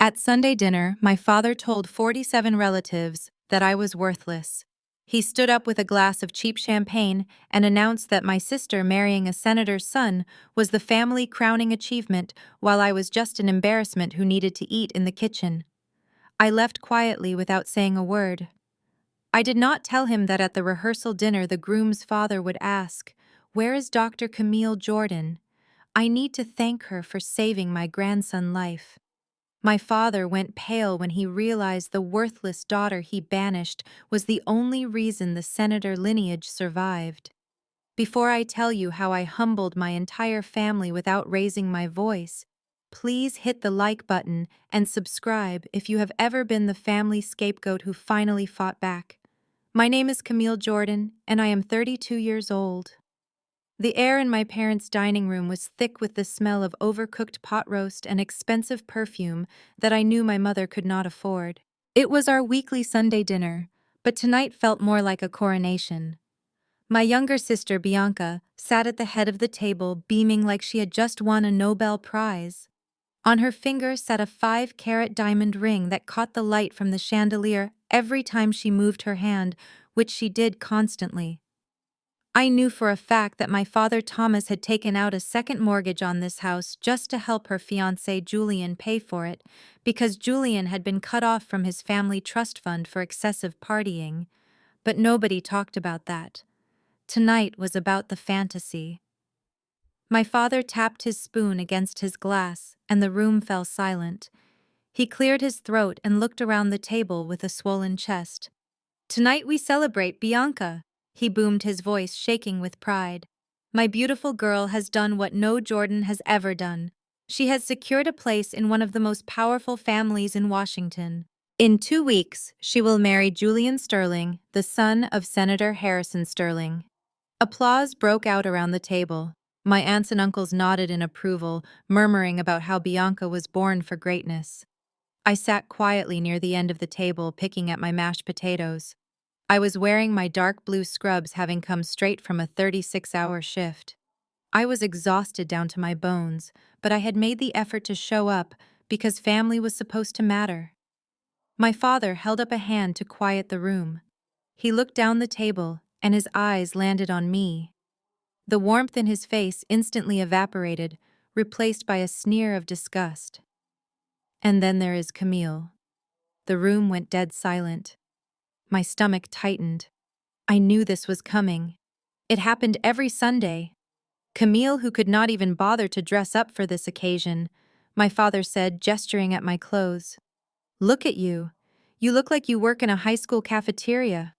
At Sunday dinner, my father told 47 relatives that I was worthless. He stood up with a glass of cheap champagne and announced that my sister marrying a senator's son was the family crowning achievement, while I was just an embarrassment who needed to eat in the kitchen. I left quietly without saying a word. I did not tell him that at the rehearsal dinner the groom's father would ask, "Where is Dr. Camille Jordan? I need to thank her for saving my grandson's life." My father went pale when he realized the worthless daughter he banished was the only reason the senator lineage survived. Before I tell you how I humbled my entire family without raising my voice, please hit the like button and subscribe if you have ever been the family scapegoat who finally fought back. My name is Camille Jordan, and I am 32 years old. The air in my parents' dining room was thick with the smell of overcooked pot roast and expensive perfume that I knew my mother could not afford. It was our weekly Sunday dinner, but tonight felt more like a coronation. My younger sister, Bianca, sat at the head of the table beaming like she had just won a Nobel Prize. On her finger sat a 5-carat diamond ring that caught the light from the chandelier every time she moved her hand, which she did constantly. I knew for a fact that my father Thomas had taken out a second mortgage on this house just to help her fiancé Julian pay for it, because Julian had been cut off from his family trust fund for excessive partying. But nobody talked about that. Tonight was about the fantasy. My father tapped his spoon against his glass, and the room fell silent. He cleared his throat and looked around the table with a swollen chest. "Tonight we celebrate Bianca," he boomed, his voice shaking with pride. "My beautiful girl has done what no Jordan has ever done. She has secured a place in one of the most powerful families in Washington. In 2 weeks, she will marry Julian Sterling, the son of Senator Harrison Sterling." Applause broke out around the table. My aunts and uncles nodded in approval, murmuring about how Bianca was born for greatness. I sat quietly near the end of the table, picking at my mashed potatoes. I was wearing my dark blue scrubs, having come straight from a 36-hour shift. I was exhausted down to my bones, but I had made the effort to show up because family was supposed to matter. My father held up a hand to quiet the room. He looked down the table, and his eyes landed on me. The warmth in his face instantly evaporated, replaced by a sneer of disgust. "And then there is Camille." The room went dead silent. My stomach tightened. I knew this was coming. It happened every Sunday. Camille, who could not even bother to dress up for this occasion, my father said, gesturing at my clothes. "Look at you. You look like you work in a high school cafeteria.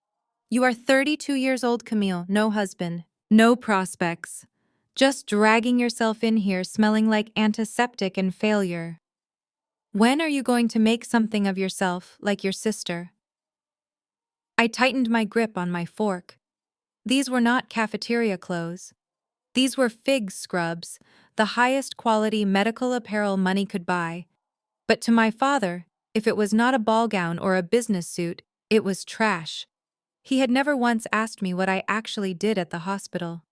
You are 32 years old, Camille, no husband, no prospects. Just dragging yourself in here smelling like antiseptic and failure. When are you going to make something of yourself, like your sister?" I tightened my grip on my fork. These were not cafeteria clothes. These were fig scrubs, the highest quality medical apparel money could buy. But to my father, if it was not a ball gown or a business suit, it was trash. He had never once asked me what I actually did at the hospital.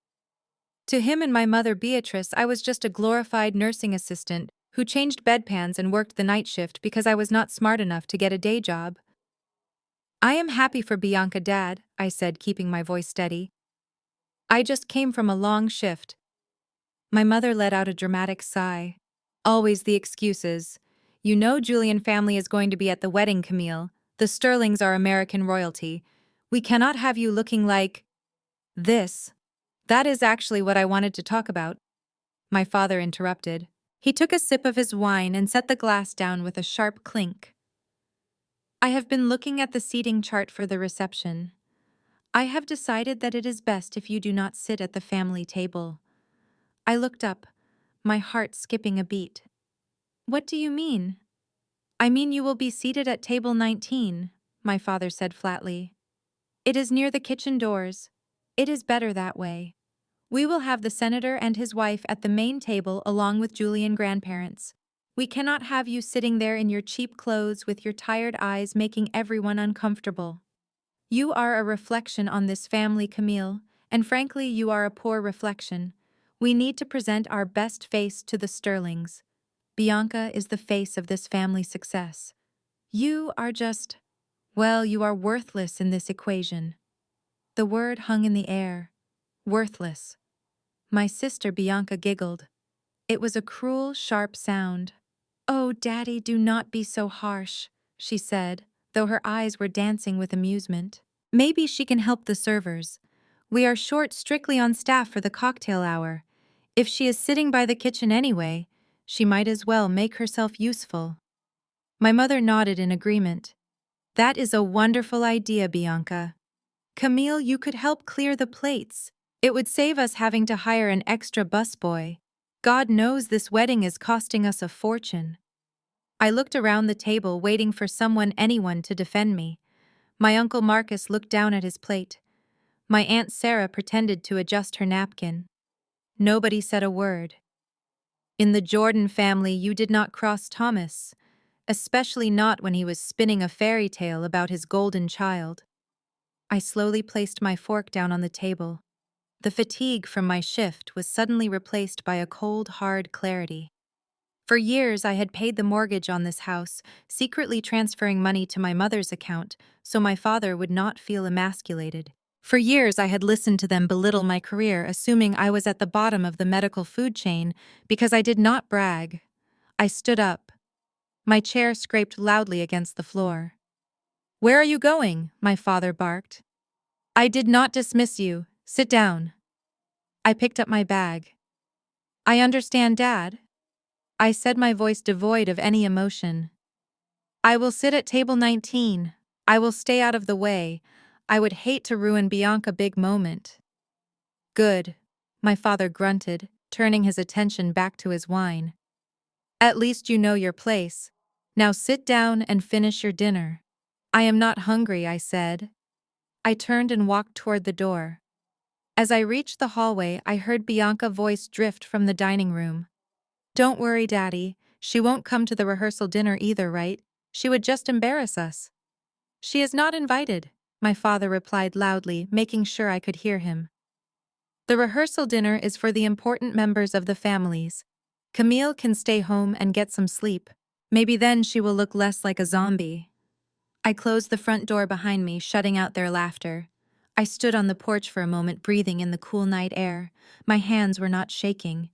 To him and my mother Beatrice, I was just a glorified nursing assistant who changed bedpans and worked the night shift because I was not smart enough to get a day job. "I am happy for Bianca, Dad," I said, keeping my voice steady. "I just came from a long shift." My mother let out a dramatic sigh. "Always the excuses. You know Julian family is going to be at the wedding, Camille. The Sterlings are American royalty. We cannot have you looking like this." "That is actually what I wanted to talk about," my father interrupted. He took a sip of his wine and set the glass down with a sharp clink. "I have been looking at the seating chart for the reception. I have decided that it is best if you do not sit at the family table." I looked up, my heart skipping a beat. "What do you mean?" "I mean you will be seated at table 19, my father said flatly. "It is near the kitchen doors. It is better that way. We will have the senator and his wife at the main table along with Julian grandparents. We cannot have you sitting there in your cheap clothes with your tired eyes making everyone uncomfortable. You are a reflection on this family, Camille, and frankly you are a poor reflection. We need to present our best face to the Sterlings." Bianca is the face of this family's success. You are just, well, you are worthless in this equation." The word hung in the air. Worthless. My sister Bianca giggled. It was a cruel, sharp sound. "Oh, Daddy, do not be so harsh," she said, though her eyes were dancing with amusement. "Maybe she can help the servers. We are short strictly on staff for the cocktail hour. If she is sitting by the kitchen anyway, she might as well make herself useful." My mother nodded in agreement. "That is a wonderful idea, Bianca. Camille, you could help clear the plates. It would save us having to hire an extra busboy. God knows this wedding is costing us a fortune." I looked around the table waiting for anyone to defend me. My Uncle Marcus looked down at his plate. My Aunt Sarah pretended to adjust her napkin. Nobody said a word. In the Jordan family, you did not cross Thomas, especially not when he was spinning a fairy tale about his golden child. I slowly placed my fork down on the table. The fatigue from my shift was suddenly replaced by a cold, hard clarity. For years, I had paid the mortgage on this house, secretly transferring money to my mother's account so my father would not feel emasculated. For years, I had listened to them belittle my career, assuming I was at the bottom of the medical food chain because I did not brag. I stood up. My chair scraped loudly against the floor. "Where are you going?" my father barked. "I did not dismiss you. Sit down." I picked up my bag. "I understand, Dad," I said, my voice devoid of any emotion. "I will sit at table 19. I will stay out of the way. I would hate to ruin Bianca's big moment." "Good," my father grunted, turning his attention back to his wine. "At least you know your place. Now sit down and finish your dinner." "I am not hungry," I said. I turned and walked toward the door. As I reached the hallway, I heard Bianca's voice drift from the dining room. "Don't worry, Daddy. She won't come to the rehearsal dinner either, right? She would just embarrass us." "She is not invited," my father replied loudly, making sure I could hear him. "The rehearsal dinner is for the important members of the families. Camille can stay home and get some sleep. Maybe then she will look less like a zombie." I closed the front door behind me, shutting out their laughter. I stood on the porch for a moment, breathing in the cool night air. My hands were not shaking.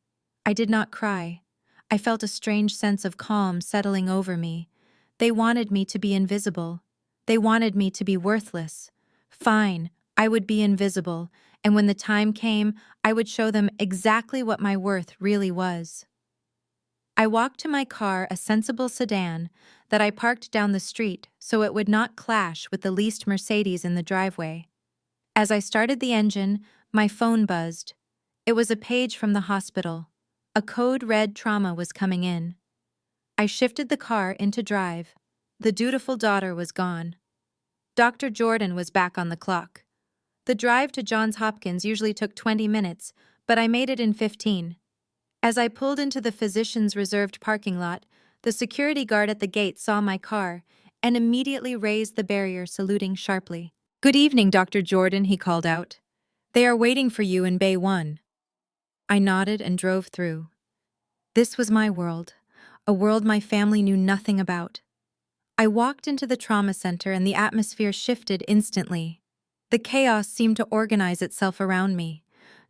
I did not cry. I felt a strange sense of calm settling over me. They wanted me to be invisible. They wanted me to be worthless. Fine, I would be invisible, and when the time came, I would show them exactly what my worth really was. I walked to my car, a sensible sedan, that I parked down the street so it would not clash with the leased Mercedes in the driveway. As I started the engine, my phone buzzed. It was a page from the hospital. A code-red trauma was coming in. I shifted the car into drive. The dutiful daughter was gone. Dr. Jordan was back on the clock. The drive to Johns Hopkins usually took 20 minutes, but I made it in 15. As I pulled into the physician's reserved parking lot, the security guard at the gate saw my car and immediately raised the barrier, saluting sharply. "Good evening, Dr. Jordan," he called out. "They are waiting for you in Bay 1. I nodded and drove through. This was my world, a world my family knew nothing about. I walked into the trauma center and the atmosphere shifted instantly. The chaos seemed to organize itself around me.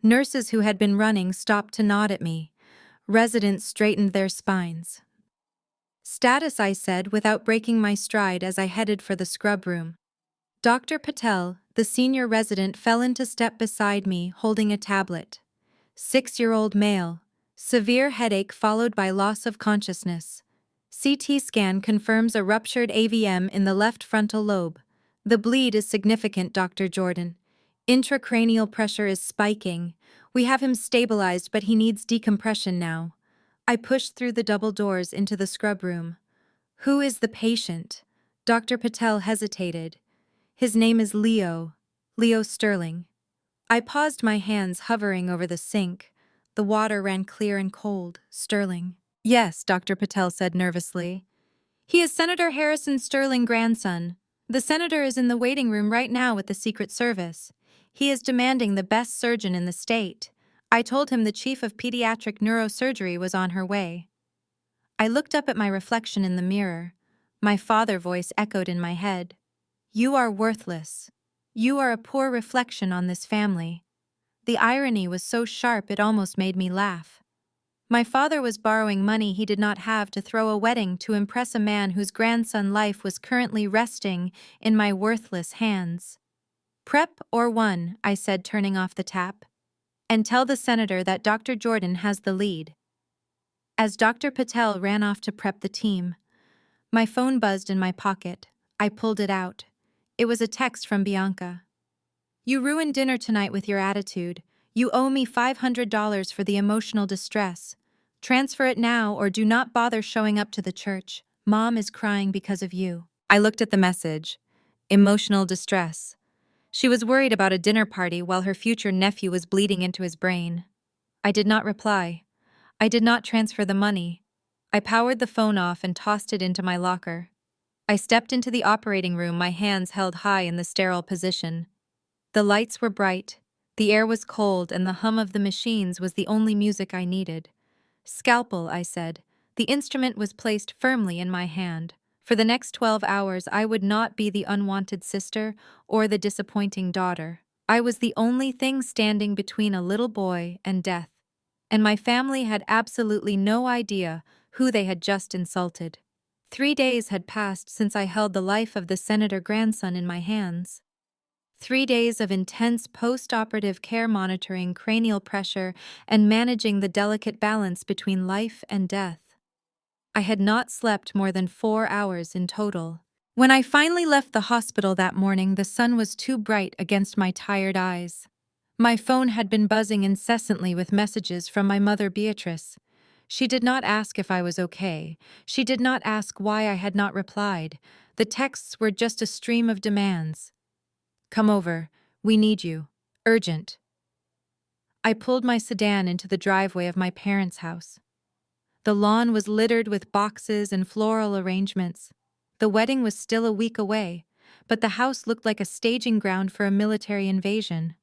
Nurses who had been running stopped to nod at me. Residents straightened their spines. "Status," I said, without breaking my stride as I headed for the scrub room. Dr. Patel, the senior resident, fell into step beside me, holding a tablet. 6-year-old male. Severe headache followed by loss of consciousness. CT scan confirms a ruptured AVM in the left frontal lobe. The bleed is significant, Dr. Jordan. Intracranial pressure is spiking. We have him stabilized, but he needs decompression now. I pushed through the double doors into the scrub room. "Who is the patient?" Dr. Patel hesitated. "His name is Leo Sterling." I paused, my hands hovering over the sink. The water ran clear and cold. "Sterling." "Yes," Dr. Patel said nervously. "He is Senator Harrison Sterling, grandson. The senator is in the waiting room right now with the Secret Service. He is demanding the best surgeon in the state. I told him the chief of pediatric neurosurgery was on her way." I looked up at my reflection in the mirror. My father's voice echoed in my head. You are worthless. You are a poor reflection on this family. The irony was so sharp it almost made me laugh. My father was borrowing money he did not have to throw a wedding to impress a man whose grandson life was currently resting in my worthless hands. Prep or one, I said, turning off the tap. And tell the senator that Dr. Jordan has the lead. As Dr. Patel ran off to prep the team, my phone buzzed in my pocket. I pulled it out. It was a text from Bianca. You ruined dinner tonight with your attitude. You owe me $500 for the emotional distress. Transfer it now or do not bother showing up to the church. Mom is crying because of you. I looked at the message. Emotional distress. She was worried about a dinner party while her future nephew was bleeding into his brain. I did not reply. I did not transfer the money. I powered the phone off and tossed it into my locker. I stepped into the operating room, my hands held high in the sterile position. The lights were bright, the air was cold, and the hum of the machines was the only music I needed. Scalpel, I said. The instrument was placed firmly in my hand. For the next 12 hours, I would not be the unwanted sister or the disappointing daughter. I was the only thing standing between a little boy and death. And my family had absolutely no idea who they had just insulted. 3 days had passed since I held the life of the senator grandson in my hands. 3 days of intense post-operative care monitoring cranial pressure and managing the delicate balance between life and death. I had not slept more than 4 hours in total. When I finally left the hospital that morning, the sun was too bright against my tired eyes. My phone had been buzzing incessantly with messages from my mother Beatrice. She did not ask if I was okay. She did not ask why I had not replied. The texts were just a stream of demands. Come over. We need you. Urgent. I pulled my sedan into the driveway of my parents' house. The lawn was littered with boxes and floral arrangements. The wedding was still a week away, but the house looked like a staging ground for a military invasion.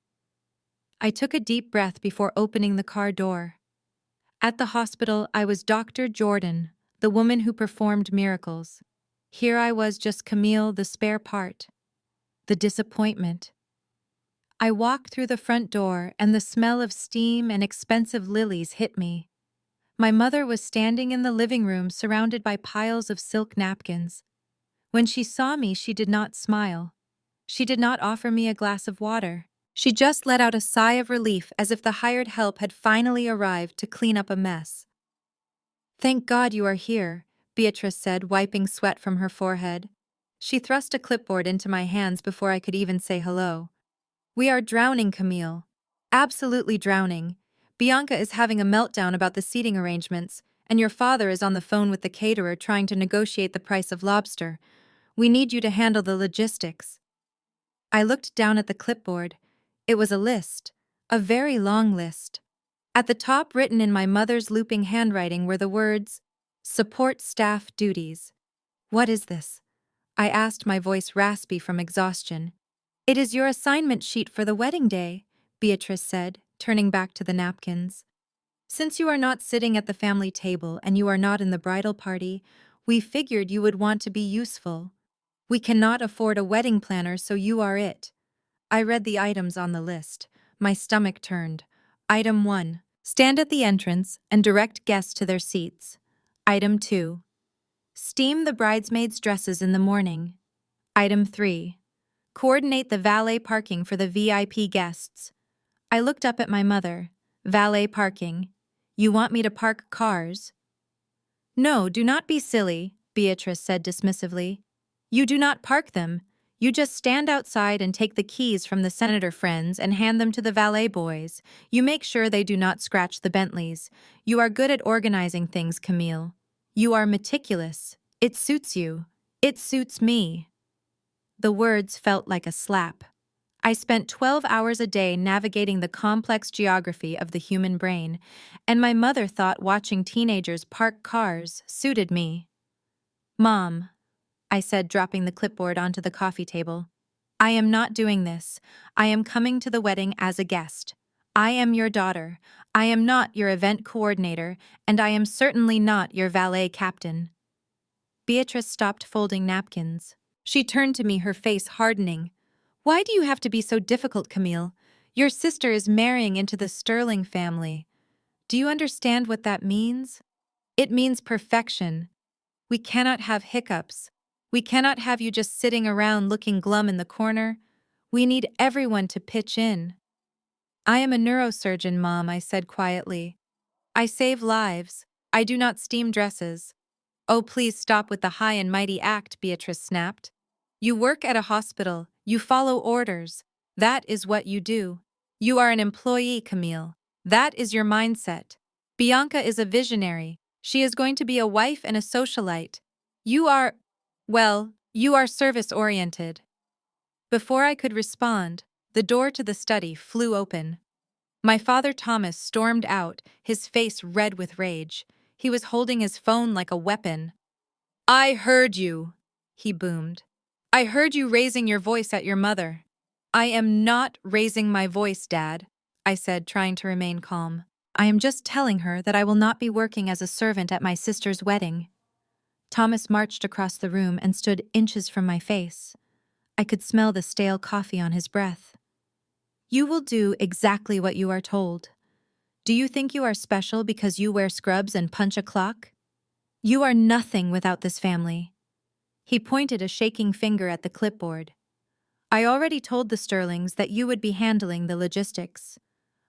I took a deep breath before opening the car door. At the hospital, I was Dr. Jordan, the woman who performed miracles. Here I was, just Camille, the spare part. The disappointment. I walked through the front door, and the smell of steam and expensive lilies hit me. My mother was standing in the living room surrounded by piles of silk napkins. When she saw me, she did not smile. She did not offer me a glass of water. She just let out a sigh of relief as if the hired help had finally arrived to clean up a mess. Thank God you are here, Beatrice said, wiping sweat from her forehead. She thrust a clipboard into my hands before I could even say hello. We are drowning, Camille. Absolutely drowning. Bianca is having a meltdown about the seating arrangements, and your father is on the phone with the caterer trying to negotiate the price of lobster. We need you to handle the logistics. I looked down at the clipboard. It was a list, a very long list. At the top, written in my mother's looping handwriting, were the words, "Support staff duties." What is this? I asked, my voice raspy from exhaustion. It is your assignment sheet for the wedding day, Beatrice said, turning back to the napkins. Since you are not sitting at the family table and you are not in the bridal party, we figured you would want to be useful. We cannot afford a wedding planner, so you are it. I read the items on the list. My stomach turned. Item 1. Stand at the entrance and direct guests to their seats. Item 2. Steam the bridesmaids' dresses in the morning. Item 3. Coordinate the valet parking for the VIP guests. I looked up at my mother. Valet parking. You want me to park cars? No, do not be silly, Beatrice said dismissively. You do not park them. You just stand outside and take the keys from the senator friends and hand them to the valet boys. You make sure they do not scratch the Bentleys. You are good at organizing things, Camille. You are meticulous. It suits you. It suits me. The words felt like a slap. I spent 12 hours a day navigating the complex geography of the human brain, and my mother thought watching teenagers park cars suited me. Mom, I said, dropping the clipboard onto the coffee table. I am not doing this. I am coming to the wedding as a guest. I am your daughter. I am not your event coordinator, and I am certainly not your valet captain." Beatrice stopped folding napkins. She turned to me, her face hardening. "Why do you have to be so difficult, Camille? Your sister is marrying into the Sterling family. Do you understand what that means? It means perfection. We cannot have hiccups. We cannot have you just sitting around looking glum in the corner. We need everyone to pitch in." "I am a neurosurgeon, Mom," I said quietly. "I save lives. I do not steam dresses." "Oh, please stop with the high and mighty act," Beatrice snapped. "You work at a hospital. You follow orders. That is what you do. You are an employee, Camille. That is your mindset. Bianca is a visionary. She is going to be a wife and a socialite. You are, well, you are service-oriented." Before I could respond, the door to the study flew open. My father Thomas stormed out, his face red with rage. He was holding his phone like a weapon. "I heard you," he boomed. "I heard you raising your voice at your mother." "I am not raising my voice, Dad," I said, trying to remain calm. "I am just telling her that I will not be working as a servant at my sister's wedding." Thomas marched across the room and stood inches from my face. I could smell the stale coffee on his breath. "You will do exactly what you are told. Do you think you are special because you wear scrubs and punch a clock? You are nothing without this family." He pointed a shaking finger at the clipboard. "I already told the Sterlings that you would be handling the logistics.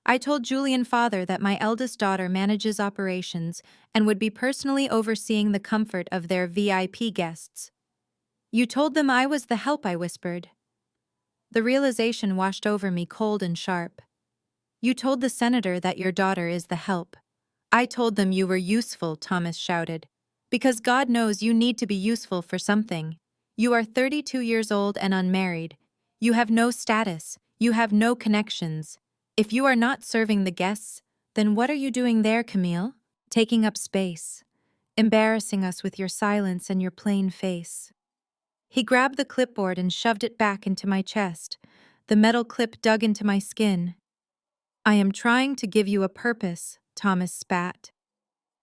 I told Julian father that my eldest daughter manages operations and would be personally overseeing the comfort of their VIP guests." "You told them I was the help," I whispered. The realization washed over me cold and sharp. "You told the senator that your daughter is the help." "I told them you were useful," Thomas shouted. "Because God knows you need to be useful for something. You are 32 years old and unmarried. You have no status. You have no connections. If you are not serving the guests, then what are you doing there, Camille? Taking up space. Embarrassing us with your silence and your plain face." He grabbed the clipboard and shoved it back into my chest. The metal clip dug into my skin. "I am trying to give you a purpose," Thomas spat.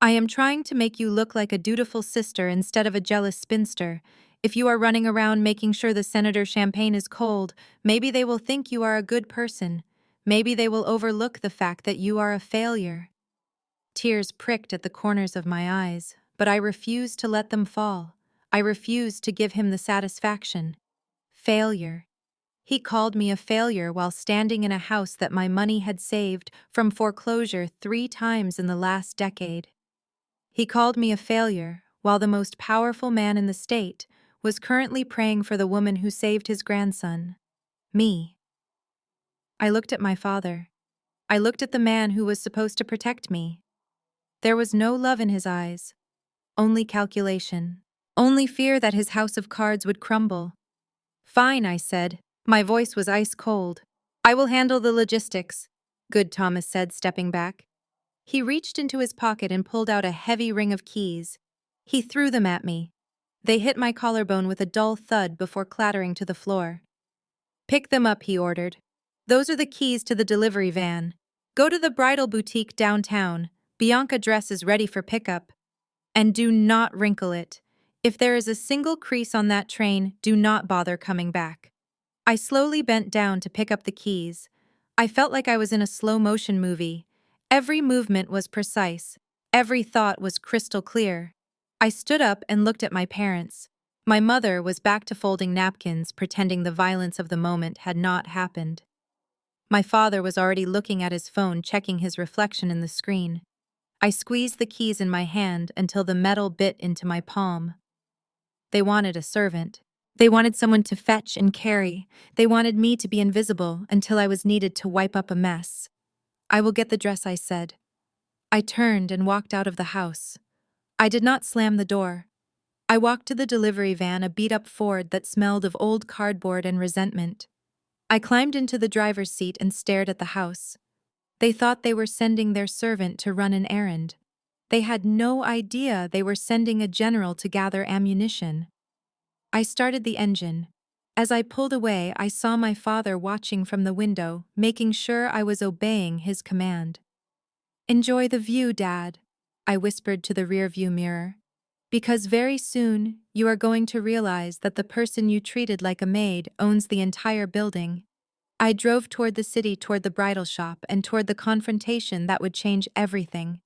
"I am trying to make you look like a dutiful sister instead of a jealous spinster. If you are running around making sure the senator's champagne is cold, maybe they will think you are a good person. Maybe they will overlook the fact that you are a failure." Tears pricked at the corners of my eyes, but I refused to let them fall. I refused to give him the satisfaction. Failure. He called me a failure while standing in a house that my money had saved from foreclosure 3 times in the last decade. He called me a failure while the most powerful man in the state was currently praying for the woman who saved his grandson. Me. I looked at my father. I looked at the man who was supposed to protect me. There was no love in his eyes, only calculation, only fear that his house of cards would crumble. "Fine," I said. My voice was ice cold. "I will handle the logistics." "Good," Thomas said, stepping back. He reached into his pocket and pulled out a heavy ring of keys. He threw them at me. They hit my collarbone with a dull thud before clattering to the floor. "Pick them up," he ordered. "Those are the keys to the delivery van. Go to the bridal boutique downtown. Bianca dress is ready for pickup. And do not wrinkle it. If there is a single crease on that train, do not bother coming back." I slowly bent down to pick up the keys. I felt like I was in a slow-motion movie. Every movement was precise. Every thought was crystal clear. I stood up and looked at my parents. My mother was back to folding napkins, pretending the violence of the moment had not happened. My father was already looking at his phone, checking his reflection in the screen. I squeezed the keys in my hand until the metal bit into my palm. They wanted a servant. They wanted someone to fetch and carry. They wanted me to be invisible until I was needed to wipe up a mess. "I will get the dress," I said. I turned and walked out of the house. I did not slam the door. I walked to the delivery van, a beat-up Ford that smelled of old cardboard and resentment. I climbed into the driver's seat and stared at the house. They thought they were sending their servant to run an errand. They had no idea they were sending a general to gather ammunition. I started the engine. As I pulled away, I saw my father watching from the window, making sure I was obeying his command. "Enjoy the view, Dad," I whispered to the rearview mirror. "Because very soon, you are going to realize that the person you treated like a maid owns the entire building." I drove toward the city, toward the bridal shop, and toward the confrontation that would change everything.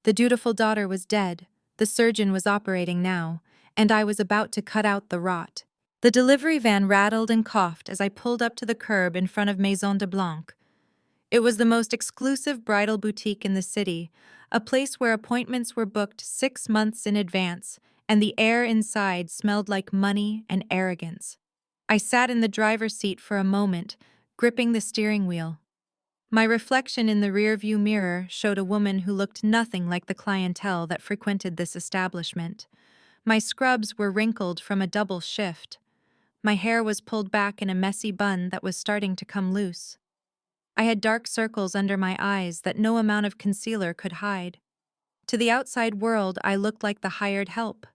The dutiful daughter was dead, the surgeon was operating now, and I was about to cut out the rot. The delivery van rattled and coughed as I pulled up to the curb in front of Maison de Blanc. It was the most exclusive bridal boutique in the city, a place where appointments were booked 6 months in advance, and the air inside smelled like money and arrogance. I sat in the driver's seat for a moment, gripping the steering wheel. My reflection in the rearview mirror showed a woman who looked nothing like the clientele that frequented this establishment. My scrubs were wrinkled from a double shift. My hair was pulled back in a messy bun that was starting to come loose. I had dark circles under my eyes that no amount of concealer could hide. To the outside world, I looked like the hired help.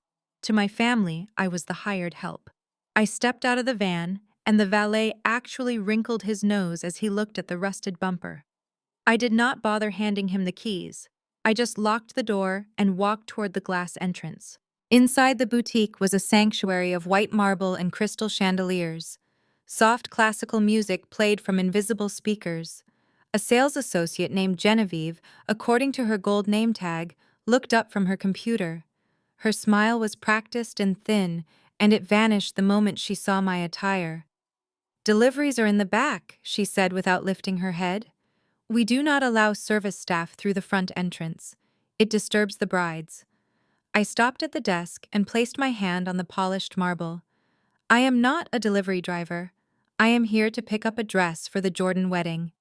To my family, I was the hired help. I stepped out of the van, and the valet actually wrinkled his nose as he looked at the rusted bumper. I did not bother handing him the keys. I just locked the door and walked toward the glass entrance. Inside the boutique was a sanctuary of white marble and crystal chandeliers. Soft classical music played from invisible speakers. A sales associate named Genevieve, according to her gold name tag, looked up from her computer. Her smile was practiced and thin, and it vanished the moment she saw my attire. "Deliveries are in the back," she said without lifting her head. "We do not allow service staff through the front entrance. It disturbs the brides." I stopped at the desk and placed my hand on the polished marble. "I am not a delivery driver. I am here to pick up a dress for the Jordan wedding."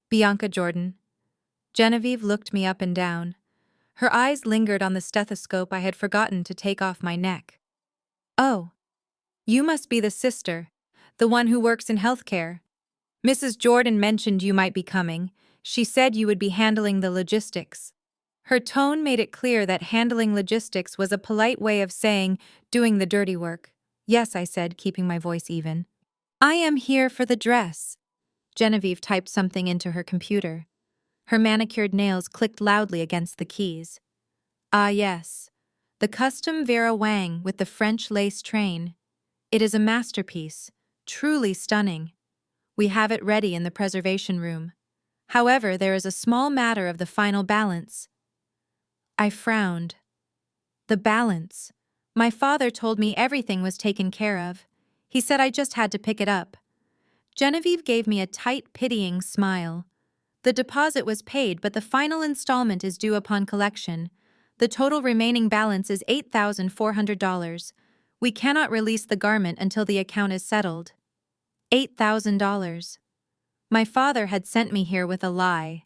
"Bianca Jordan." Genevieve looked me up and down. Her eyes lingered on the stethoscope I had forgotten to take off my neck. "Oh, you must be the sister, the one who works in healthcare. Mrs. Jordan mentioned you might be coming. She said you would be handling the logistics." Her tone made it clear that handling logistics was a polite way of saying doing the dirty work. "Yes," I said, keeping my voice even. "I am here for the dress." Genevieve typed something into her computer. Her manicured nails clicked loudly against the keys. "Ah, yes. The custom Vera Wang with the French lace train. It is a masterpiece, truly stunning. We have it ready in the preservation room. However, there is a small matter of the final balance." I frowned. The balance. My father told me everything was taken care of. He said I just had to pick it up. Genevieve gave me a tight, pitying smile. "The deposit was paid, but the final installment is due upon collection. The total remaining balance is $8,400. We cannot release the garment until the account is settled." $8,000. My father had sent me here with a lie.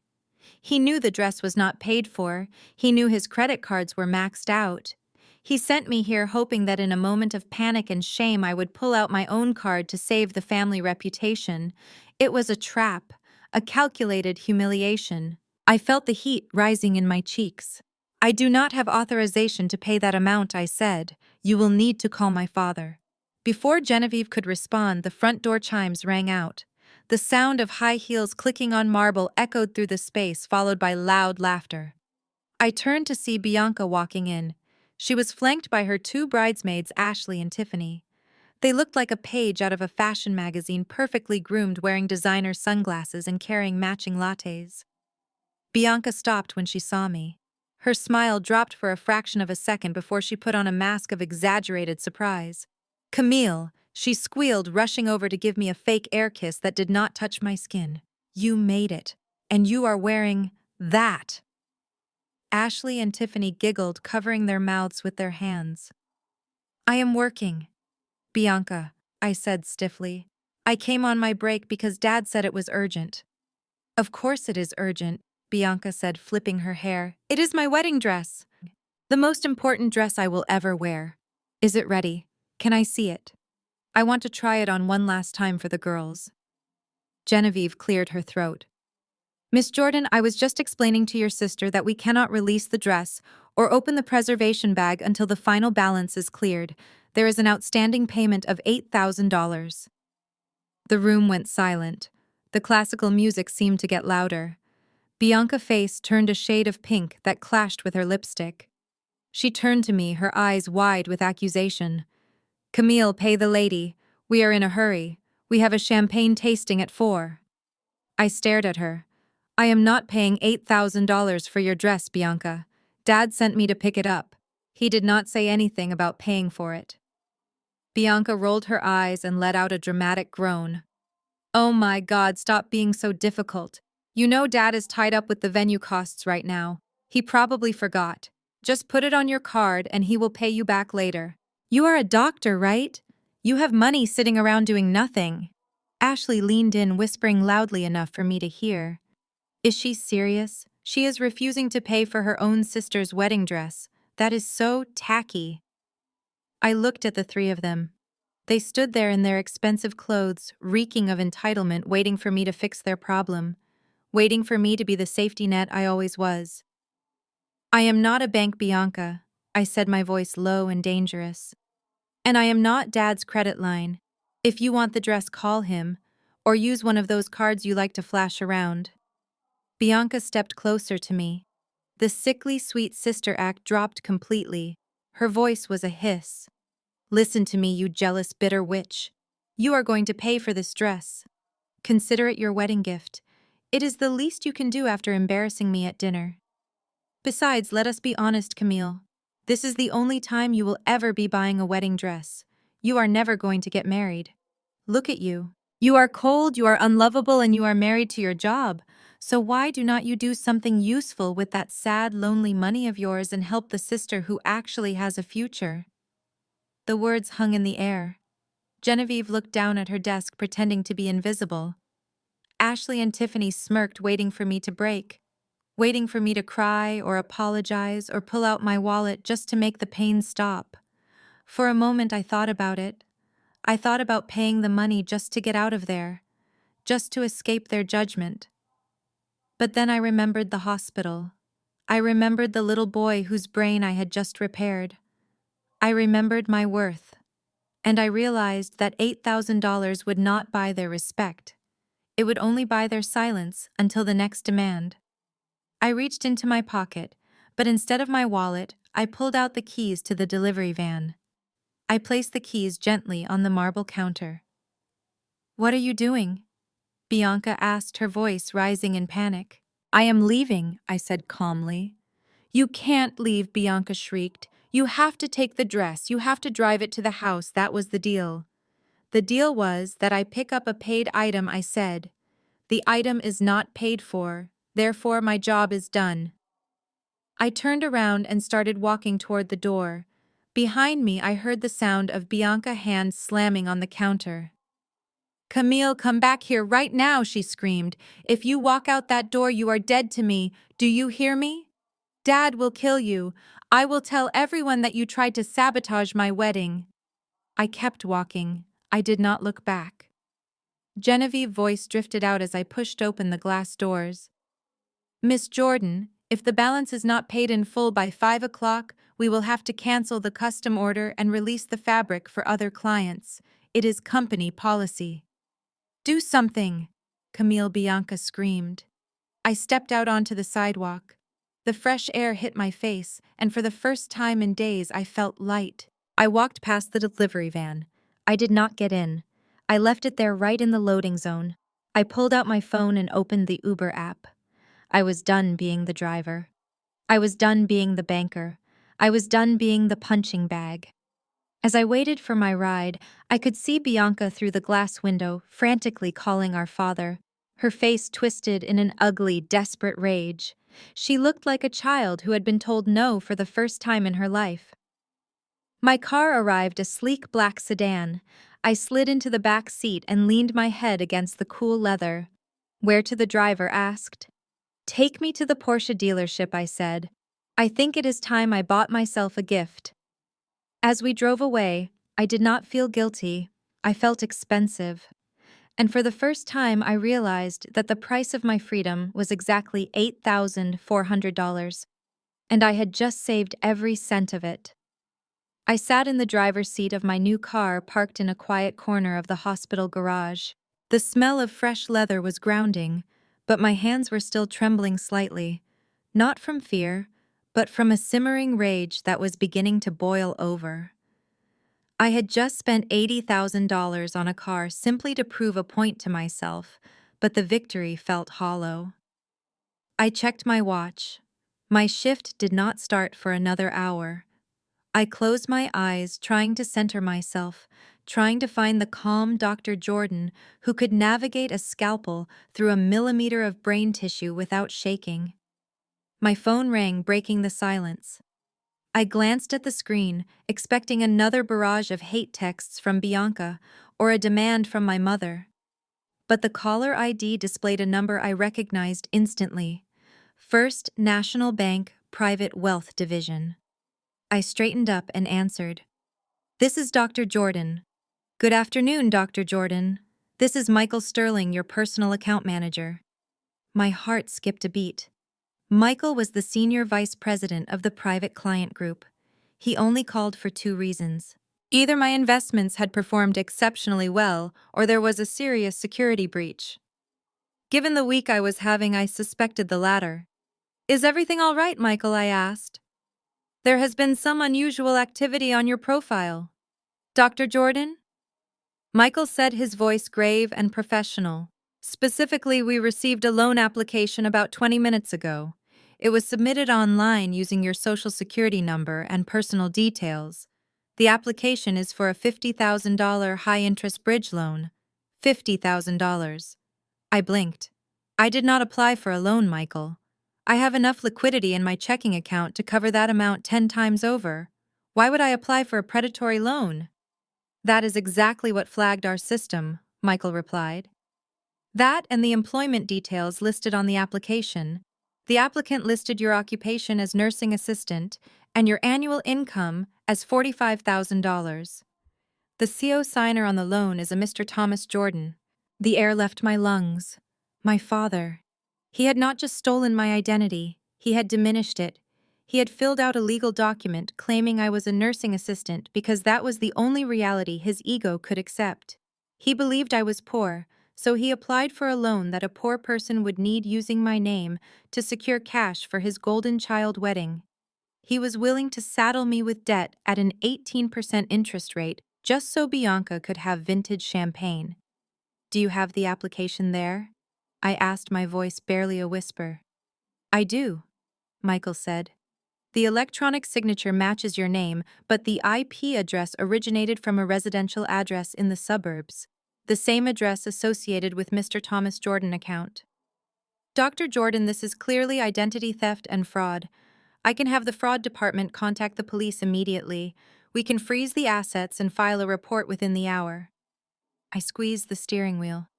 He knew the dress was not paid for. He knew his credit cards were maxed out. He sent me here hoping that in a moment of panic and shame I would pull out my own card to save the family reputation. It was a trap, a calculated humiliation. I felt the heat rising in my cheeks. "I do not have authorization to pay that amount," I said. "You will need to call my father." Before Genevieve could respond, the front door chimes rang out. The sound of high heels clicking on marble echoed through the space, followed by loud laughter. I turned to see Bianca walking in. She was flanked by her two bridesmaids, Ashley and Tiffany. They looked like a page out of a fashion magazine, perfectly groomed, wearing designer sunglasses and carrying matching lattes. Bianca stopped when she saw me. Her smile dropped for a fraction of a second before she put on a mask of exaggerated surprise. "Camille," she squealed, rushing over to give me a fake air kiss that did not touch my skin. "You made it. And you are wearing that." Ashley and Tiffany giggled, covering their mouths with their hands. "I am working." "Bianca," I said stiffly. "I came on my break because Dad said it was urgent." "Of course it is urgent," Bianca said, flipping her hair. "It is my wedding dress. The most important dress I will ever wear. Is it ready? Can I see it? I want to try it on one last time for the girls." Genevieve cleared her throat. Miss Jordan, I was just explaining to your sister that we cannot release the dress or open the preservation bag until the final balance is cleared. There is an outstanding payment of $8,000. The room went silent. The classical music seemed to get louder. Bianca's face turned a shade of pink that clashed with her lipstick. She turned to me, her eyes wide with accusation. Camille, pay the lady. We are in a hurry. We have a champagne tasting at 4. I stared at her. I am not paying $8,000 for your dress, Bianca. Dad sent me to pick it up. He did not say anything about paying for it. Bianca rolled her eyes and let out a dramatic groan. Oh my God, stop being so difficult. You know Dad is tied up with the venue costs right now. He probably forgot. Just put it on your card and he will pay you back later. You are a doctor, right? You have money sitting around doing nothing. Ashley leaned in, whispering loudly enough for me to hear. Is she serious? She is refusing to pay for her own sister's wedding dress. That is so tacky. I looked at the three of them. They stood there in their expensive clothes, reeking of entitlement, waiting for me to fix their problem, waiting for me to be the safety net I always was. I am not a bank, Bianca, I said, my voice low and dangerous. And I am not Dad's credit line. If you want the dress, call him, or use one of those cards you like to flash around. Bianca stepped closer to me. The sickly sweet sister act dropped completely. Her voice was a hiss. Listen to me, you jealous, bitter witch. You are going to pay for this dress. Consider it your wedding gift. It is the least you can do after embarrassing me at dinner. Besides, let us be honest, Camille. This is the only time you will ever be buying a wedding dress. You are never going to get married. Look at you. You are cold, you are unlovable, and you are married to your job. So why do not you do something useful with that sad, lonely money of yours and help the sister who actually has a future? The words hung in the air. Genevieve looked down at her desk, pretending to be invisible. Ashley and Tiffany smirked, waiting for me to break, waiting for me to cry or apologize or pull out my wallet just to make the pain stop. For a moment I thought about it. I thought about paying the money just to get out of there, just to escape their judgment. But then I remembered the hospital. I remembered the little boy whose brain I had just repaired. I remembered my worth. And I realized that $8,000 would not buy their respect. It would only buy their silence until the next demand. I reached into my pocket, but instead of my wallet, I pulled out the keys to the delivery van. I placed the keys gently on the marble counter. What are you doing? Bianca asked, her voice rising in panic. I am leaving, I said calmly. You can't leave, Bianca shrieked. You have to take the dress. You have to drive it to the house. That was the deal. The deal was that I pick up a paid item, I said. The item is not paid for, therefore my job is done. I turned around and started walking toward the door. Behind me, I heard the sound of Bianca's hand slamming on the counter. Camille, come back here right now, she screamed. If you walk out that door, you are dead to me. Do you hear me? Dad will kill you. I will tell everyone that you tried to sabotage my wedding. I kept walking. I did not look back. Genevieve's voice drifted out as I pushed open the glass doors. Miss Jordan, if the balance is not paid in full by 5 o'clock, we will have to cancel the custom order and release the fabric for other clients. It is company policy. Do something, Camille, Bianca screamed. I stepped out onto the sidewalk. The fresh air hit my face, and for the first time in days I felt light. I walked past the delivery van. I did not get in. I left it there right in the loading zone. I pulled out my phone and opened the Uber app. I was done being the driver. I was done being the banker. I was done being the punching bag. As I waited for my ride, I could see Bianca through the glass window, frantically calling our father. Her face twisted in an ugly, desperate rage. She looked like a child who had been told no for the first time in her life. My car arrived, a sleek black sedan. I slid into the back seat and leaned my head against the cool leather. Whereto the driver asked. Take me to the Porsche dealership, I said. I think it is time I bought myself a gift. As we drove away, I did not feel guilty. I felt expensive. And for the first time, I realized that the price of my freedom was exactly $8,400, and I had just saved every cent of it. I sat in the driver's seat of my new car parked in a quiet corner of the hospital garage. The smell of fresh leather was grounding, but my hands were still trembling slightly, not from fear, but from a simmering rage that was beginning to boil over. I had just spent $80,000 on a car simply to prove a point to myself, but the victory felt hollow. I checked my watch. My shift did not start for another hour. I closed my eyes, trying to center myself, trying to find the calm Dr. Jordan who could navigate a scalpel through a millimeter of brain tissue without shaking. My phone rang, breaking the silence. I glanced at the screen, expecting another barrage of hate texts from Bianca or a demand from my mother. But the caller ID displayed a number I recognized instantly. First National Bank Private Wealth Division. I straightened up and answered. "This is Dr. Jordan." "Good afternoon, Dr. Jordan. This is Michael Sterling, your personal account manager." My heart skipped a beat. Michael was the senior vice president of the private client group. He only called for two reasons. Either my investments had performed exceptionally well, or there was a serious security breach. Given the week I was having, I suspected the latter. "Is everything all right, Michael?" I asked. "There has been some unusual activity on your profile." "Dr. Jordan?" Michael said, his voice grave and professional. "Specifically, we received a loan application about 20 minutes ago. It was submitted online using your social security number and personal details. The application is for a $50,000 high-interest bridge loan." $50,000. I blinked. "I did not apply for a loan, Michael. I have enough liquidity in my checking account to cover that amount 10 times over. Why would I apply for a predatory loan?" "That is exactly what flagged our system," Michael replied. "That and the employment details listed on the application. The applicant listed your occupation as nursing assistant and your annual income as $45,000. The CO signer on the loan is a Mr. Thomas Jordan." The air left my lungs. My father. He had not just stolen my identity, he had diminished it. He had filled out a legal document claiming I was a nursing assistant because that was the only reality his ego could accept. He believed I was poor, so he applied for a loan that a poor person would need using my name to secure cash for his golden child wedding. He was willing to saddle me with debt at an 18% interest rate just so Bianca could have vintage champagne. "Do you have the application there?" I asked, my voice barely a whisper. "I do," Michael said. "The electronic signature matches your name, but the IP address originated from a residential address in the suburbs, the same address associated with Mr. Thomas Jordan account." "Dr. Jordan, this is clearly identity theft and fraud. I can have the fraud department contact the police immediately. We can freeze the assets and file a report within the hour." I squeezed the steering wheel.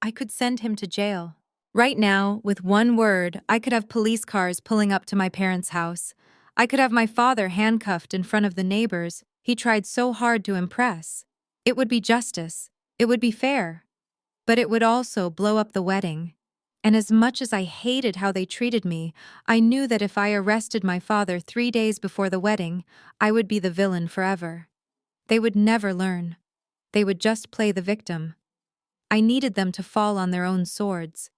I could send him to jail. Right now, with one word, I could have police cars pulling up to my parents' house. I could have my father handcuffed in front of the neighbors he tried so hard to impress. It would be justice. It would be fair. But it would also blow up the wedding. And as much as I hated how they treated me, I knew that if I arrested my father 3 days before the wedding, I would be the villain forever. They would never learn. They would just play the victim. I needed them to fall on their own swords.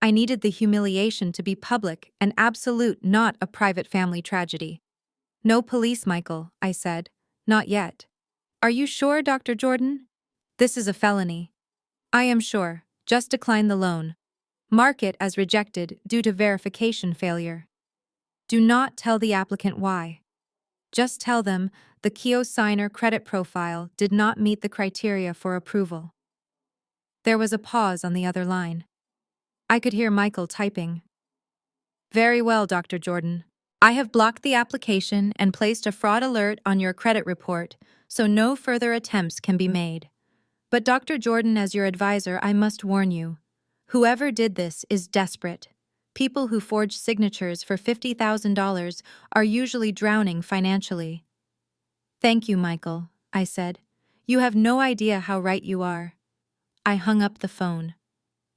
I needed the humiliation to be public and absolute, not a private family tragedy. "No police, Michael," I said. "Not yet." "Are you sure, Dr. Jordan?" "This is a felony." "I am sure. Just decline the loan. Mark it as rejected due to verification failure. Do not tell the applicant why. Just tell them the Kio signer credit profile did not meet the criteria for approval." There was a pause on the other line. I could hear Michael typing. "Very well, Dr. Jordan. I have blocked the application and placed a fraud alert on your credit report, so no further attempts can be made. But Dr. Jordan, as your advisor, I must warn you. Whoever did this is desperate. People who forge signatures for $50,000 are usually drowning financially." "Thank you, Michael," I said. "You have no idea how right you are." I hung up the phone.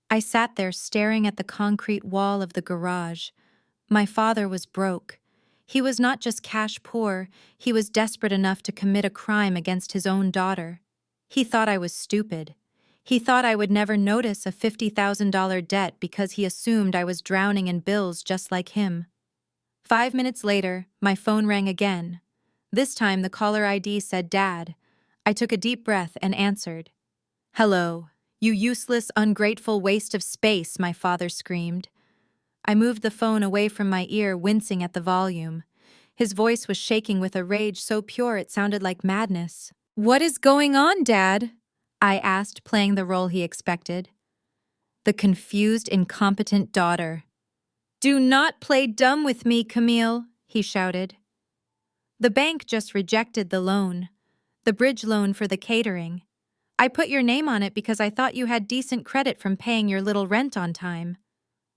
I sat there staring at the concrete wall of the garage. My father was broke. He was not just cash poor, he was desperate enough to commit a crime against his own daughter. He thought I was stupid. He thought I would never notice a $50,000 debt because he assumed I was drowning in bills just like him. 5 minutes later, my phone rang again. This time the caller ID said Dad. I took a deep breath and answered. "Hello, you useless, ungrateful waste of space," my father screamed. I moved the phone away from my ear, wincing at the volume. His voice was shaking with a rage so pure it sounded like madness. "What is going on, Dad?" I asked, playing the role he expected. The confused, incompetent daughter. "Do not play dumb with me, Camille," he shouted. "The bank just rejected the loan. The bridge loan for the catering. I put your name on it because I thought you had decent credit from paying your little rent on time.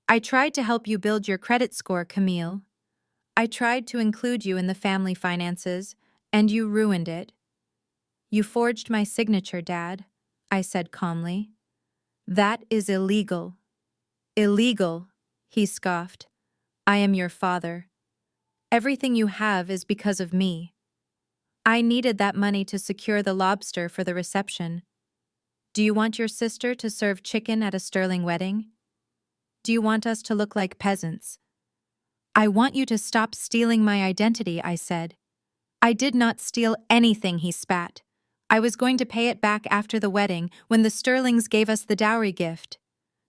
I tried to help you build your credit score, Camille. I tried to include you in the family finances, and you ruined it." "You forged my signature, Dad," I said calmly. "That is illegal." "Illegal," he scoffed. "I am your father. Everything you have is because of me. I needed that money to secure the lobster for the reception. Do you want your sister to serve chicken at a sterling wedding? Do you want us to look like peasants?" "I want you to stop stealing my identity," I said. "I did not steal anything," he spat. "I was going to pay it back after the wedding when the Sterlings gave us the dowry gift.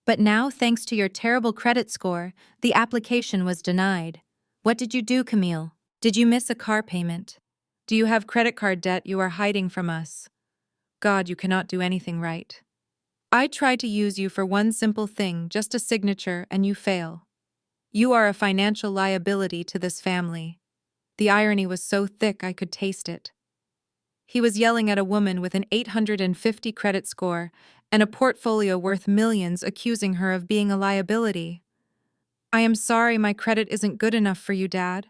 But now, thanks to your terrible credit score, the application was denied. What did you do, Camille? Did you miss a car payment? Do you have credit card debt you are hiding from us? God, you cannot do anything right. I tried to use you for one simple thing, just a signature, and you fail. You are a financial liability to this family." The irony was so thick I could taste it. He was yelling at a woman with an 850 credit score and a portfolio worth millions, accusing her of being a liability. "I am sorry my credit isn't good enough for you, Dad,"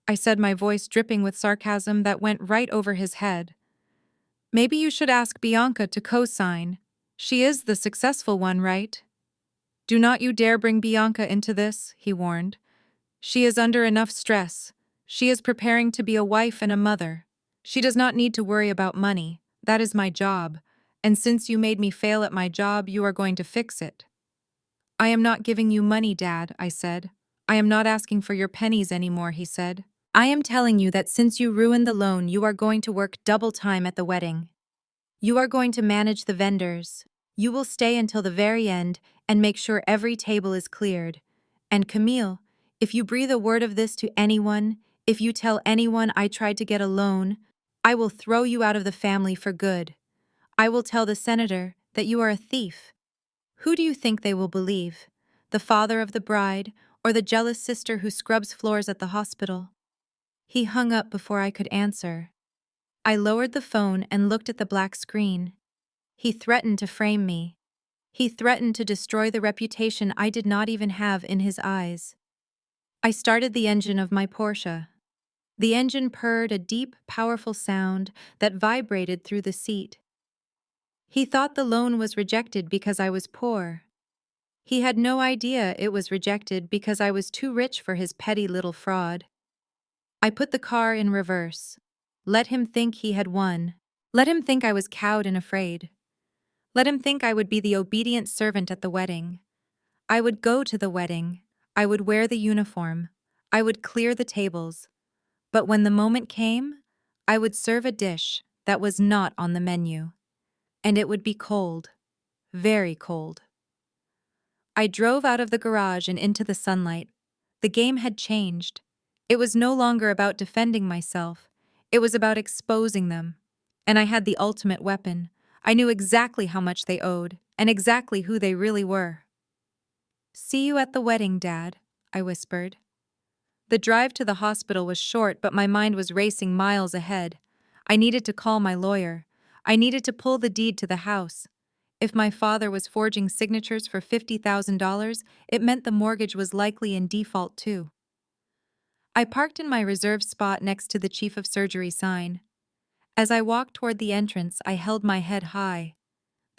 I said, my voice dripping with sarcasm that went right over his head. "Maybe you should ask Bianca to co-sign. She is the successful one, right?" "Do not you dare bring Bianca into this," he warned. "She is under enough stress. She is preparing to be a wife and a mother. She does not need to worry about money. That is my job. And since you made me fail at my job, you are going to fix it." "I am not giving you money, Dad," I said. "I am not asking for your pennies anymore," he said. "I am telling you that since you ruined the loan, you are going to work double time at the wedding. You are going to manage the vendors. You will stay until the very end and make sure every table is cleared. And Camille, if you breathe a word of this to anyone, if you tell anyone I tried to get a loan, I will throw you out of the family for good. I will tell the senator that you are a thief." Who do you think they will believe? The father of the bride or the jealous sister who scrubs floors at the hospital? He hung up before I could answer. I lowered the phone and looked at the black screen. He threatened to frame me. He threatened to destroy the reputation I did not even have in his eyes. I started the engine of my Porsche. The engine purred a deep, powerful sound that vibrated through the seat. He thought the loan was rejected because I was poor. He had no idea it was rejected because I was too rich for his petty little fraud. I put the car in reverse. Let him think he had won. Let him think I was cowed and afraid. Let him think I would be the obedient servant at the wedding. I would go to the wedding. I would wear the uniform. I would clear the tables. But when the moment came, I would serve a dish that was not on the menu. And it would be cold. Very cold. I drove out of the garage and into the sunlight. The game had changed. It was no longer about defending myself. It was about exposing them. And I had the ultimate weapon. I knew exactly how much they owed, and exactly who they really were. "See you at the wedding, Dad," I whispered. The drive to the hospital was short, but my mind was racing miles ahead. I needed to call my lawyer. I needed to pull the deed to the house. If my father was forging signatures for $50,000, it meant the mortgage was likely in default too. I parked in my reserved spot next to the chief of surgery sign. As I walked toward the entrance, I held my head high.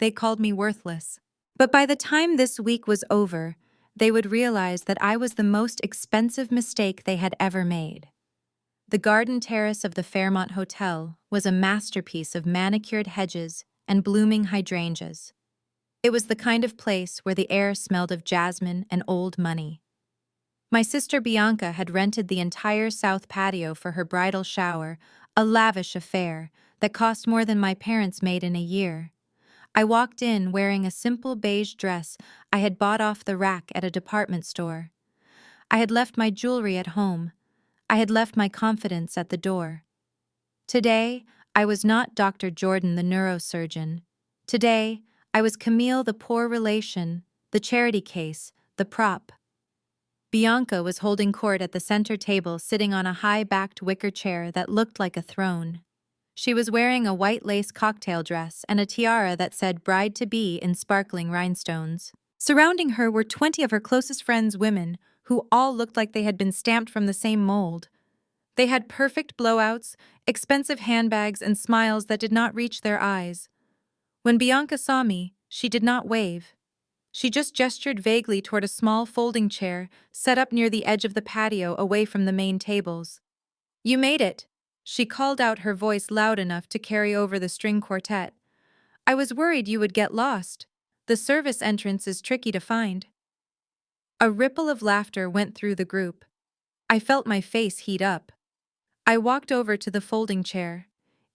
They called me worthless. But by the time this week was over, they would realize that I was the most expensive mistake they had ever made. The garden terrace of the Fairmont Hotel was a masterpiece of manicured hedges and blooming hydrangeas. It was the kind of place where the air smelled of jasmine and old money. My sister Bianca had rented the entire south patio for her bridal shower, a lavish affair that cost more than my parents made in a year. I walked in wearing a simple beige dress I had bought off the rack at a department store. I had left my jewelry at home. I had left my confidence at the door. Today, I was not Dr. Jordan the neurosurgeon. Today, I was Camille the poor relation, the charity case, the prop. Bianca was holding court at the center table, sitting on a high-backed wicker chair that looked like a throne. She was wearing a white lace cocktail dress and a tiara that said bride-to-be in sparkling rhinestones. Surrounding her were 20 of her closest friends' women, who all looked like they had been stamped from the same mold. They had perfect blowouts, expensive handbags, and smiles that did not reach their eyes. When Bianca saw me, she did not wave. She just gestured vaguely toward a small folding chair set up near the edge of the patio away from the main tables. "You made it," she called out, her voice loud enough to carry over the string quartet. "I was worried you would get lost. The service entrance is tricky to find." A ripple of laughter went through the group. I felt my face heat up. I walked over to the folding chair.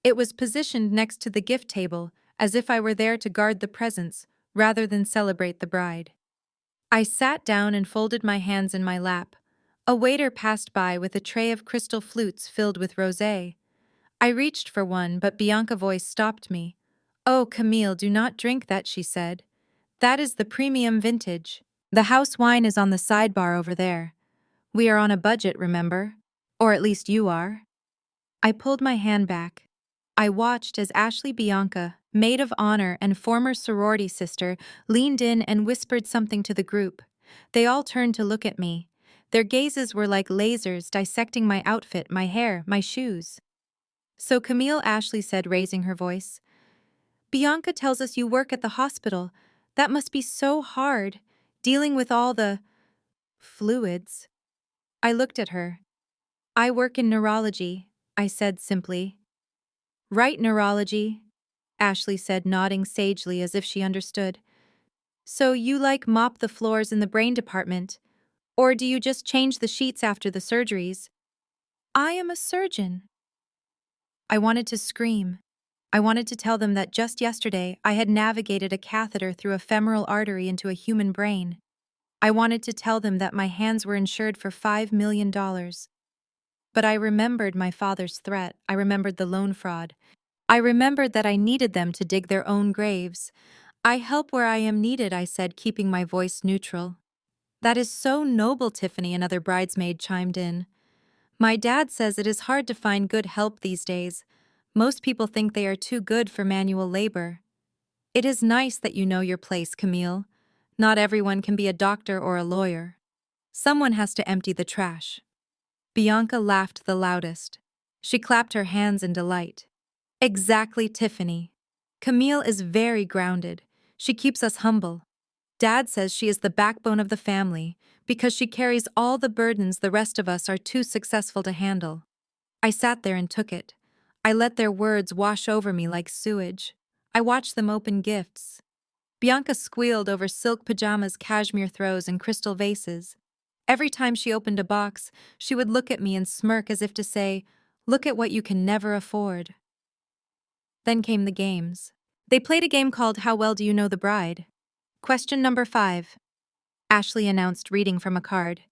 It was positioned next to the gift table, as if I were there to guard the presents, rather than celebrate the bride. I sat down and folded my hands in my lap. A waiter passed by with a tray of crystal flutes filled with rosé. I reached for one, but Bianca's voice stopped me. "Oh, Camille, do not drink that," she said. "That is the premium vintage. The house wine is on the sidebar over there. We are on a budget, remember? Or at least you are." I pulled my hand back. I watched as Ashley Bianca, maid of honor and former sorority sister, leaned in and whispered something to the group. They all turned to look at me. Their gazes were like lasers dissecting my outfit, my hair, my shoes. "So Camille," Ashley said, raising her voice, "Bianca tells us you work at the hospital. That must be so hard, dealing with all the fluids." I looked at her. "I work in neurology," I said simply. "Right, neurology," Ashley said, nodding sagely as if she understood. "So you like mop the floors in the brain department? Or do you just change the sheets after the surgeries?" "I am a surgeon." I wanted to scream. I wanted to tell them that just yesterday I had navigated a catheter through a femoral artery into a human brain. I wanted to tell them that my hands were insured for $5 million. But I remembered my father's threat. I remembered the loan fraud. I remembered that I needed them to dig their own graves. "I help where I am needed," I said, keeping my voice neutral. "That is so noble," Tiffany, another bridesmaid, chimed in. "My dad says it is hard to find good help these days. Most people think they are too good for manual labor." "It is nice that you know your place, Camille. Not everyone can be a doctor or a lawyer. Someone has to empty the trash." Bianca laughed the loudest. She clapped her hands in delight. "Exactly, Tiffany. Camille is very grounded. She keeps us humble. Dad says she is the backbone of the family because she carries all the burdens the rest of us are too successful to handle." I sat there and took it. I let their words wash over me like sewage. I watched them open gifts. Bianca squealed over silk pajamas, cashmere throws, and crystal vases. Every time she opened a box, she would look at me and smirk as if to say, "Look at what you can never afford." Then came the games. They played a game called How Well Do You Know the Bride? Question number 5. Ashley announced, reading from a card.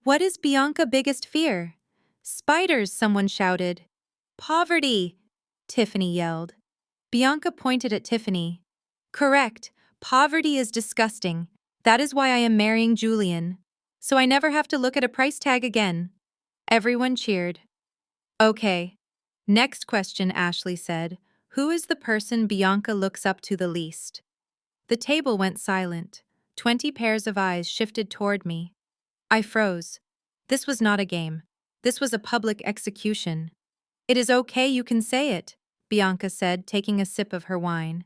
"What is Bianca's biggest fear?" "Spiders," someone shouted. "Poverty," Tiffany yelled. Bianca pointed at Tiffany. "Correct. Poverty is disgusting. That is why I am marrying Julian. So I never have to look at a price tag again." Everyone cheered. "Okay. Next question," Ashley said. "Who is the person Bianca looks up to the least?" The table went silent. 20 pairs of eyes shifted toward me. I froze. This was not a game. This was a public execution. "It is okay, you can say it," Bianca said, taking a sip of her wine.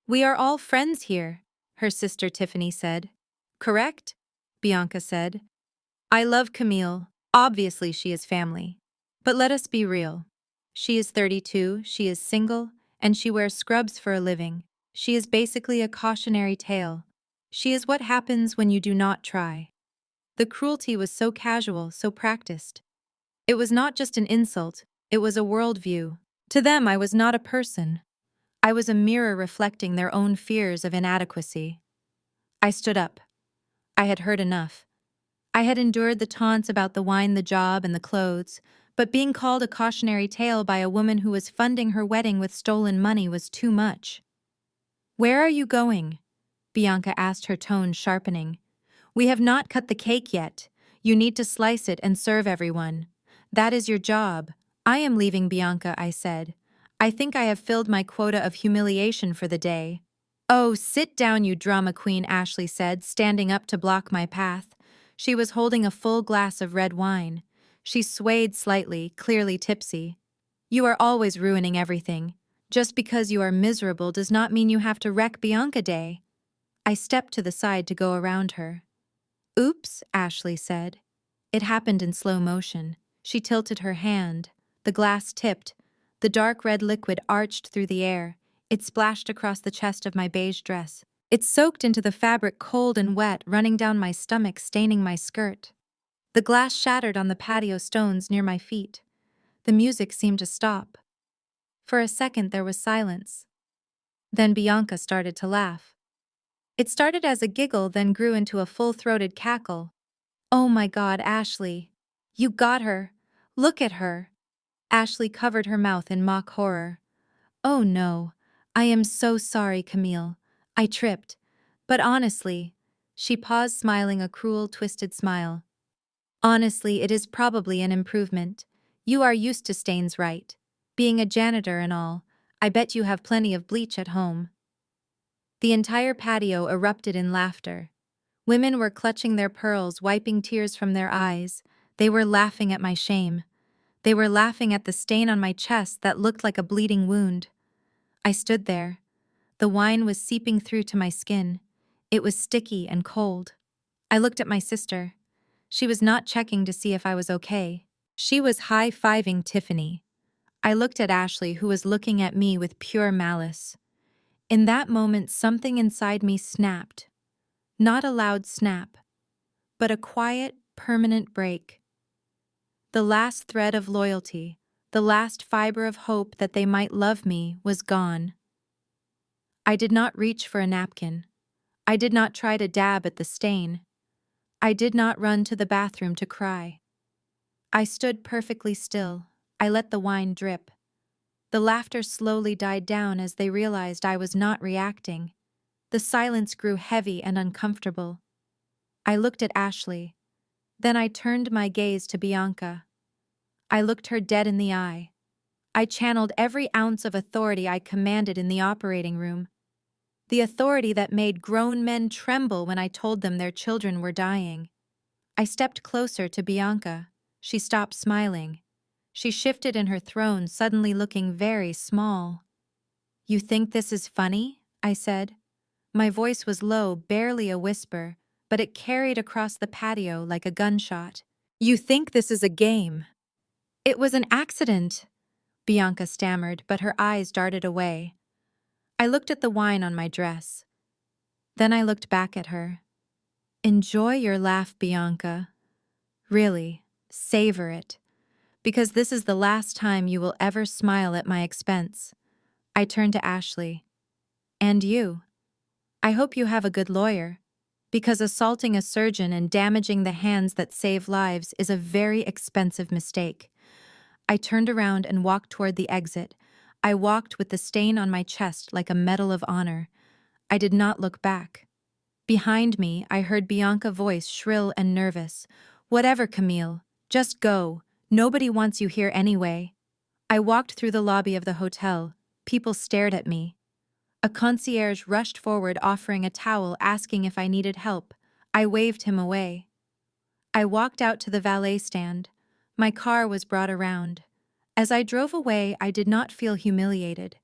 We are all friends here, her sister Tiffany said. Correct? Bianca said. I love Camille. Obviously, she is family. But let us be real. She is 32, she is single, and she wears scrubs for a living. She is basically a cautionary tale. She is what happens when you do not try. The cruelty was so casual, so practiced. It was not just an insult, it was a worldview. To them, I was not a person. I was a mirror reflecting their own fears of inadequacy. I stood up. I had heard enough. I had endured the taunts about the wine, the job, and the clothes, but being called a cautionary tale by a woman who was funding her wedding with stolen money was too much. Where are you going? Bianca asked, her tone sharpening. We have not cut the cake yet. You need to slice it and serve everyone. That is your job. I am leaving, Bianca, I said. I think I have filled my quota of humiliation for the day. Oh, sit down, you drama queen, Ashley said, standing up to block my path. She was holding a full glass of red wine. She swayed slightly, clearly tipsy. You are always ruining everything. Just because you are miserable does not mean you have to wreck Bianca Day. I stepped to the side to go around her. Oops, Ashley said. It happened in slow motion. She tilted her hand. The glass tipped. The dark red liquid arched through the air. It splashed across the chest of my beige dress. It soaked into the fabric, cold and wet, running down my stomach, staining my skirt. The glass shattered on the patio stones near my feet. The music seemed to stop. For a second there was silence. Then Bianca started to laugh. It started as a giggle, then grew into a full-throated cackle. Oh my God, Ashley. You got her. Look at her. Ashley covered her mouth in mock horror. Oh no. I am so sorry, Camille. I tripped. But honestly, she paused, smiling a cruel, twisted smile. Honestly, it is probably an improvement. You are used to stains, right? Being a janitor and all, I bet you have plenty of bleach at home. The entire patio erupted in laughter. Women were clutching their pearls, wiping tears from their eyes. They were laughing at my shame. They were laughing at the stain on my chest that looked like a bleeding wound. I stood there. The wine was seeping through to my skin. It was sticky and cold. I looked at my sister. She was not checking to see if I was okay. She was high-fiving Tiffany. I looked at Ashley, who was looking at me with pure malice. In that moment, something inside me snapped. Not a loud snap, but a quiet, permanent break. The last thread of loyalty, the last fiber of hope that they might love me, was gone. I did not reach for a napkin. I did not try to dab at the stain. I did not run to the bathroom to cry. I stood perfectly still. I let the wine drip. The laughter slowly died down as they realized I was not reacting. The silence grew heavy and uncomfortable. I looked at Ashley. Then I turned my gaze to Bianca. I looked her dead in the eye. I channeled every ounce of authority I commanded in the operating room. The authority that made grown men tremble when I told them their children were dying. I stepped closer to Bianca. She stopped smiling. She shifted in her throne, suddenly looking very small. You think this is funny? I said. My voice was low, barely a whisper, but it carried across the patio like a gunshot. You think this is a game? It was an accident, Bianca stammered, but her eyes darted away. I looked at the wine on my dress. Then I looked back at her. Enjoy your laugh, Bianca. Really, savor it. Because this is the last time you will ever smile at my expense. I turned to Ashley. And you. I hope you have a good lawyer. Because assaulting a surgeon and damaging the hands that save lives is a very expensive mistake. I turned around and walked toward the exit. I walked with the stain on my chest like a medal of honor. I did not look back. Behind me, I heard Bianca's voice, shrill and nervous. Whatever, Camille. Just go. Nobody wants you here anyway. I walked through the lobby of the hotel. People stared at me. A concierge rushed forward, offering a towel, asking if I needed help. I waved him away. I walked out to the valet stand. My car was brought around. As I drove away, I did not feel humiliated.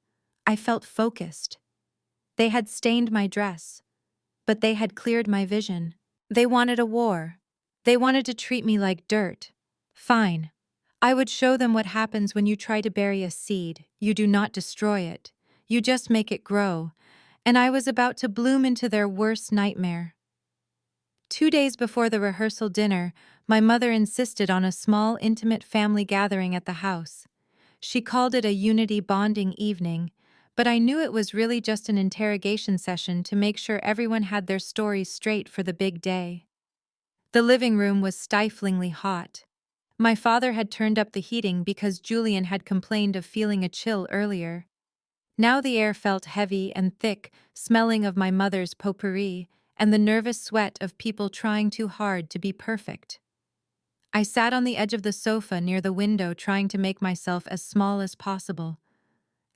I felt focused. They had stained my dress, but they had cleared my vision. They wanted a war. They wanted to treat me like dirt. Fine. I would show them what happens when you try to bury a seed. You do not destroy it. You just make it grow. And I was about to bloom into their worst nightmare. 2 days before the rehearsal dinner, my mother insisted on a small, intimate family gathering at the house. She called it a unity bonding evening, but I knew it was really just an interrogation session to make sure everyone had their stories straight for the big day. The living room was stiflingly hot. My father had turned up the heating because Julian had complained of feeling a chill earlier. Now the air felt heavy and thick, smelling of my mother's potpourri and the nervous sweat of people trying too hard to be perfect. I sat on the edge of the sofa near the window trying to make myself as small as possible.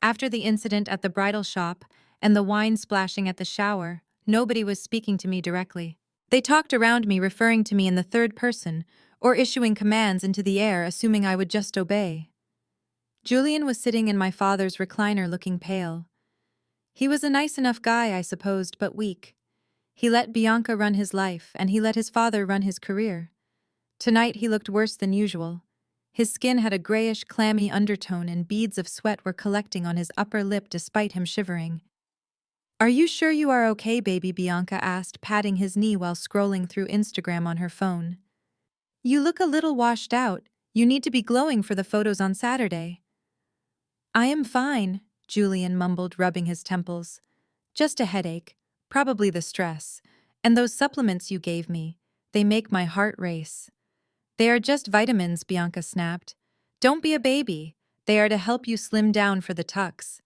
After the incident at the bridal shop and the wine splashing at the shower, nobody was speaking to me directly. They talked around me, referring to me in the third person, or issuing commands into the air, assuming I would just obey. Julian was sitting in my father's recliner looking pale. He was a nice enough guy, I supposed, but weak. He let Bianca run his life, and he let his father run his career. Tonight he looked worse than usual. His skin had a grayish, clammy undertone and beads of sweat were collecting on his upper lip despite him shivering. "Are you sure you are okay, baby?" Bianca asked, patting his knee while scrolling through Instagram on her phone. "You look a little washed out. You need to be glowing for the photos on Saturday." "I am fine," Julian mumbled, rubbing his temples. "Just a headache, probably the stress. And those supplements you gave me, they make my heart race." "They are just vitamins," Bianca snapped. "Don't be a baby. They are to help you slim down for the tux.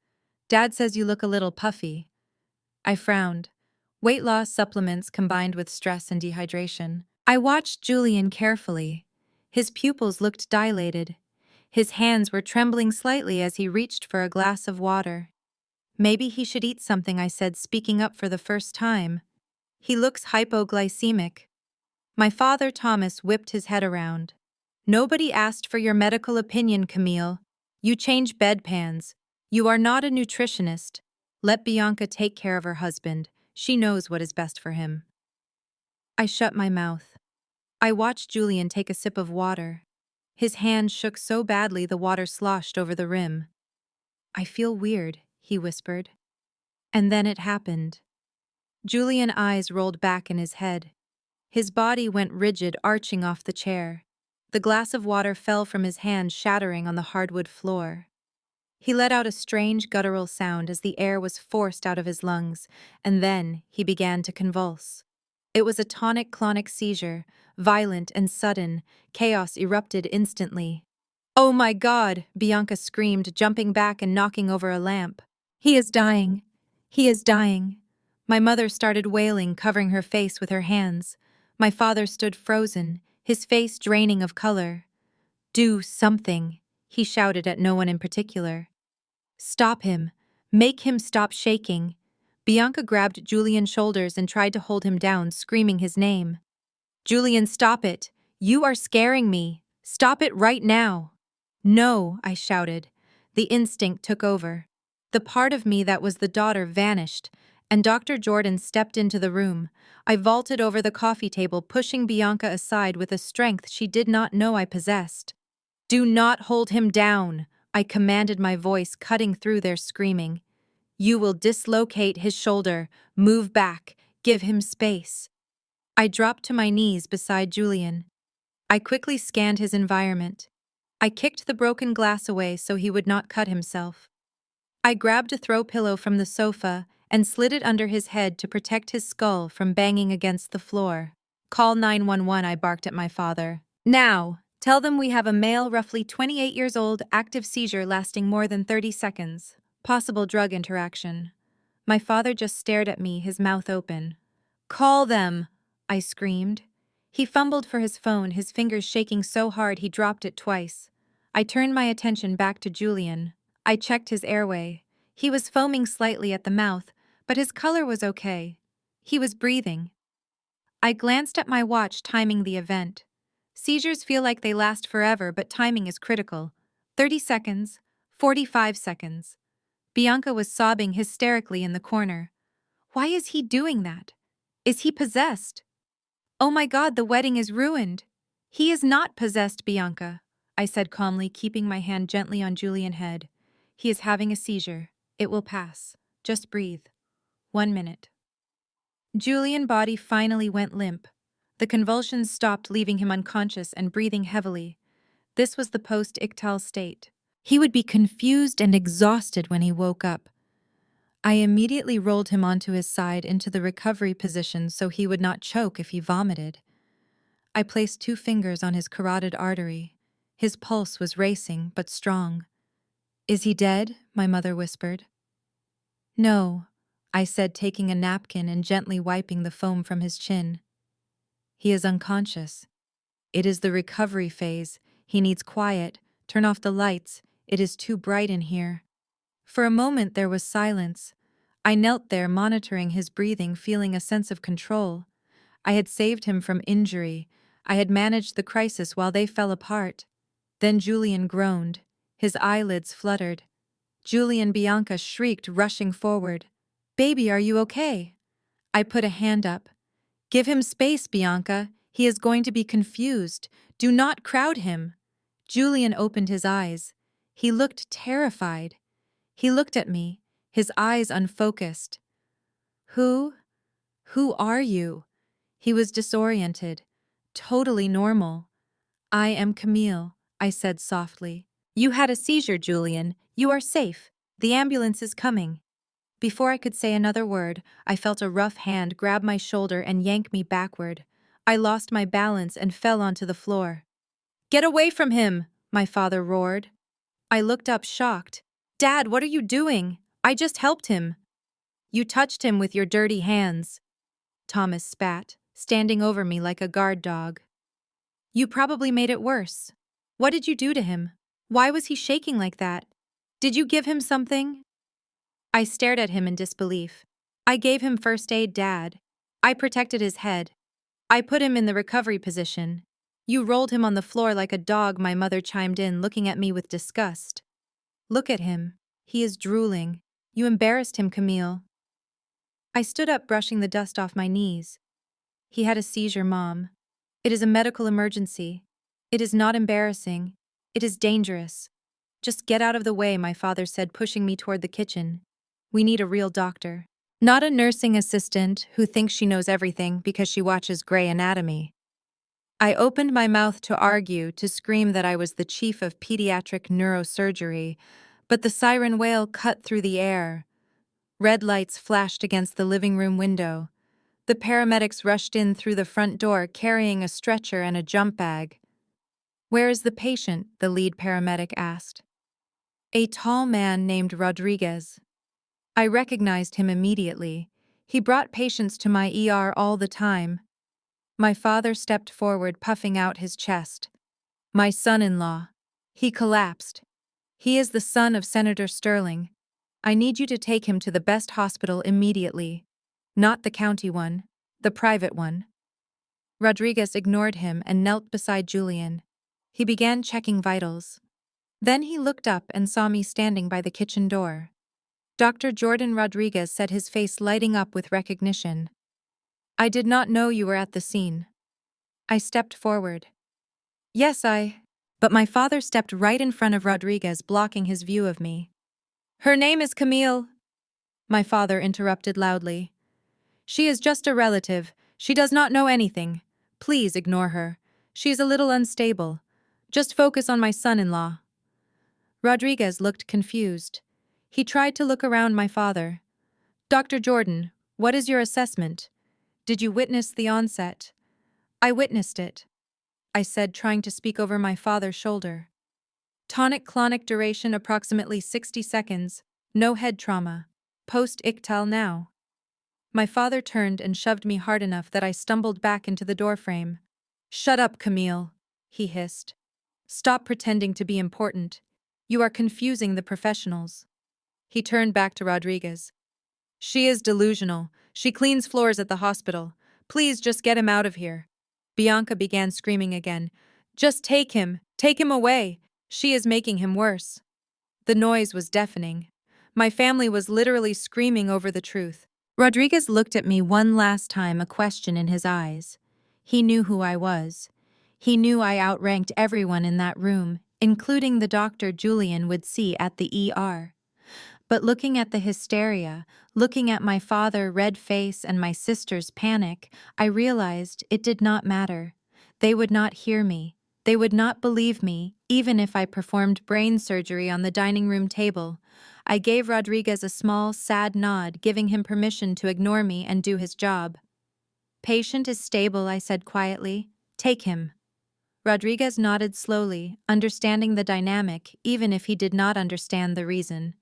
Dad says you look a little puffy." I frowned. Weight loss supplements combined with stress and dehydration. I watched Julian carefully. His pupils looked dilated. His hands were trembling slightly as he reached for a glass of water. "Maybe he should eat something," I said, speaking up for the first time. "He looks hypoglycemic." My father, Thomas, whipped his head around. "Nobody asked for your medical opinion, Camille. You change bedpans. You are not a nutritionist. Let Bianca take care of her husband. She knows what is best for him." I shut my mouth. I watched Julian take a sip of water. His hand shook so badly the water sloshed over the rim. "I feel weird," he whispered. And then it happened. Julian's eyes rolled back in his head. His body went rigid, arching off the chair. The glass of water fell from his hand, shattering on the hardwood floor. He let out a strange guttural sound as the air was forced out of his lungs, and then he began to convulse. It was a tonic-clonic seizure, violent and sudden. Chaos erupted instantly. "Oh my God!" Bianca screamed, jumping back and knocking over a lamp. "He is dying! He is dying!" My mother started wailing, covering her face with her hands. My father stood frozen, his face draining of color. "Do something," he shouted at no one in particular. "Stop him. Make him stop shaking." Bianca grabbed Julian's shoulders and tried to hold him down, screaming his name. "Julian, stop it. You are scaring me. Stop it right now." "No," I shouted. The instinct took over. The part of me that was the daughter vanished, and Dr. Jordan stepped into the room. I vaulted over the coffee table, pushing Bianca aside with a strength she did not know I possessed. "Do not hold him down," I commanded, my voice cutting through their screaming. "You will dislocate his shoulder. Move back. Give him space." I dropped to my knees beside Julian. I quickly scanned his environment. I kicked the broken glass away so he would not cut himself. I grabbed a throw pillow from the sofa and slid it under his head to protect his skull from banging against the floor. "Call 911, I barked at my father. "Now, tell them we have a male, roughly 28 years old, active seizure lasting more than 30 seconds. Possible drug interaction." My father just stared at me, his mouth open. "Call them!" I screamed. He fumbled for his phone, his fingers shaking so hard he dropped it twice. I turned my attention back to Julian. I checked his airway. He was foaming slightly at the mouth, but his color was okay. He was breathing. I glanced at my watch, timing the event. Seizures feel like they last forever, but timing is critical. 30 seconds, 45 seconds. Bianca was sobbing hysterically in the corner. Why is he doing that? Is he possessed? Oh my God, the wedding is ruined. He is not possessed, Bianca, I said calmly, keeping my hand gently on Julian's head. He is having a seizure. It will pass. Just breathe. 1 minute. Julian's body finally went limp. The convulsions stopped, leaving him unconscious and breathing heavily. This was the post-ictal state. He would be confused and exhausted when he woke up. I immediately rolled him onto his side into the recovery position so he would not choke if he vomited. I placed 2 fingers on his carotid artery. His pulse was racing, but strong. "Is he dead?" my mother whispered. "No," I said, taking a napkin and gently wiping the foam from his chin. "He is unconscious. It is the recovery phase. He needs quiet. Turn off the lights. It is too bright in here." For a moment there was silence. I knelt there, monitoring his breathing, feeling a sense of control. I had saved him from injury. I had managed the crisis while they fell apart. Then Julian groaned. His eyelids fluttered. Julian, Bianca shrieked, rushing forward. "Baby, are you okay?" I put a hand up. "Give him space, Bianca. He is going to be confused. Do not crowd him." Julian opened his eyes. He looked terrified. He looked at me, his eyes unfocused. Who are you?" He was disoriented. Totally normal. "I am Camille," I said softly. "You had a seizure, Julian. You are safe. The ambulance is coming." Before I could say another word, I felt a rough hand grab my shoulder and yank me backward. I lost my balance and fell onto the floor. "Get away from him!" my father roared. I looked up, shocked. "Dad, what are you doing? I just helped him." "You touched him with your dirty hands," Thomas spat, standing over me like a guard dog. "You probably made it worse. What did you do to him? Why was he shaking like that? Did you give him something?" I stared at him in disbelief. "I gave him first aid, Dad. I protected his head. I put him in the recovery position." "You rolled him on the floor like a dog," my mother chimed in, looking at me with disgust. "Look at him. He is drooling. You embarrassed him, Camille." I stood up, brushing the dust off my knees. "He had a seizure, Mom. It is a medical emergency. It is not embarrassing. It is dangerous. Just get out of the way," my father said, pushing me toward the kitchen. "We need a real doctor. Not a nursing assistant who thinks she knows everything because she watches Grey Anatomy." I opened my mouth to argue, to scream that I was the chief of pediatric neurosurgery, but the siren wail cut through the air. Red lights flashed against the living room window. The paramedics rushed in through the front door, carrying a stretcher and a jump bag. "Where is the patient?" the lead paramedic asked. "A tall man named Rodriguez." I recognized him immediately. He brought patients to my ER all the time. My father stepped forward, puffing out his chest. "My son-in-law. He collapsed. He is the son of Senator Sterling. I need you to take him to the best hospital immediately. Not the county one, the private one." Rodriguez ignored him and knelt beside Julian. He began checking vitals. Then he looked up and saw me standing by the kitchen door. Dr. Jordan Rodriguez said, his face lighting up with recognition. "I did not know you were at the scene." I stepped forward. "Yes, But my father stepped right in front of Rodriguez, blocking his view of me. "Her name is Camille," my father interrupted loudly. "She is just a relative. She does not know anything. Please ignore her. She is a little unstable. Just focus on my son-in-law." Rodriguez looked confused. He tried to look around my father. "Dr. Jordan, what is your assessment? Did you witness the onset?" "I witnessed it," I said, trying to speak over my father's shoulder. "Tonic-clonic duration approximately 60 seconds. No head trauma. Post-ictal now." My father turned and shoved me hard enough that I stumbled back into the doorframe. "Shut up, Camille," he hissed. "Stop pretending to be important. You are confusing the professionals." He turned back to Rodriguez. "She is delusional. She cleans floors at the hospital. Please just get him out of here." Bianca began screaming again. "Just take him away. She is making him worse." The noise was deafening. My family was literally screaming over the truth. Rodriguez looked at me one last time, a question in his eyes. He knew who I was. He knew I outranked everyone in that room, including the doctor Julian would see at the ER. But looking at the hysteria, looking at my father's red face and my sister's panic, I realized it did not matter. They would not hear me. They would not believe me, even if I performed brain surgery on the dining room table. I gave Rodriguez a small, sad nod, giving him permission to ignore me and do his job. "Patient is stable," I said quietly. "Take him." Rodriguez nodded slowly, understanding the dynamic, even if he did not understand the reason.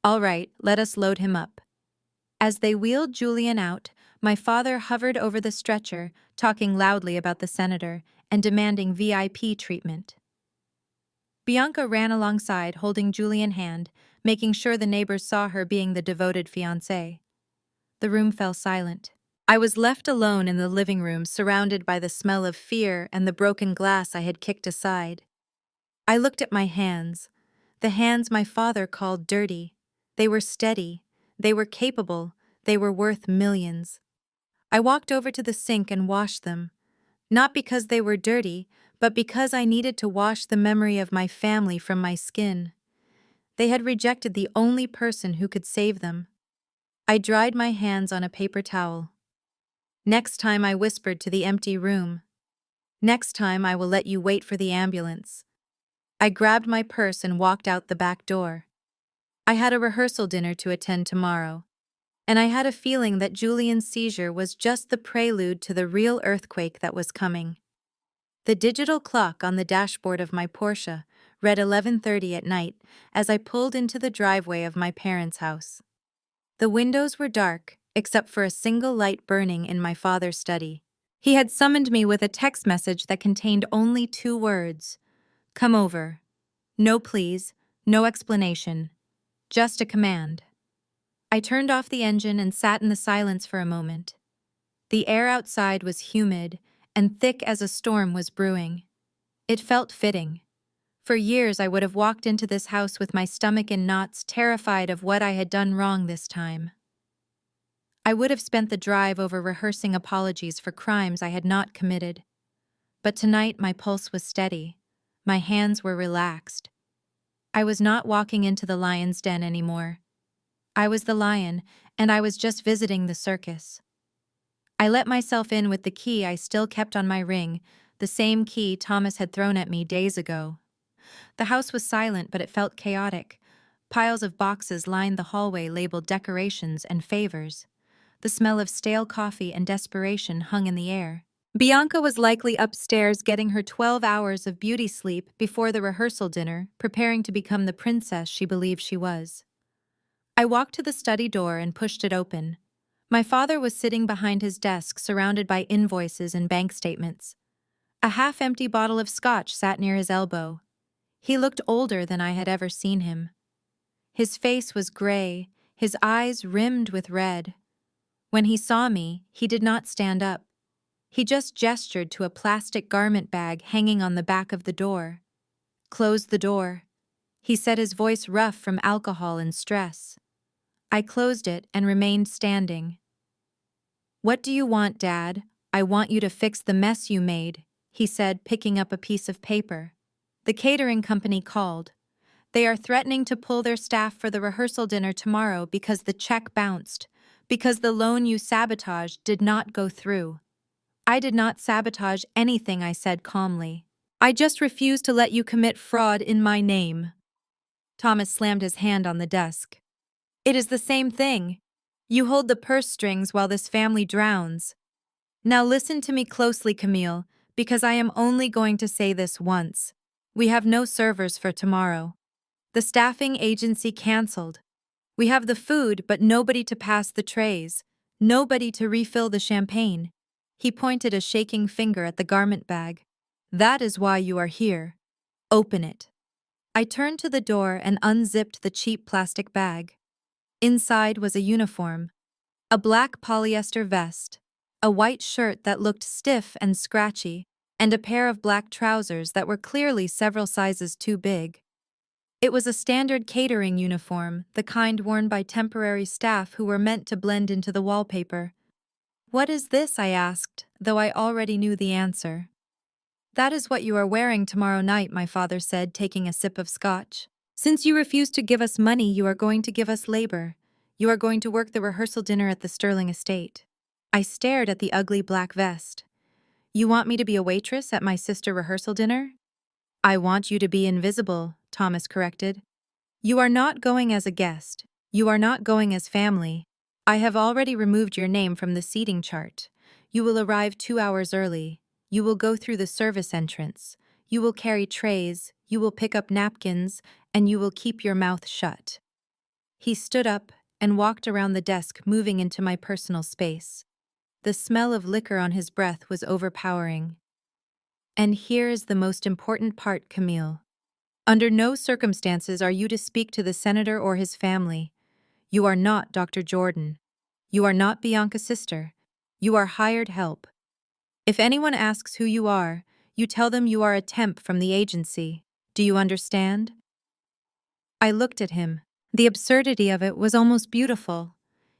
"All right, let us load him up." As they wheeled Julian out, my father hovered over the stretcher, talking loudly about the senator and demanding VIP treatment. Bianca ran alongside, holding Julian's hand, making sure the neighbors saw her being the devoted fiancée. The room fell silent. I was left alone in the living room, surrounded by the smell of fear and the broken glass I had kicked aside. I looked at my hands, the hands my father called dirty. They were steady, they were capable, they were worth millions. I walked over to the sink and washed them, not because they were dirty, but because I needed to wash the memory of my family from my skin. They had rejected the only person who could save them. I dried my hands on a paper towel. "Next time," I whispered to the empty room. "Next time I will let you wait for the ambulance." I grabbed my purse and walked out the back door. I had a rehearsal dinner to attend tomorrow, and I had a feeling that Julian's seizure was just the prelude to the real earthquake that was coming. The digital clock on the dashboard of my Porsche read 11:30 at night as I pulled into the driveway of my parents' house. The windows were dark, except for a single light burning in my father's study. He had summoned me with a text message that contained only 2 words: "Come over." No please, no explanation, just a command. I turned off the engine and sat in the silence for a moment. The air outside was humid and thick as a storm was brewing. It felt fitting. For years I would have walked into this house with my stomach in knots, terrified of what I had done wrong this time. I would have spent the drive over rehearsing apologies for crimes I had not committed. But tonight my pulse was steady. My hands were relaxed. I was not walking into the lion's den anymore. I was the lion, and I was just visiting the circus. I let myself in with the key I still kept on my ring, the same key Thomas had thrown at me days ago. The house was silent, but it felt chaotic. Piles of boxes lined the hallway labeled decorations and favors. The smell of stale coffee and desperation hung in the air. Bianca was likely upstairs getting her 12 hours of beauty sleep before the rehearsal dinner, preparing to become the princess she believed she was. I walked to the study door and pushed it open. My father was sitting behind his desk, surrounded by invoices and bank statements. A half-empty bottle of scotch sat near his elbow. He looked older than I had ever seen him. His face was gray, his eyes rimmed with red. When he saw me, he did not stand up. He just gestured to a plastic garment bag hanging on the back of the door. "Close the door," he said, his voice rough from alcohol and stress. I closed it and remained standing. "What do you want, Dad?" "I want you to fix the mess you made," he said, picking up a piece of paper. "The catering company called. They are threatening to pull their staff for the rehearsal dinner tomorrow because the check bounced, because the loan you sabotaged did not go through." "I did not sabotage anything," I said calmly. "I just refuse to let you commit fraud in my name." Thomas slammed his hand on the desk. "It is the same thing. You hold the purse strings while this family drowns. Now listen to me closely, Camille, because I am only going to say this once. We have no servers for tomorrow. The staffing agency canceled. We have the food, but nobody to pass the trays, nobody to refill the champagne." He pointed a shaking finger at the garment bag. "That is why you are here. Open it." I turned to the door and unzipped the cheap plastic bag. Inside was a uniform, a black polyester vest, a white shirt that looked stiff and scratchy, and a pair of black trousers that were clearly several sizes too big. It was a standard catering uniform, the kind worn by temporary staff who were meant to blend into the wallpaper. "What is this?" I asked, though I already knew the answer. "That is what you are wearing tomorrow night," my father said, taking a sip of scotch. "Since you refuse to give us money, you are going to give us labor. You are going to work the rehearsal dinner at the Sterling estate." I stared at the ugly black vest. "You want me to be a waitress at my sister rehearsal dinner?" "I want you to be invisible," Thomas corrected. "You are not going as a guest. You are not going as family. I have already removed your name from the seating chart. You will arrive 2 hours early. You will go through the service entrance. You will carry trays. You will pick up napkins, and you will keep your mouth shut." He stood up and walked around the desk, moving into my personal space. The smell of liquor on his breath was overpowering. "And here is the most important part, Camille. Under no circumstances are you to speak to the senator or his family. You are not Dr. Jordan. You are not Bianca's sister. You are hired help. If anyone asks who you are, you tell them you are a temp from the agency. Do you understand?" I looked at him. The absurdity of it was almost beautiful.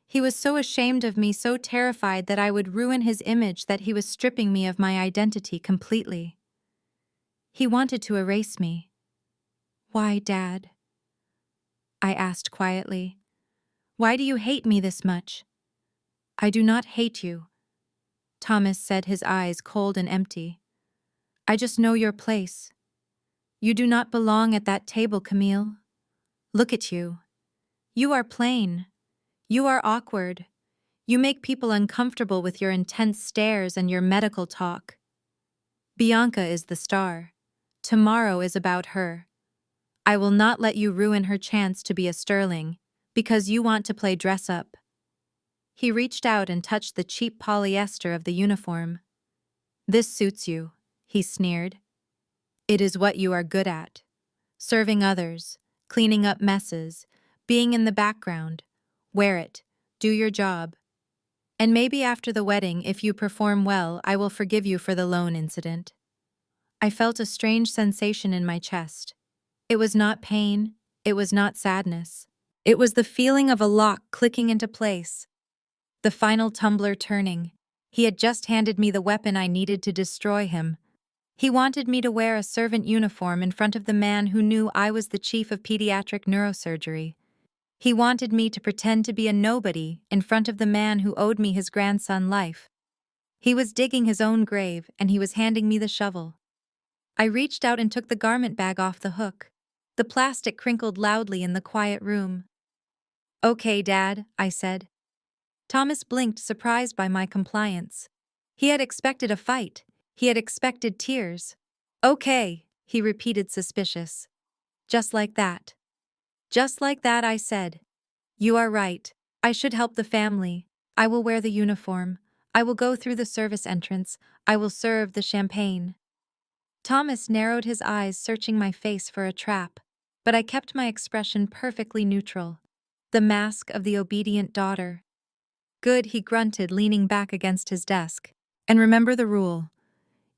He was so ashamed of me, so terrified that I would ruin his image, that he was stripping me of my identity completely. He wanted to erase me. "Why, Dad?" I asked quietly. "Why do you hate me this much?" "I do not hate you," Thomas said, his eyes cold and empty. "I just know your place. You do not belong at that table, Camille. Look at you. You are plain. You are awkward. You make people uncomfortable with your intense stares and your medical talk. Bianca is the star. Tomorrow is about her. I will not let you ruin her chance to be a Sterling, because you want to play dress-up." He reached out and touched the cheap polyester of the uniform. "This suits you," he sneered. "It is what you are good at. Serving others, cleaning up messes, being in the background. Wear it. Do your job. And maybe after the wedding, if you perform well, I will forgive you for the loan incident." I felt a strange sensation in my chest. It was not pain. It was not sadness. It was the feeling of a lock clicking into place. The final tumbler turning. He had just handed me the weapon I needed to destroy him. He wanted me to wear a servant uniform in front of the man who knew I was the chief of pediatric neurosurgery. He wanted me to pretend to be a nobody in front of the man who owed me his grandson life. He was digging his own grave, and he was handing me the shovel. I reached out and took the garment bag off the hook. The plastic crinkled loudly in the quiet room. "Okay, Dad," I said. Thomas blinked, surprised by my compliance. He had expected a fight. He had expected tears. "Okay," he repeated, suspicious. "Just like that." "Just like that," I said. "You are right. I should help the family. I will wear the uniform. I will go through the service entrance. I will serve the champagne." Thomas narrowed his eyes, searching my face for a trap, but I kept my expression perfectly neutral. The mask of the obedient daughter. "Good," he grunted, leaning back against his desk. "And remember the rule.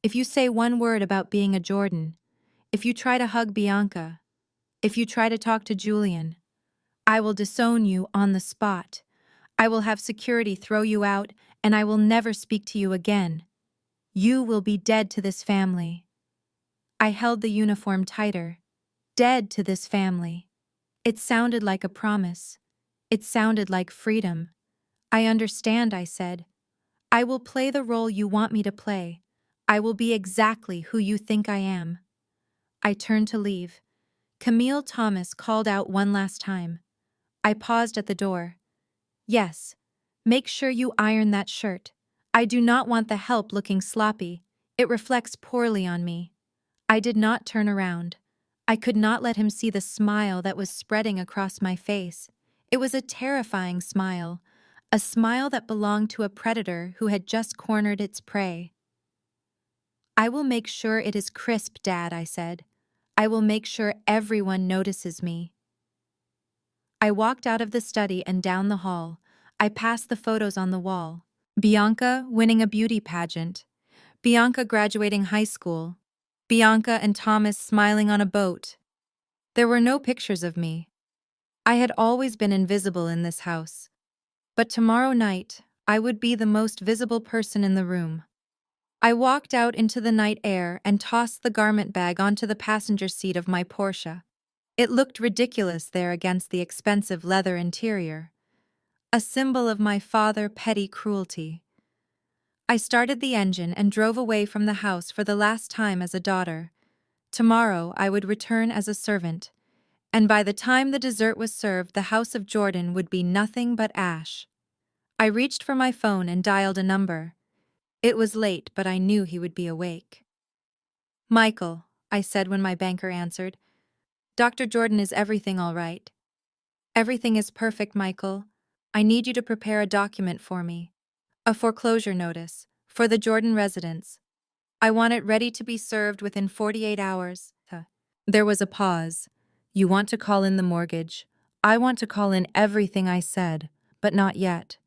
If you say one word about being a Jordan, if you try to hug Bianca, if you try to talk to Julian, I will disown you on the spot. I will have security throw you out, and I will never speak to you again. You will be dead to this family." I held the uniform tighter. Dead to this family. It sounded like a promise. It sounded like freedom. "I understand," I said. "I will play the role you want me to play. I will be exactly who you think I am." I turned to leave. Camille, Thomas called out one last time. I paused at the door. "Yes. Make sure you iron that shirt. I do not want the help looking sloppy. It reflects poorly on me." I did not turn around. I could not let him see the smile that was spreading across my face. It was a terrifying smile, a smile that belonged to a predator who had just cornered its prey. "I will make sure it is crisp, Dad," I said. "I will make sure everyone notices me." I walked out of the study and down the hall. I passed the photos on the wall. Bianca winning a beauty pageant. Bianca graduating high school. Bianca and Thomas smiling on a boat. There were no pictures of me. I had always been invisible in this house. But tomorrow night, I would be the most visible person in the room. I walked out into the night air and tossed the garment bag onto the passenger seat of my Porsche. It looked ridiculous there against the expensive leather interior, a symbol of my petty cruelty. I started the engine and drove away from the house for the last time as a daughter. Tomorrow I would return as a servant, and by the time the dessert was served, the house of Jordan would be nothing but ash. I reached for my phone and dialed a number. It was late, but I knew he would be awake. "Michael," I said when my banker answered. "Dr. Jordan, is everything all right?" "Everything is perfect, Michael. I need you to prepare a document for me. A foreclosure notice, for the Jordan residence. I want it ready to be served within 48 hours. There was a pause. "You want to call in the mortgage. I want to call in everything," I said, "but not yet.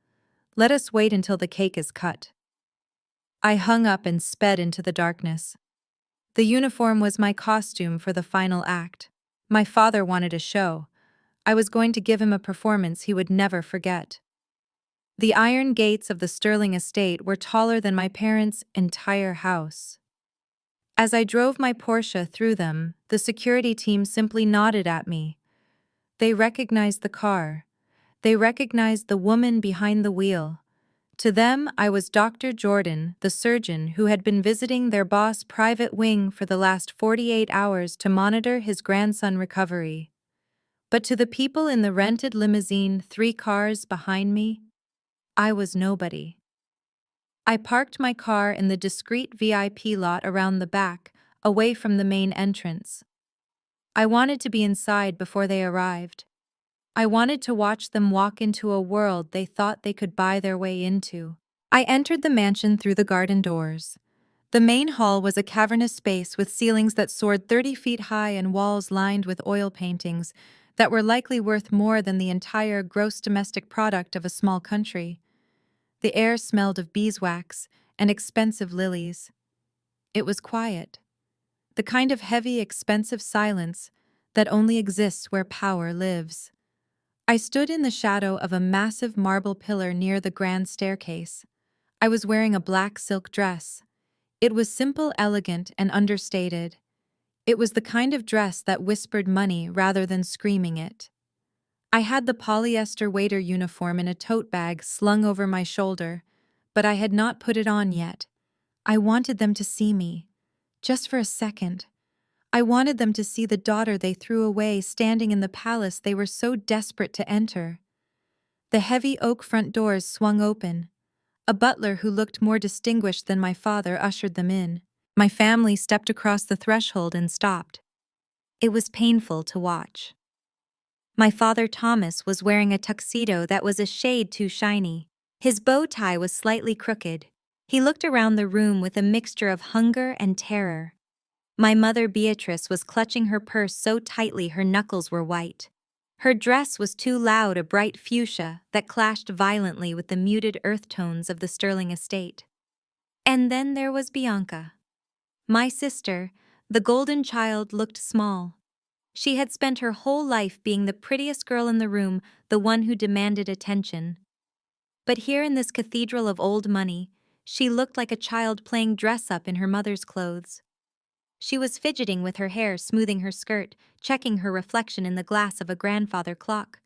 Let us wait until the cake is cut." I hung up and sped into the darkness. The uniform was my costume for the final act. My father wanted a show. I was going to give him a performance he would never forget. The iron gates of the Sterling estate were taller than my parents' entire house. As I drove my Porsche through them, the security team simply nodded at me. They recognized the car. They recognized the woman behind the wheel. To them, I was Dr. Jordan, the surgeon who had been visiting their boss' private wing for the last 48 hours to monitor his grandson's recovery. But to the people in the rented limousine 3 cars behind me, I was nobody. I parked my car in the discreet VIP lot around the back, away from the main entrance. I wanted to be inside before they arrived. I wanted to watch them walk into a world they thought they could buy their way into. I entered the mansion through the garden doors. The main hall was a cavernous space with ceilings that soared 30 feet high and walls lined with oil paintings that were likely worth more than the entire gross domestic product of a small country. The air smelled of beeswax and expensive lilies. It was quiet, the kind of heavy, expensive silence that only exists where power lives. I stood in the shadow of a massive marble pillar near the grand staircase. I was wearing a black silk dress. It was simple, elegant, and understated. It was the kind of dress that whispered money rather than screaming it. I had the polyester waiter uniform in a tote bag slung over my shoulder, but I had not put it on yet. I wanted them to see me, just for a second. I wanted them to see the daughter they threw away standing in the palace they were so desperate to enter. The heavy oak front doors swung open. A butler who looked more distinguished than my father ushered them in. My family stepped across the threshold and stopped. It was painful to watch. My father, Thomas, was wearing a tuxedo that was a shade too shiny. His bow tie was slightly crooked. He looked around the room with a mixture of hunger and terror. My mother, Beatrice, was clutching her purse so tightly her knuckles were white. Her dress was too loud, a bright fuchsia that clashed violently with the muted earth tones of the Sterling estate. And then there was Bianca. My sister, the golden child, looked small. She had spent her whole life being the prettiest girl in the room, the one who demanded attention. But here in this cathedral of old money, she looked like a child playing dress-up in her mother's clothes. She was fidgeting with her hair, smoothing her skirt, checking her reflection in the glass of a grandfather clock.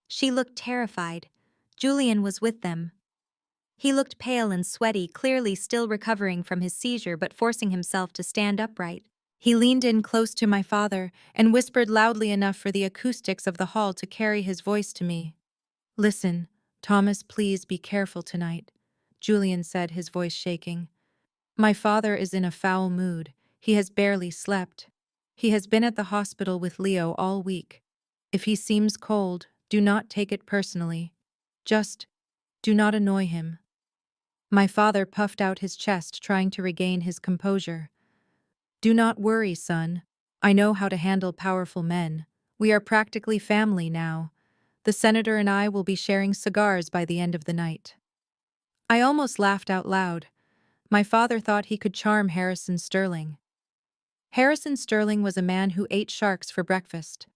She looked terrified. Julian was with them. He looked pale and sweaty, clearly still recovering from his seizure but forcing himself to stand upright. He leaned in close to my father and whispered loudly enough for the acoustics of the hall to carry his voice to me. "Listen, Thomas, please be careful tonight," Julian said, his voice shaking. "My father is in a foul mood. He has barely slept. He has been at the hospital with Leo all week. If he seems cold, do not take it personally. Just do not annoy him." My father puffed out his chest, trying to regain his composure. "Do not worry, son. I know how to handle powerful men. We are practically family now. The senator and I will be sharing cigars by the end of the night." I almost laughed out loud. My father thought he could charm Harrison Sterling. Harrison Sterling was a man who ate sharks for breakfast.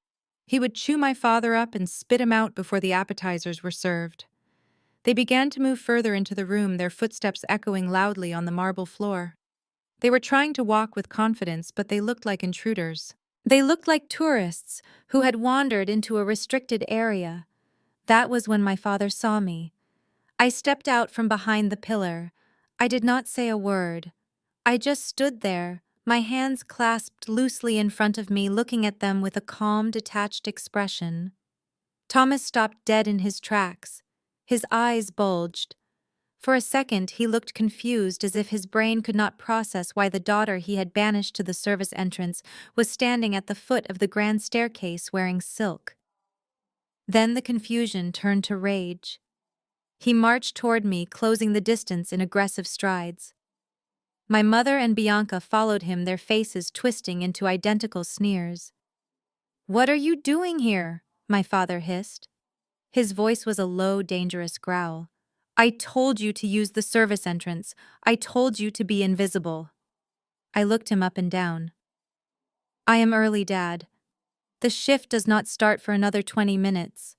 He would chew my father up and spit him out before the appetizers were served. They began to move further into the room, their footsteps echoing loudly on the marble floor. They were trying to walk with confidence, but they looked like intruders. They looked like tourists who had wandered into a restricted area. That was when my father saw me. I stepped out from behind the pillar. I did not say a word. I just stood there, my hands clasped loosely in front of me, looking at them with a calm, detached expression. Thomas stopped dead in his tracks. His eyes bulged. For a second, he looked confused, as if his brain could not process why the daughter he had banished to the service entrance was standing at the foot of the grand staircase wearing silk. Then the confusion turned to rage. He marched toward me, closing the distance in aggressive strides. My mother and Bianca followed him, their faces twisting into identical sneers. "What are you doing here?" my father hissed. His voice was a low, dangerous growl. "I told you to use the service entrance. I told you to be invisible." I looked him up and down. "I am early, Dad. The shift does not start for another 20 minutes.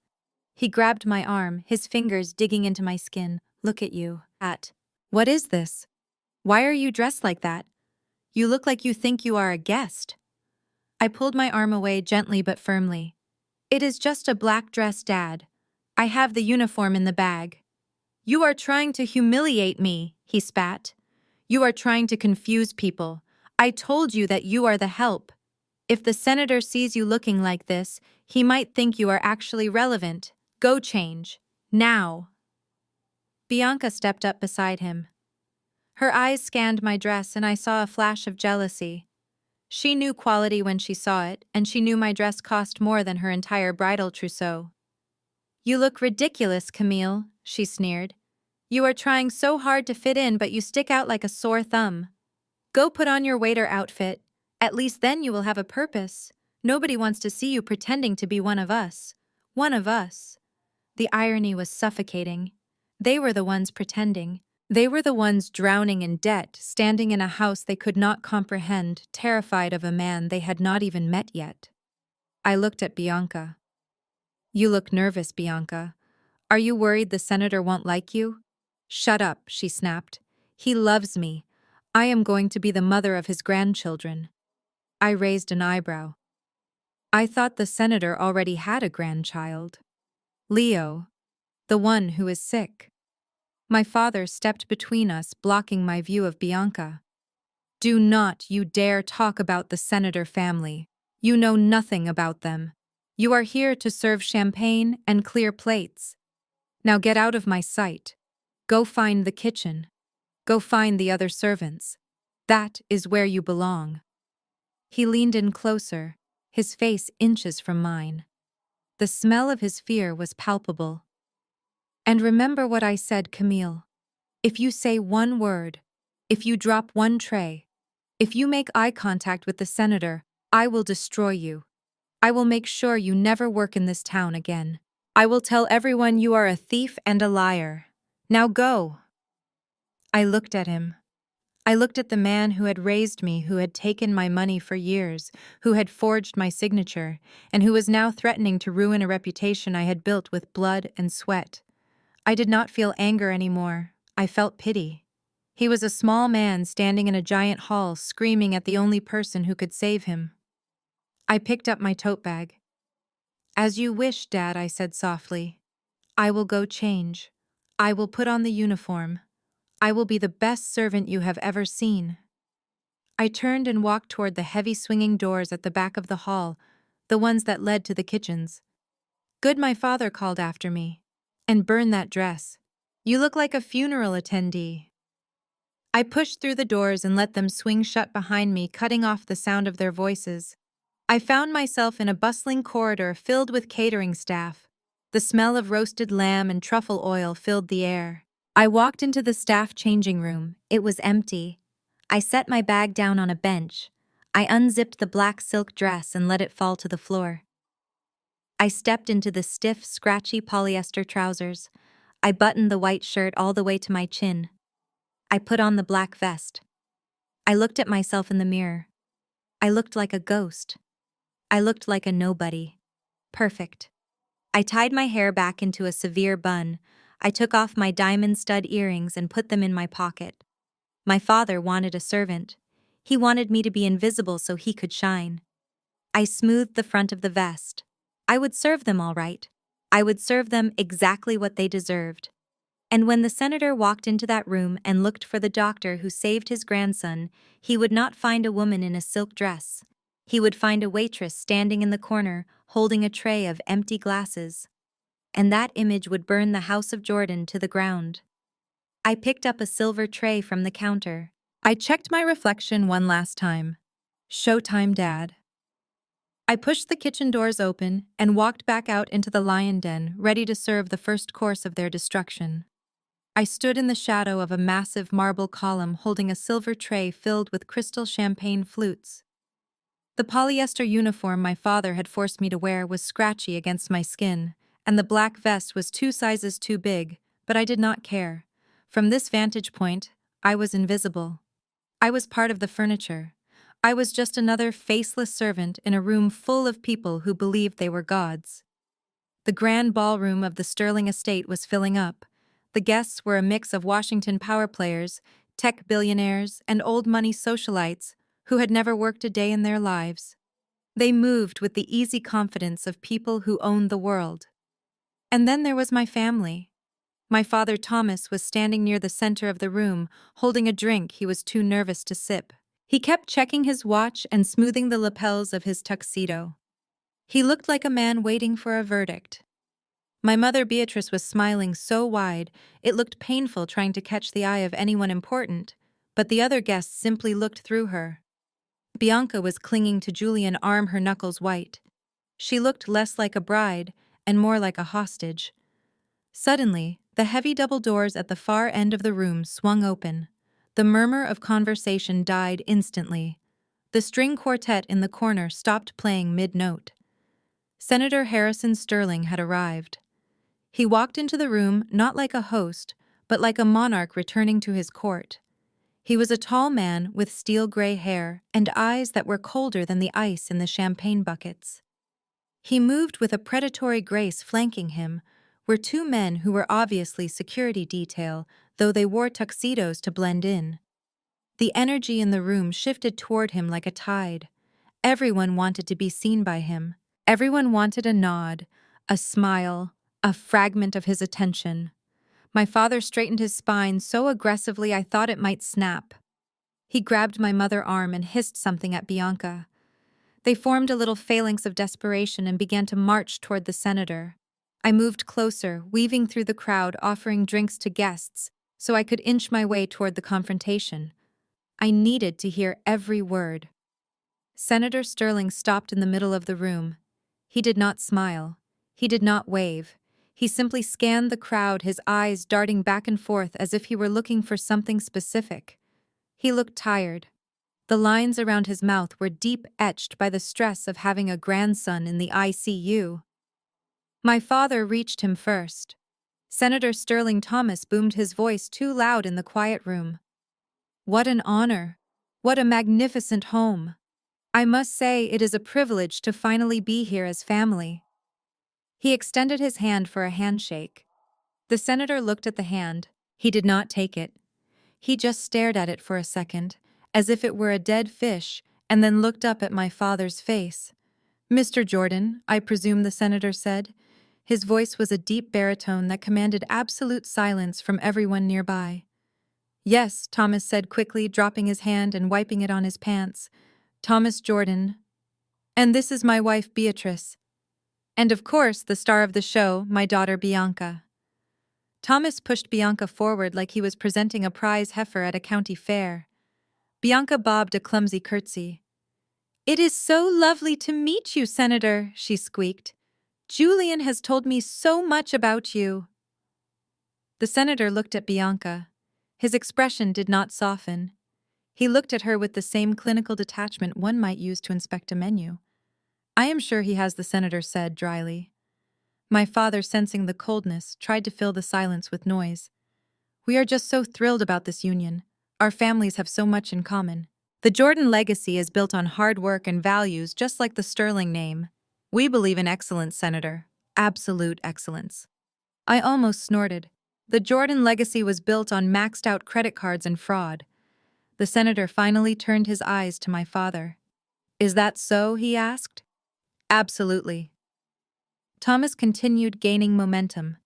He grabbed my arm, his fingers digging into my skin. "Look at you. What is this? Why are you dressed like that? You look like you think you are a guest." I pulled my arm away gently but firmly. "It is just a black dress, Dad. I have the uniform in the bag." "You are trying to humiliate me," he spat. "You are trying to confuse people. I told you that you are the help. If the senator sees you looking like this, he might think you are actually relevant. Go change. Now." Bianca stepped up beside him. Her eyes scanned my dress, and I saw a flash of jealousy. She knew quality when she saw it, and she knew my dress cost more than her entire bridal trousseau. "You look ridiculous, Camille," she sneered. "You are trying so hard to fit in, but you stick out like a sore thumb. Go put on your waiter outfit. At least then you will have a purpose. Nobody wants to see you pretending to be one of us. One of us." The irony was suffocating. They were the ones pretending. They were the ones drowning in debt, standing in a house they could not comprehend, terrified of a man they had not even met yet. I looked at Bianca. "You look nervous, Bianca. Are you worried the senator won't like you?" "Shut up," she snapped. "He loves me. I am going to be the mother of his grandchildren." I raised an eyebrow. "I thought the senator already had a grandchild." "Leo. The one who is sick." My father stepped between us, blocking my view of Bianca. "Do not you dare talk about the senator family. You know nothing about them. You are here to serve champagne and clear plates. Now get out of my sight. Go find the kitchen. Go find the other servants. That is where you belong." He leaned in closer, his face inches from mine. The smell of his fear was palpable. "And remember what I said, Camille. If you say one word, if you drop one tray, if you make eye contact with the senator, I will destroy you. I will make sure you never work in this town again. I will tell everyone you are a thief and a liar. Now go." I looked at him. I looked at the man who had raised me, who had taken my money for years, who had forged my signature, and who was now threatening to ruin a reputation I had built with blood and sweat. I did not feel anger anymore. I felt pity. He was a small man standing in a giant hall, screaming at the only person who could save him. I picked up my tote bag. "As you wish, Dad," I said softly. "I will go change. I will put on the uniform. I will be the best servant you have ever seen." I turned and walked toward the heavy swinging doors at the back of the hall, the ones that led to the kitchens. "Good," my father called after me. "And burn that dress. You look like a funeral attendee." I pushed through the doors and let them swing shut behind me, cutting off the sound of their voices. I found myself in a bustling corridor filled with catering staff. The smell of roasted lamb and truffle oil filled the air. I walked into the staff changing room. It was empty. I set my bag down on a bench. I unzipped the black silk dress and let it fall to the floor. I stepped into the stiff, scratchy polyester trousers. I buttoned the white shirt all the way to my chin. I put on the black vest. I looked at myself in the mirror. I looked like a ghost. I looked like a nobody. Perfect. I tied my hair back into a severe bun. I took off my diamond stud earrings and put them in my pocket. My father wanted a servant. He wanted me to be invisible so he could shine. I smoothed the front of the vest. I would serve them all right. I would serve them exactly what they deserved. And when the senator walked into that room and looked for the doctor who saved his grandson, he would not find a woman in a silk dress. He would find a waitress standing in the corner, holding a tray of empty glasses. And that image would burn the house of Jordan to the ground. I picked up a silver tray from the counter. I checked my reflection one last time. Showtime, Dad. I pushed the kitchen doors open and walked back out into the lion den, ready to serve the first course of their destruction. I stood in the shadow of a massive marble column holding a silver tray filled with crystal champagne flutes. The polyester uniform my father had forced me to wear was scratchy against my skin, and the black vest was 2 sizes too big, but I did not care. From this vantage point, I was invisible. I was part of the furniture. I was just another faceless servant in a room full of people who believed they were gods. The grand ballroom of the Sterling estate was filling up. The guests were a mix of Washington power players, tech billionaires, and old money socialites who had never worked a day in their lives. They moved with the easy confidence of people who owned the world. And then there was my family. My father Thomas was standing near the center of the room, holding a drink he was too nervous to sip. He kept checking his watch and smoothing the lapels of his tuxedo. He looked like a man waiting for a verdict. My mother Beatrice was smiling so wide, it looked painful trying to catch the eye of anyone important, but the other guests simply looked through her. Bianca was clinging to Julian, arm, her knuckles white. She looked less like a bride and more like a hostage. Suddenly, the heavy double doors at the far end of the room swung open. The murmur of conversation died instantly. The string quartet in the corner stopped playing mid-note. Senator Harrison Sterling had arrived. He walked into the room not like a host, but like a monarch returning to his court. He was a tall man with steel-gray hair and eyes that were colder than the ice in the champagne buckets. He moved with a predatory grace. Flanking him were 2 men who were obviously security detail, though they wore tuxedos to blend in. The energy in the room shifted toward him like a tide. Everyone wanted to be seen by him. Everyone wanted a nod, a smile, a fragment of his attention. My father straightened his spine so aggressively I thought it might snap. He grabbed my mother's arm and hissed something at Bianca. They formed a little phalanx of desperation and began to march toward the senator. I moved closer, weaving through the crowd, offering drinks to guests, so I could inch my way toward the confrontation. I needed to hear every word. Senator Sterling stopped in the middle of the room. He did not smile. He did not wave. He simply scanned the crowd, his eyes darting back and forth as if he were looking for something specific. He looked tired. The lines around his mouth were deep etched by the stress of having a grandson in the ICU. My father reached him first. Senator Sterling Thomas boomed his voice too loud in the quiet room. What an honor! What a magnificent home! I must say it is a privilege to finally be here as family. He extended his hand for a handshake. The senator looked at the hand. He did not take it. He just stared at it for a second, as if it were a dead fish, and then looked up at my father's face. "Mr. Jordan, I presume," the senator said. His voice was a deep baritone that commanded absolute silence from everyone nearby. "Yes," Thomas said quickly, dropping his hand and wiping it on his pants. "Thomas Jordan. And this is my wife Beatrice. And of course, the star of the show, my daughter Bianca." Thomas pushed Bianca forward like he was presenting a prize heifer at a county fair. Bianca bobbed a clumsy curtsy. "It is so lovely to meet you, Senator," she squeaked. "Julian has told me so much about you." The senator looked at Bianca. His expression did not soften. He looked at her with the same clinical detachment one might use to inspect a menu. "I am sure he has," the senator said dryly. My father, sensing the coldness, tried to fill the silence with noise. "We are just so thrilled about this union. Our families have so much in common. The Jordan legacy is built on hard work and values, just like the Sterling name." We believe in excellence, Senator. Absolute excellence. I almost snorted. The Jordan legacy was built on maxed-out credit cards and fraud. The senator finally turned his eyes to my father. Is that so? He asked. Absolutely. Thomas continued gaining momentum.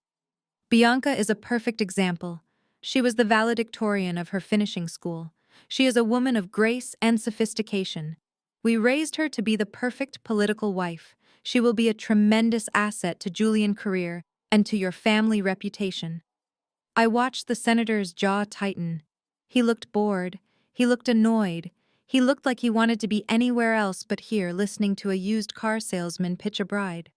Bianca is a perfect example. She was the valedictorian of her finishing school. She is a woman of grace and sophistication. We raised her to be the perfect political wife. She will be a tremendous asset to Julian's career and to your family reputation. I watched the senator's jaw tighten. He looked bored. He looked annoyed. He looked like he wanted to be anywhere else but here listening to a used car salesman pitch a bride.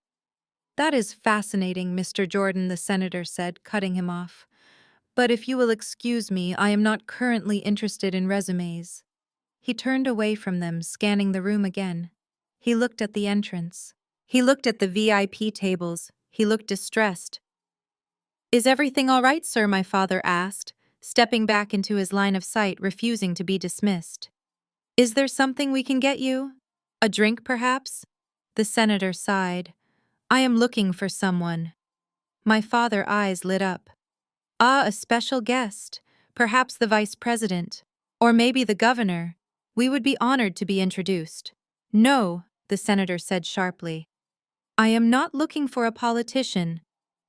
That is fascinating, Mr. Jordan, the senator said, cutting him off. But if you will excuse me, I am not currently interested in resumes. He turned away from them, scanning the room again. He looked at the entrance. He looked at the VIP tables. He looked distressed. Is everything all right, sir? My father asked, stepping back into his line of sight, refusing to be dismissed. Is there something we can get you? A drink, perhaps? The senator sighed. I am looking for someone. My father's eyes lit up. Ah, a special guest. Perhaps the vice president. Or maybe the governor. We would be honored to be introduced. No, the senator said sharply. I am not looking for a politician.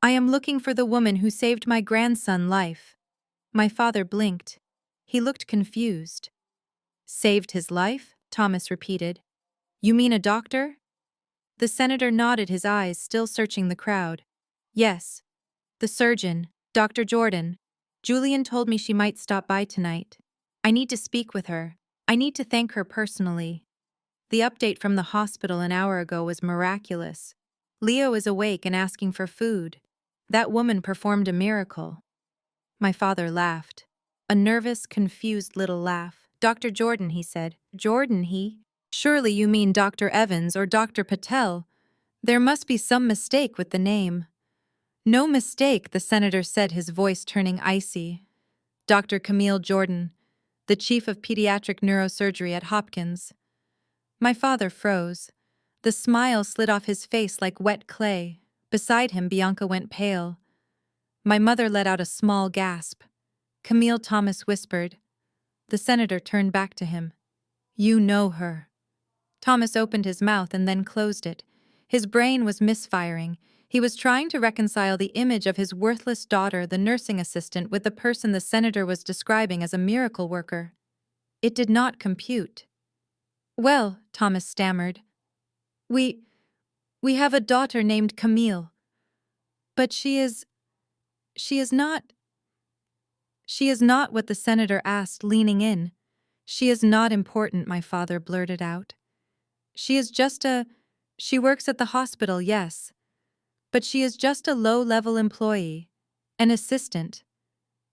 I am looking for the woman who saved my grandson's life. My father blinked. He looked confused. Saved his life? Thomas repeated. You mean a doctor? The senator nodded, his eyes still searching the crowd. Yes. The surgeon, Dr. Jordan. Julian told me she might stop by tonight. I need to speak with her. I need to thank her personally. The update from the hospital an hour ago was miraculous. Leo is awake and asking for food. That woman performed a miracle. My father laughed. A nervous, confused little laugh. Dr. Jordan, he said. Jordan, he? Surely you mean Dr. Evans or Dr. Patel. There must be some mistake with the name. No mistake, the senator said, his voice turning icy. Dr. Camille Jordan, the chief of pediatric neurosurgery at Hopkins. My father froze. The smile slid off his face like wet clay. Beside him, Bianca went pale. My mother let out a small gasp. Camille, Thomas whispered. The senator turned back to him. You know her. Thomas opened his mouth and then closed it. His brain was misfiring. He was trying to reconcile the image of his worthless daughter, the nursing assistant, with the person the senator was describing as a miracle worker. It did not compute. Well, Thomas stammered. We have a daughter named Camille. But she is not what the senator asked, leaning in. She is not important, my father blurted out. She works at the hospital, yes. But she is just a low-level employee, an assistant.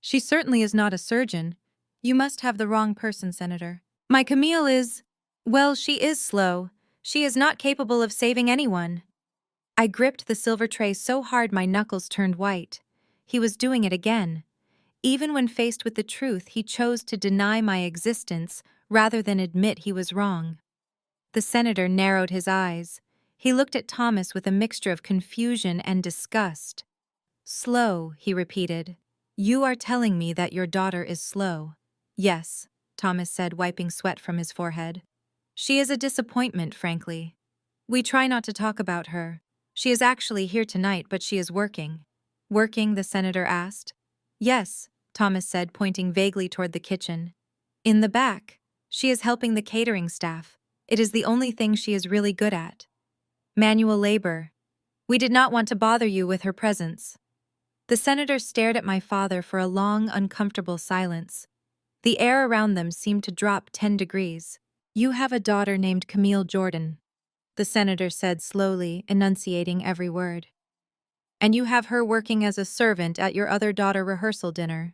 She certainly is not a surgeon. You must have the wrong person, Senator. My Camille is, well, she is slow. She is not capable of saving anyone. I gripped the silver tray so hard my knuckles turned white. He was doing it again. Even when faced with the truth, he chose to deny my existence rather than admit he was wrong. The senator narrowed his eyes. He looked at Thomas with a mixture of confusion and disgust. Slow, he repeated. You are telling me that your daughter is slow. Yes, Thomas said, wiping sweat from his forehead. She is a disappointment, frankly. We try not to talk about her. She is actually here tonight, but she is working. Working? The senator asked. Yes, Thomas said, pointing vaguely toward the kitchen. In the back. She is helping the catering staff. It is the only thing she is really good at. Manual labor. We did not want to bother you with her presence. The senator stared at my father for a long, uncomfortable silence. The air around them seemed to drop 10 degrees. You have a daughter named Camille Jordan, the senator said slowly, enunciating every word. And you have her working as a servant at your other daughter rehearsal dinner.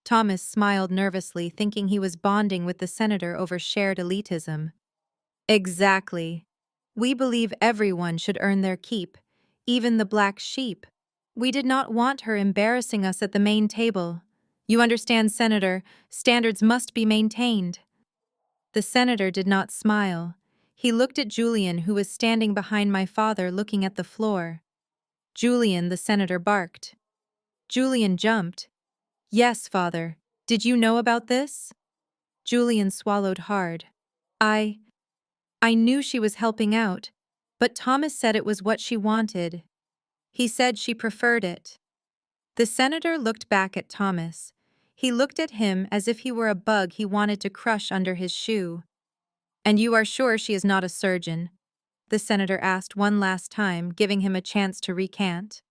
Thomas smiled nervously, thinking he was bonding with the senator over shared elitism. Exactly. We believe everyone should earn their keep, even the black sheep. We did not want her embarrassing us at the main table. You understand, Senator, standards must be maintained. The senator did not smile. He looked at Julian, who was standing behind my father looking at the floor. Julian, the senator barked. Julian jumped. Yes, father. Did you know about this? Julian swallowed hard. I knew she was helping out, but Thomas said it was what she wanted. He said she preferred it. The senator looked back at Thomas. He looked at him as if he were a bug he wanted to crush under his shoe. And you are sure she is not a surgeon? The senator asked one last time, giving him a chance to recant.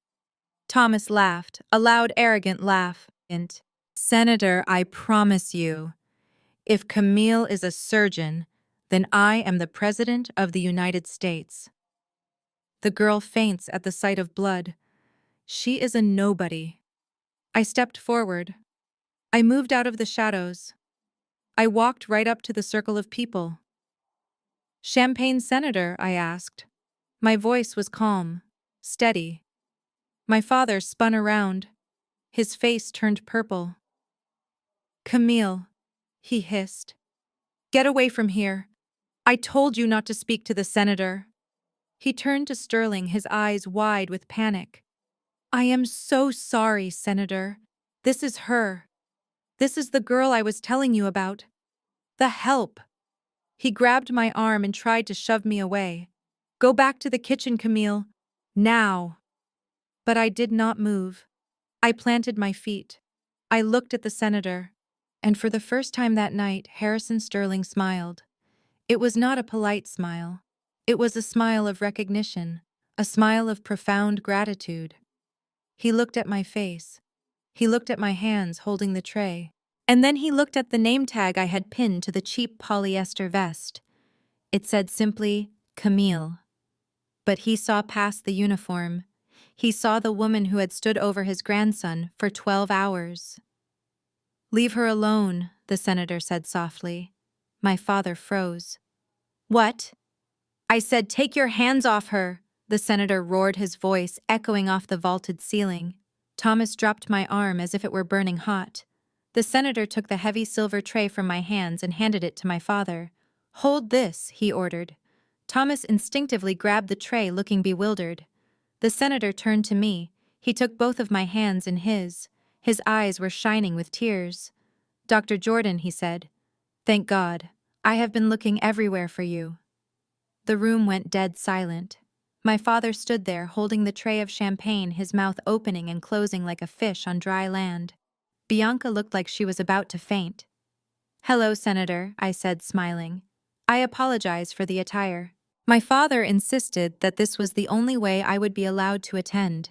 Thomas laughed, a loud, arrogant laugh. Senator, I promise you, if Camille is a surgeon, then I am the President of the United States. The girl faints at the sight of blood. She is a nobody. I stepped forward. I moved out of the shadows. I walked right up to the circle of people. Champagne Senator, I asked. My voice was calm, steady. My father spun around. His face turned purple. Camille, he hissed. Get away from here. I told you not to speak to the senator. He turned to Sterling, his eyes wide with panic. I am so sorry, Senator. This is her. This is the girl I was telling you about. The help. He grabbed my arm and tried to shove me away. Go back to the kitchen, Camille. Now. But I did not move. I planted my feet. I looked at the senator. And for the first time that night, Harrison Sterling smiled. It was not a polite smile. It was a smile of recognition, a smile of profound gratitude. He looked at my face. He looked at my hands holding the tray. And then he looked at the name tag I had pinned to the cheap polyester vest. It said simply, Camille. But he saw past the uniform. He saw the woman who had stood over his grandson for 12 hours. Leave her alone, the senator said softly. My father froze. What? I said, take your hands off her, the senator roared, his voice echoing off the vaulted ceiling. Thomas dropped my arm as if it were burning hot. The senator took the heavy silver tray from my hands and handed it to my father. Hold this, he ordered. Thomas instinctively grabbed the tray, looking bewildered. The senator turned to me. He took both of my hands in his. His eyes were shining with tears. Dr. Jordan, he said. Thank God. I have been looking everywhere for you. The room went dead silent. My father stood there holding the tray of champagne, his mouth opening and closing like a fish on dry land. Bianca looked like she was about to faint. Hello, Senator, I said, smiling. I apologize for the attire. My father insisted that this was the only way I would be allowed to attend.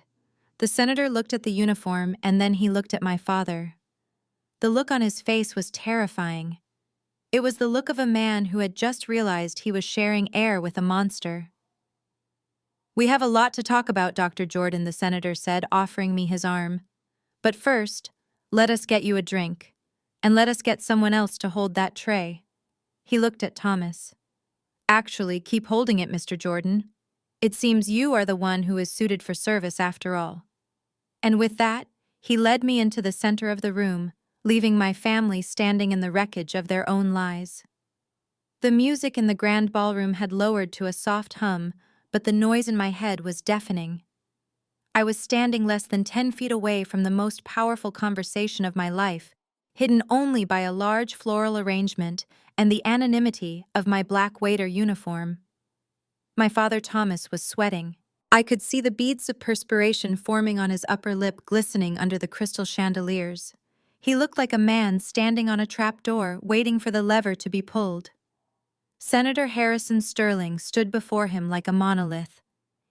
The senator looked at the uniform and then he looked at my father. The look on his face was terrifying. It was the look of a man who had just realized he was sharing air with a monster. We have a lot to talk about, Dr. Jordan, the senator said, offering me his arm. But first, let us get you a drink. And let us get someone else to hold that tray. He looked at Thomas. Actually, keep holding it, Mr. Jordan. It seems you are the one who is suited for service after all. And with that, he led me into the center of the room, leaving my family standing in the wreckage of their own lies. The music in the grand ballroom had lowered to a soft hum, but the noise in my head was deafening. I was standing less than 10 feet away from the most powerful conversation of my life, hidden only by a large floral arrangement and the anonymity of my black waiter uniform. My father Thomas was sweating. I could see the beads of perspiration forming on his upper lip glistening under the crystal chandeliers. He looked like a man standing on a trapdoor, waiting for the lever to be pulled. Senator Harrison Sterling stood before him like a monolith.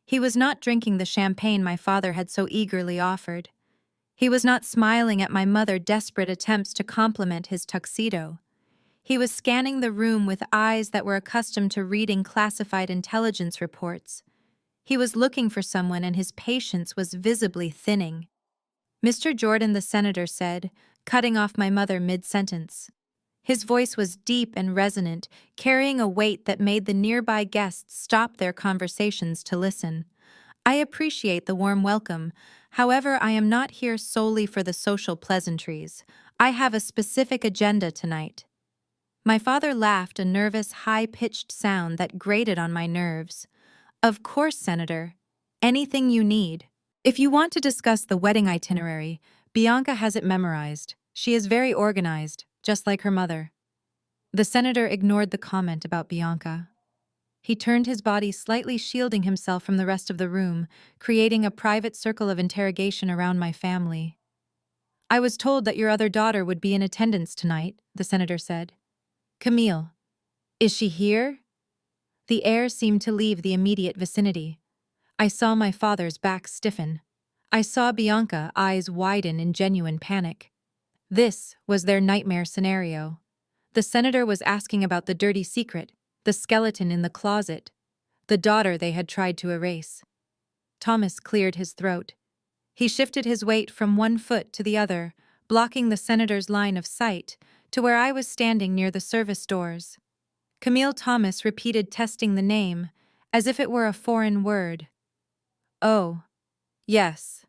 He was not drinking the champagne my father had so eagerly offered. He was not smiling at my mother's desperate attempts to compliment his tuxedo. He was scanning the room with eyes that were accustomed to reading classified intelligence reports. He was looking for someone and his patience was visibly thinning. Mr. Jordan, the senator said, cutting off my mother mid-sentence. His voice was deep and resonant, carrying a weight that made the nearby guests stop their conversations to listen. I appreciate the warm welcome. However, I am not here solely for the social pleasantries. I have a specific agenda tonight. My father laughed, a nervous, high-pitched sound that grated on my nerves. Of course, Senator. Anything you need. If you want to discuss the wedding itinerary, Bianca has it memorized. She is very organized, just like her mother. The senator ignored the comment about Bianca. He turned his body, slightly shielding himself from the rest of the room, creating a private circle of interrogation around my family. I was told that your other daughter would be in attendance tonight, the senator said. Camille. Is she here? The air seemed to leave the immediate vicinity. I saw my father's back stiffen. I saw Bianca, eyes widen in genuine panic. This was their nightmare scenario. The senator was asking about the dirty secret, the skeleton in the closet, the daughter they had tried to erase. Thomas cleared his throat. He shifted his weight from one foot to the other, blocking the senator's line of sight, to where I was standing near the service doors. Camille Thomas repeated, testing the name, as if it were a foreign word. Oh, yes.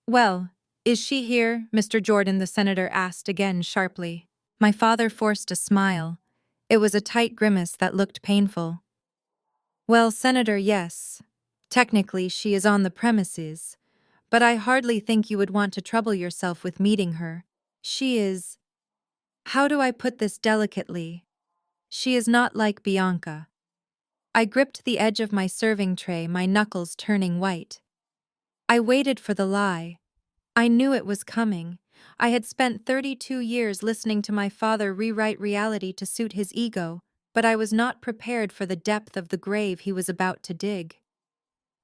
Well, is she here, Mr. Jordan? The senator asked again sharply. My father forced a smile. It was a tight grimace that looked painful. Well, Senator, yes. Technically, she is on the premises, but I hardly think you would want to trouble yourself with meeting her. She is… How do I put this delicately? She is not like Bianca. I gripped the edge of my serving tray, my knuckles turning white. I waited for the lie. I knew it was coming. I had spent 32 years listening to my father rewrite reality to suit his ego, but I was not prepared for the depth of the grave he was about to dig.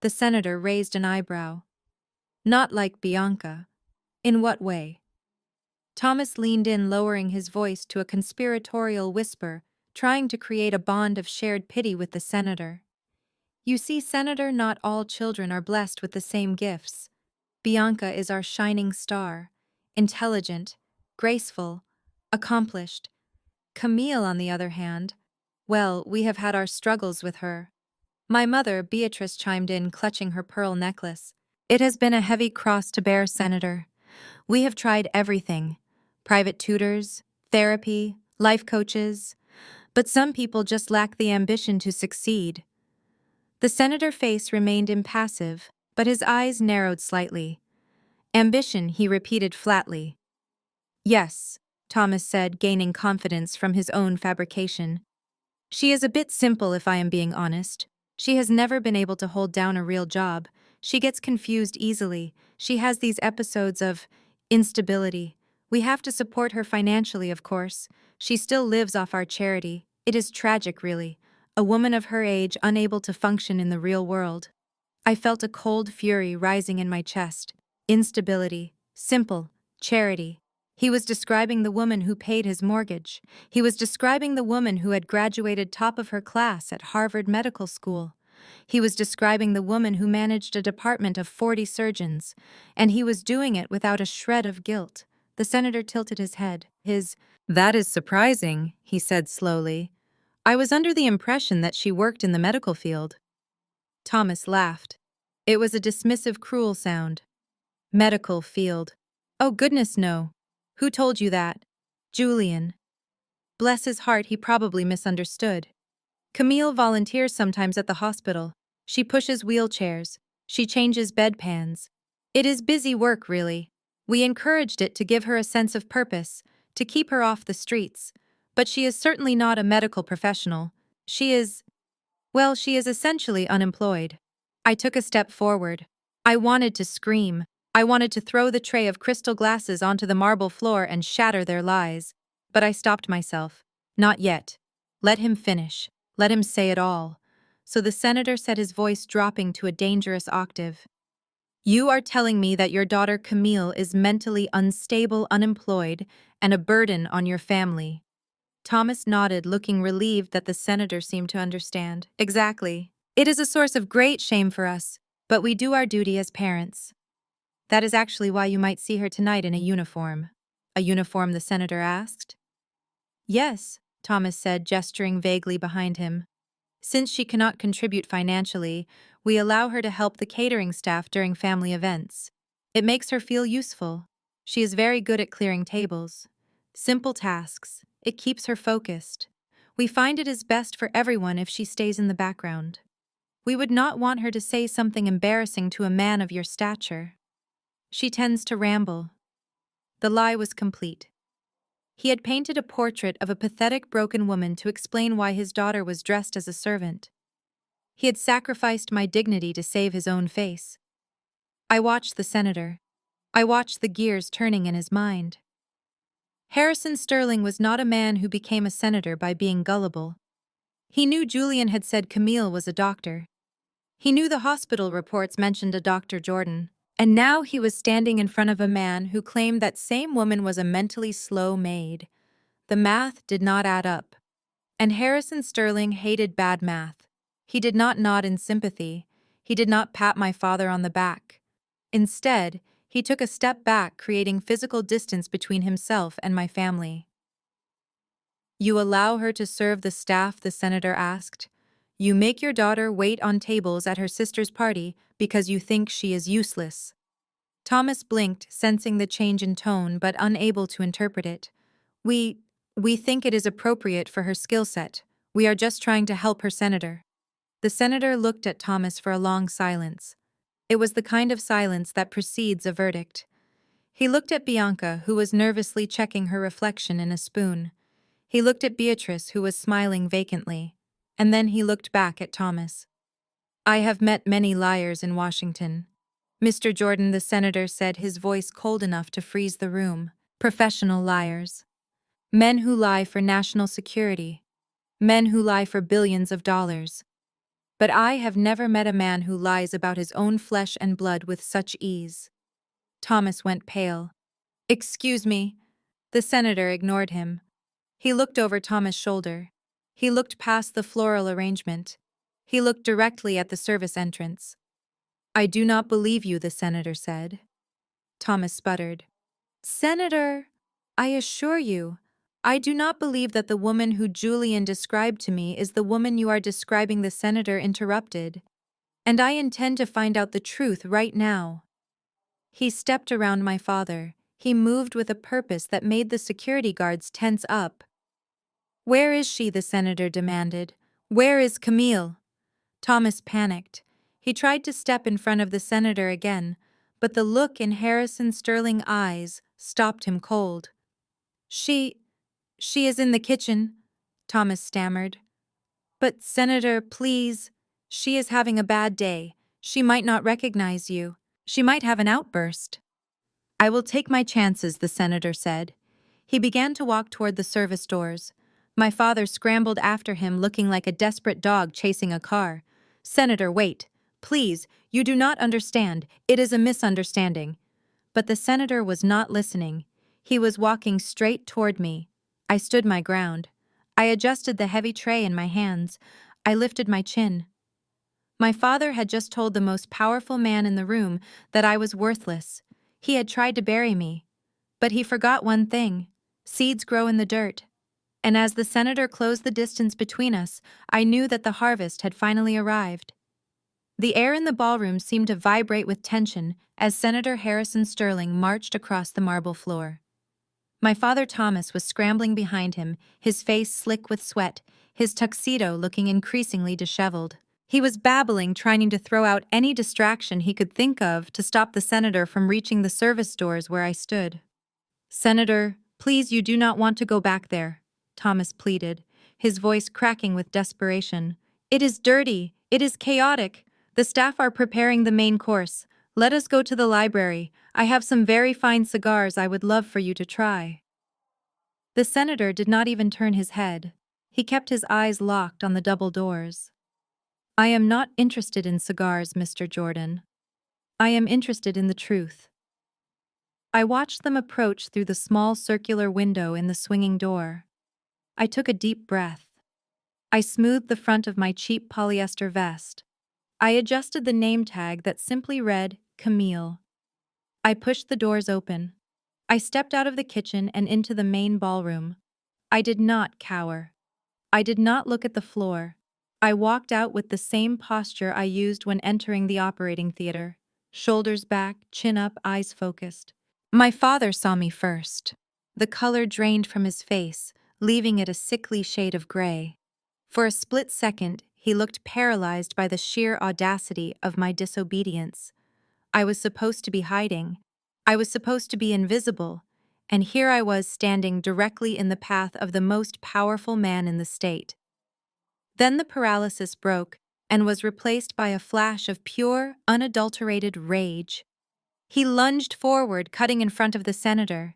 The senator raised an eyebrow. Not like Bianca. In what way? Thomas leaned in, lowering his voice to a conspiratorial whisper, trying to create a bond of shared pity with the senator. You see, Senator, not all children are blessed with the same gifts. Bianca is our shining star, intelligent, graceful, accomplished. Camille, on the other hand, well, we have had our struggles with her. My mother, Beatrice, chimed in, clutching her pearl necklace. It has been a heavy cross to bear, Senator. We have tried everything. Private tutors, therapy, life coaches. But some people just lack the ambition to succeed. The senator's face remained impassive, but his eyes narrowed slightly. Ambition, he repeated flatly. Yes, Thomas said, gaining confidence from his own fabrication. She is a bit simple, if I am being honest. She has never been able to hold down a real job. She gets confused easily. She has these episodes of instability. We have to support her financially, of course. She still lives off our charity. It is tragic, really. A woman of her age unable to function in the real world. I felt a cold fury rising in my chest. Instability. Simple. Charity. He was describing the woman who paid his mortgage. He was describing the woman who had graduated top of her class at Harvard Medical School. He was describing the woman who managed a department of 40 surgeons, and he was doing it without a shred of guilt. The senator tilted his head. That is surprising, he said slowly. I was under the impression that she worked in the medical field. Thomas laughed. It was a dismissive, cruel sound. Medical field. Oh, goodness, no. Who told you that? Julian. Bless his heart, he probably misunderstood. Camille volunteers sometimes at the hospital. She pushes wheelchairs. She changes bedpans. It is busy work, really. We encouraged it to give her a sense of purpose, to keep her off the streets. But she is certainly not a medical professional. She is essentially unemployed. I took a step forward. I wanted to scream. I wanted to throw the tray of crystal glasses onto the marble floor and shatter their lies. But I stopped myself. Not yet. Let him finish. Let him say it all. So the senator said, his voice dropping to a dangerous octave. You are telling me that your daughter Camille is mentally unstable, unemployed, and a burden on your family. Thomas nodded, looking relieved that the senator seemed to understand. Exactly. It is a source of great shame for us, but we do our duty as parents. That is actually why you might see her tonight in a uniform. A uniform, the senator asked. Yes, Thomas said, gesturing vaguely behind him. Since she cannot contribute financially, we allow her to help the catering staff during family events. It makes her feel useful. She is very good at clearing tables. Simple tasks, It keeps her focused. We find it is best for everyone if she stays in the background. We would not want her to say something embarrassing to a man of your stature. She tends to ramble. The lie was complete. He had painted a portrait of a pathetic broken woman to explain why his daughter was dressed as a servant. He had sacrificed my dignity to save his own face. I watched the senator. I watched the gears turning in his mind. Harrison Sterling was not a man who became a senator by being gullible. He knew Julian had said Camille was a doctor. He knew the hospital reports mentioned a Dr. Jordan. And now he was standing in front of a man who claimed that same woman was a mentally slow maid. The math did not add up. And Harrison Sterling hated bad math. He did not nod in sympathy. He did not pat my father on the back. Instead, he took a step back, creating physical distance between himself and my family. "You allow her to serve the staff?" the senator asked. "You make your daughter wait on tables at her sister's party because you think she is useless." Thomas blinked, sensing the change in tone but unable to interpret it. We think it is appropriate for her skill set. We are just trying to help her, Senator." The senator looked at Thomas for a long silence. It was the kind of silence that precedes a verdict. He looked at Bianca, who was nervously checking her reflection in a spoon. He looked at Beatrice, who was smiling vacantly. And then he looked back at Thomas. "I have met many liars in Washington." Mr. Jordan, the senator said, his voice cold enough to freeze the room. "Professional liars. Men who lie for national security. Men who lie for billions of dollars. But I have never met a man who lies about his own flesh and blood with such ease." Thomas went pale. "Excuse me." The senator ignored him. He looked over Thomas' shoulder. He looked past the floral arrangement. He looked directly at the service entrance. "I do not believe you," the senator said. Thomas sputtered. "Senator, I assure you, I do not believe that the woman who Julian described to me is the woman you are describing," the senator interrupted. "And I intend to find out the truth right now." He stepped around my father. He moved with a purpose that made the security guards tense up. "Where is she?" the senator demanded. "Where is Camille?" Thomas panicked. He tried to step in front of the senator again, but the look in Harrison Sterling's eyes stopped him cold. She is in the kitchen," Thomas stammered. "But Senator, please, she is having a bad day. She might not recognize you. She might have an outburst." "I will take my chances," the senator said. He began to walk toward the service doors. My father scrambled after him, looking like a desperate dog chasing a car. "Senator, wait. Please, you do not understand. It is a misunderstanding." But the senator was not listening. He was walking straight toward me. I stood my ground. I adjusted the heavy tray in my hands. I lifted my chin. My father had just told the most powerful man in the room that I was worthless. He had tried to bury me. But he forgot one thing. Seeds grow in the dirt. And as the senator closed the distance between us, I knew that the harvest had finally arrived. The air in the ballroom seemed to vibrate with tension as Senator Harrison Sterling marched across the marble floor. My father Thomas was scrambling behind him, his face slick with sweat, his tuxedo looking increasingly disheveled. He was babbling, trying to throw out any distraction he could think of to stop the senator from reaching the service doors where I stood. "Senator, please, you do not want to go back there," Thomas pleaded, his voice cracking with desperation. "It is dirty. It is chaotic. The staff are preparing the main course. Let us go to the library. I have some very fine cigars I would love for you to try." The senator did not even turn his head. He kept his eyes locked on the double doors. "I am not interested in cigars, Mr. Jordan. I am interested in the truth." I watched them approach through the small circular window in the swinging door. I took a deep breath. I smoothed the front of my cheap polyester vest. I adjusted the name tag that simply read Camille. I pushed the doors open. I stepped out of the kitchen and into the main ballroom. I did not cower. I did not look at the floor. I walked out with the same posture I used when entering the operating theater. Shoulders back, chin up, eyes focused. My father saw me first. The color drained from his face, leaving it a sickly shade of gray. For a split second, he looked paralyzed by the sheer audacity of my disobedience. I was supposed to be hiding. I was supposed to be invisible. And here I was standing directly in the path of the most powerful man in the state. Then the paralysis broke and was replaced by a flash of pure, unadulterated rage. He lunged forward, cutting in front of the senator.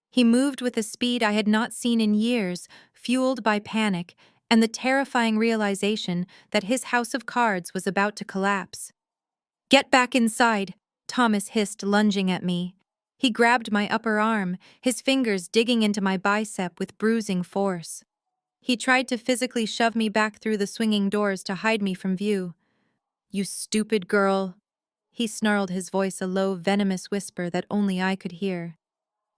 He moved with a speed I had not seen in years, fueled by panic and the terrifying realization that his house of cards was about to collapse. "Get back inside," Thomas hissed, lunging at me. He grabbed my upper arm, his fingers digging into my bicep with bruising force. He tried to physically shove me back through the swinging doors to hide me from view. "You stupid girl," he snarled, his voice a low, venomous whisper that only I could hear.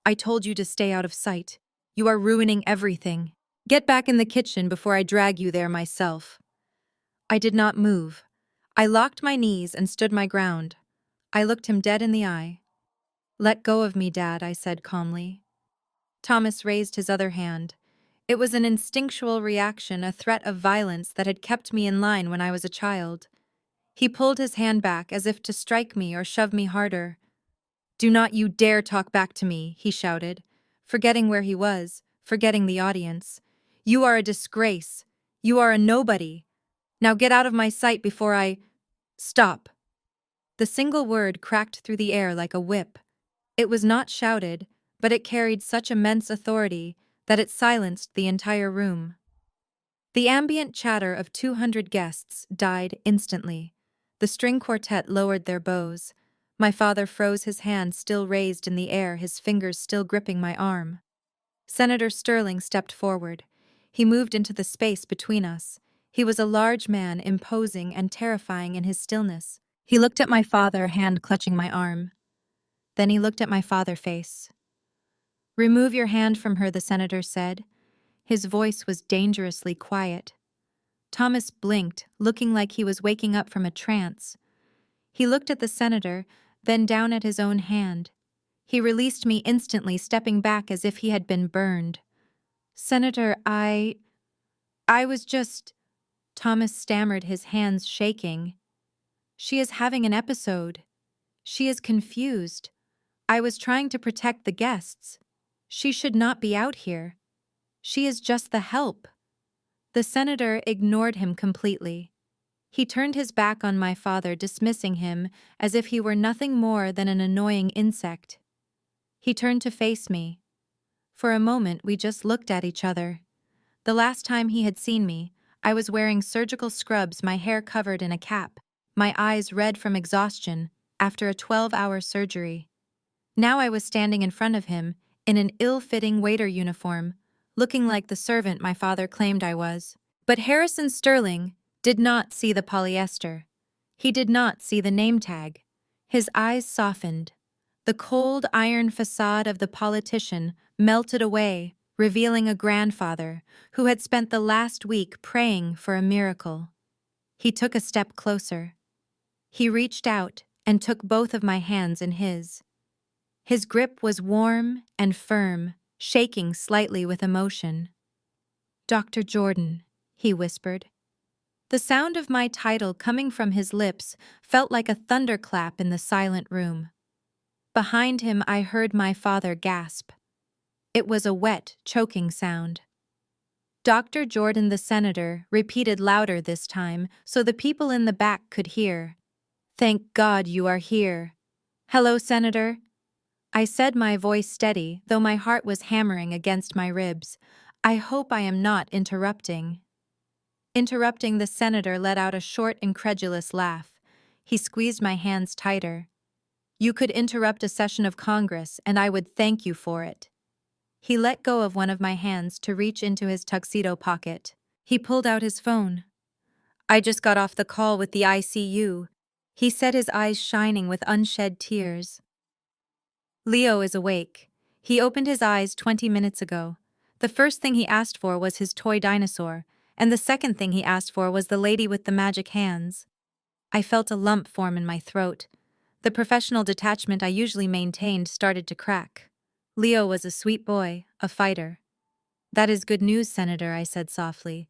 "I told you to stay out of sight. You are ruining everything. Get back in the kitchen before I drag you there myself." I did not move. I locked my knees and stood my ground. I looked him dead in the eye. "Let go of me, Dad," I said calmly. Thomas raised his other hand. It was an instinctual reaction, a threat of violence that had kept me in line when I was a child. He pulled his hand back as if to strike me or shove me harder. "Do not you dare talk back to me," he shouted, forgetting where he was, forgetting the audience. "You are a disgrace. You are a nobody. Now get out of my sight before I— Stop." The single word cracked through the air like a whip. It was not shouted, but it carried such immense authority that it silenced the entire room. The ambient chatter of 200 guests died instantly. The string quartet lowered their bows. My father froze, his hand still raised in the air, his fingers still gripping my arm. Senator Sterling stepped forward. He moved into the space between us. He was a large man, imposing and terrifying in his stillness. He looked at my father, hand clutching my arm. Then he looked at my father's face. "Remove your hand from her," the senator said. His voice was dangerously quiet. Thomas blinked, looking like he was waking up from a trance. He looked at the senator, then down at his own hand. He released me instantly, stepping back as if he had been burned. "Senator, I was just—" Thomas stammered, his hands shaking. "She is having an episode. She is confused. I was trying to protect the guests. She should not be out here. She is just the help." The senator ignored him completely. He turned his back on my father, dismissing him as if he were nothing more than an annoying insect. He turned to face me. For a moment, we just looked at each other. The last time he had seen me, I was wearing surgical scrubs, my hair covered in a cap, my eyes red from exhaustion after a 12-hour surgery. Now I was standing in front of him in an ill-fitting waiter uniform, looking like the servant my father claimed I was. But Harrison Sterling did not see the polyester. He did not see the name tag. His eyes softened. The cold iron facade of the politician melted away, revealing a grandfather who had spent the last week praying for a miracle. He took a step closer. He reached out and took both of my hands in his. His grip was warm and firm, shaking slightly with emotion. "Dr. Jordan," he whispered. The sound of my title coming from his lips felt like a thunderclap in the silent room. Behind him, I heard my father gasp. It was a wet, choking sound. "Dr. Jordan," the senator repeated louder this time so the people in the back could hear. "Thank God you are here." "Hello, Senator." I said, my voice steady, though my heart was hammering against my ribs. "I hope I am not interrupting." Interrupting, the senator let out a short, incredulous laugh. He squeezed my hands tighter. "You could interrupt a session of Congress, and I would thank you for it." He let go of one of my hands to reach into his tuxedo pocket. He pulled out his phone. "I just got off the call with the ICU," he said, his eyes shining with unshed tears. "Leo is awake. He opened his eyes 20 minutes ago. The first thing he asked for was his toy dinosaur, and the second thing he asked for was the lady with the magic hands." I felt a lump form in my throat. The professional detachment I usually maintained started to crack. Leo was a sweet boy, a fighter. "That is good news, Senator," I said softly.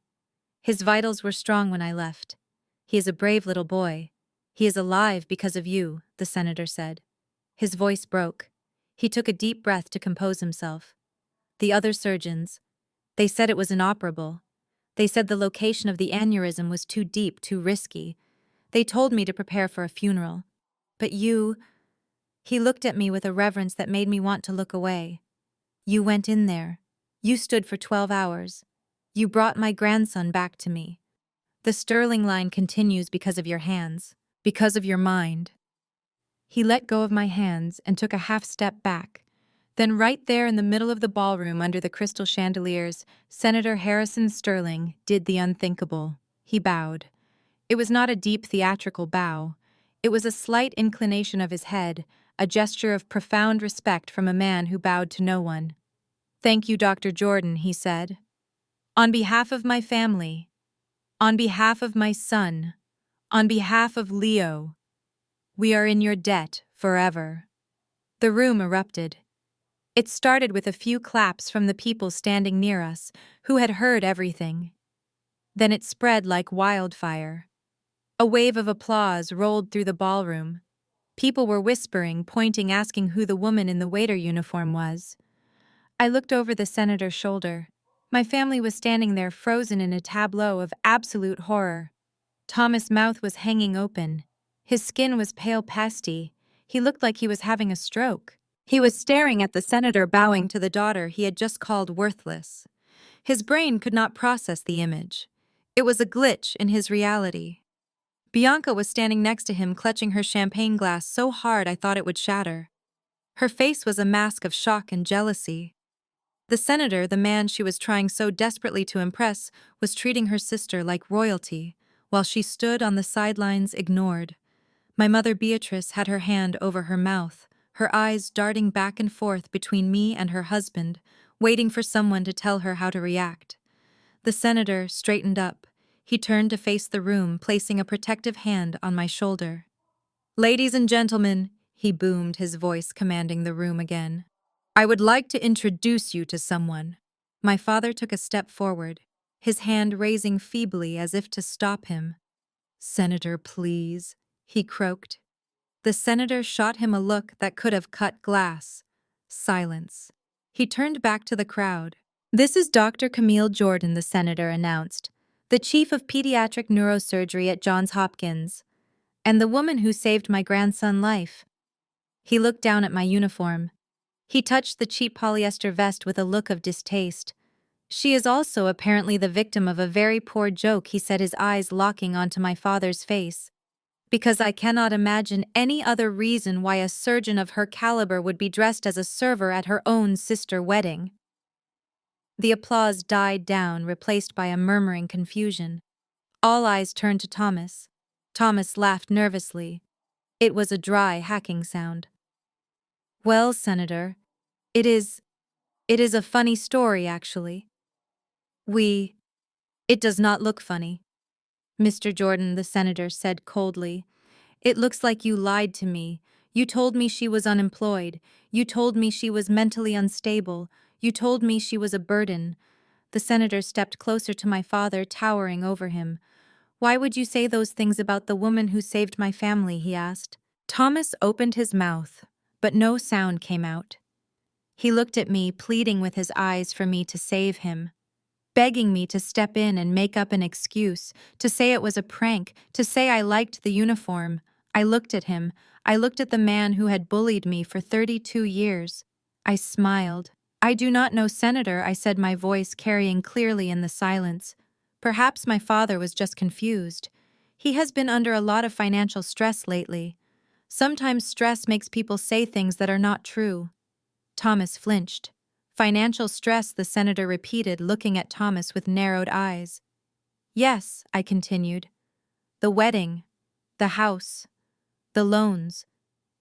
"His vitals were strong when I left. He is a brave little boy. He is alive because of you," the senator said. His voice broke. He took a deep breath to compose himself. "The other surgeons, they said it was inoperable. They said the location of the aneurysm was too deep, too risky. They told me to prepare for a funeral. But you—" He looked at me with a reverence that made me want to look away. "You went in there. You stood for 12 hours. You brought my grandson back to me. The Sterling line continues because of your hands, because of your mind." He let go of my hands and took a half step back. Then right there in the middle of the ballroom under the crystal chandeliers, Senator Harrison Sterling did the unthinkable. He bowed. It was not a deep theatrical bow. It was a slight inclination of his head, a gesture of profound respect from a man who bowed to no one. "Thank you, Dr. Jordan," he said. "On behalf of my family, on behalf of my son, on behalf of Leo, we are in your debt forever." The room erupted. It started with a few claps from the people standing near us, who had heard everything. Then it spread like wildfire. A wave of applause rolled through the ballroom. People were whispering, pointing, asking who the woman in the waiter uniform was. I looked over the senator's shoulder. My family was standing there frozen in a tableau of absolute horror. Thomas' mouth was hanging open. His skin was pale pasty. He looked like he was having a stroke. He was staring at the senator bowing to the daughter he had just called worthless. His brain could not process the image. It was a glitch in his reality. Bianca was standing next to him, clutching her champagne glass so hard I thought it would shatter. Her face was a mask of shock and jealousy. The senator, the man she was trying so desperately to impress, was treating her sister like royalty, while she stood on the sidelines ignored. My mother Beatrice had her hand over her mouth, her eyes darting back and forth between me and her husband, waiting for someone to tell her how to react. The senator straightened up. He turned to face the room, placing a protective hand on my shoulder. "Ladies and gentlemen," he boomed, his voice commanding the room again, "I would like to introduce you to someone." My father took a step forward, his hand raising feebly as if to stop him. "Senator, please," he croaked. The senator shot him a look that could have cut glass. Silence. He turned back to the crowd. "This is Dr. Camille Jordan," the senator announced, "the chief of pediatric neurosurgery at Johns Hopkins, and the woman who saved my grandson's life." He looked down at my uniform. He touched the cheap polyester vest with a look of distaste. "She is also apparently the victim of a very poor joke," he said, his eyes locking onto my father's face. "Because I cannot imagine any other reason why a surgeon of her caliber would be dressed as a server at her own sister's wedding." The applause died down, replaced by a murmuring confusion. All eyes turned to Thomas. Thomas laughed nervously. It was a dry, hacking sound. "Well, Senator, it is a funny story, actually. It does not look funny," Mr. Jordan, the senator, said coldly. "It looks like you lied to me. You told me she was unemployed. You told me she was mentally unstable. You told me she was a burden." The senator stepped closer to my father, towering over him. "Why would you say those things about the woman who saved my family?" he asked. Thomas opened his mouth, but no sound came out. He looked at me, pleading with his eyes for me to save him, begging me to step in and make up an excuse, to say it was a prank, to say I liked the uniform. I looked at him. I looked at the man who had bullied me for 32 years. I smiled. "I do not know, Senator," I said, my voice carrying clearly in the silence. Perhaps my father was just confused. He has been under a lot of financial stress lately. Sometimes stress makes people say things that are not true. Thomas flinched. "Financial stress," the senator repeated, looking at Thomas with narrowed eyes. "Yes," I continued. "The wedding, the house, the loans.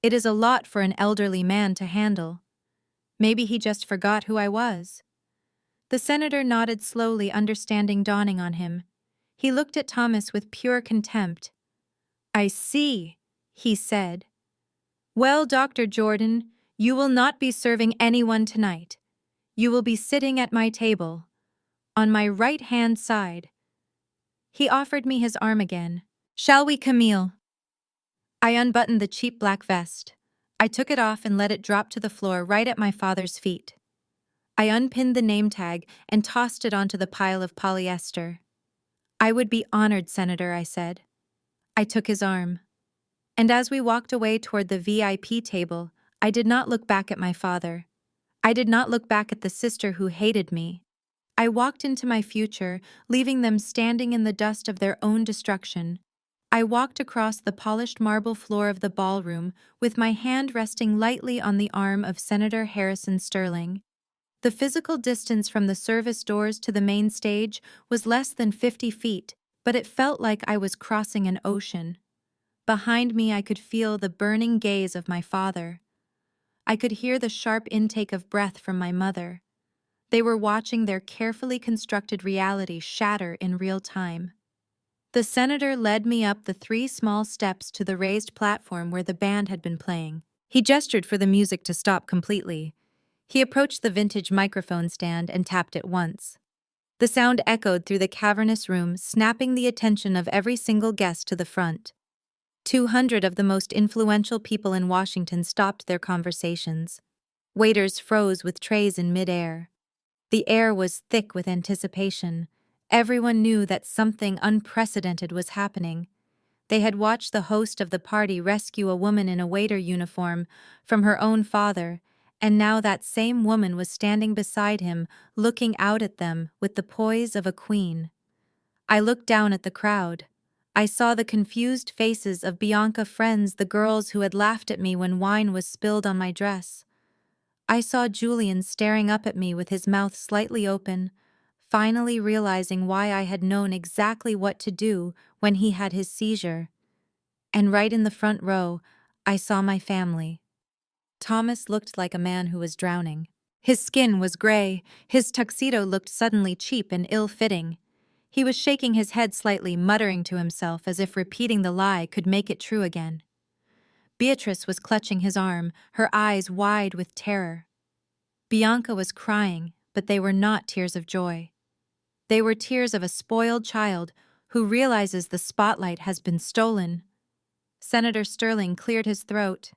It is a lot for an elderly man to handle. Maybe he just forgot who I was." The senator nodded slowly, understanding dawning on him. He looked at Thomas with pure contempt. "I see," he said. "Well, Dr. Jordan, you will not be serving anyone tonight. You will be sitting at my table, on my right-hand side. He offered me his arm again. "Shall we, Camille?" I unbuttoned the cheap black vest. I took it off and let it drop to the floor right at my father's feet. I unpinned the name tag and tossed it onto the pile of polyester. "I would be honored, Senator," I said. I took his arm. And as we walked away toward the VIP table, I did not look back at my father. I did not look back at the sister who hated me. I walked into my future, leaving them standing in the dust of their own destruction. I walked across the polished marble floor of the ballroom with my hand resting lightly on the arm of Senator Harrison Sterling. The physical distance from the service doors to the main stage was less than 50 feet, but it felt like I was crossing an ocean. Behind me, I could feel the burning gaze of my father. I could hear the sharp intake of breath from my mother. They were watching their carefully constructed reality shatter in real time. The senator led me up the 3 small steps to the raised platform where the band had been playing. He gestured for the music to stop completely. He approached the vintage microphone stand and tapped it once. The sound echoed through the cavernous room, snapping the attention of every single guest to the front. 200 of the most influential people in Washington stopped their conversations. Waiters froze with trays in midair. The air was thick with anticipation. Everyone knew that something unprecedented was happening. They had watched the host of the party rescue a woman in a waiter uniform from her own father, and now that same woman was standing beside him, looking out at them with the poise of a queen. I looked down at the crowd. I saw the confused faces of Bianca's friends, the girls who had laughed at me when wine was spilled on my dress. I saw Julian staring up at me with his mouth slightly open, finally realizing why I had known exactly what to do when he had his seizure. And right in the front row, I saw my family. Thomas looked like a man who was drowning. His skin was gray, his tuxedo looked suddenly cheap and ill-fitting. He was shaking his head slightly, muttering to himself as if repeating the lie could make it true again. Beatrice was clutching his arm, her eyes wide with terror. Bianca was crying, but they were not tears of joy. They were tears of a spoiled child who realizes the spotlight has been stolen. Senator Sterling cleared his throat.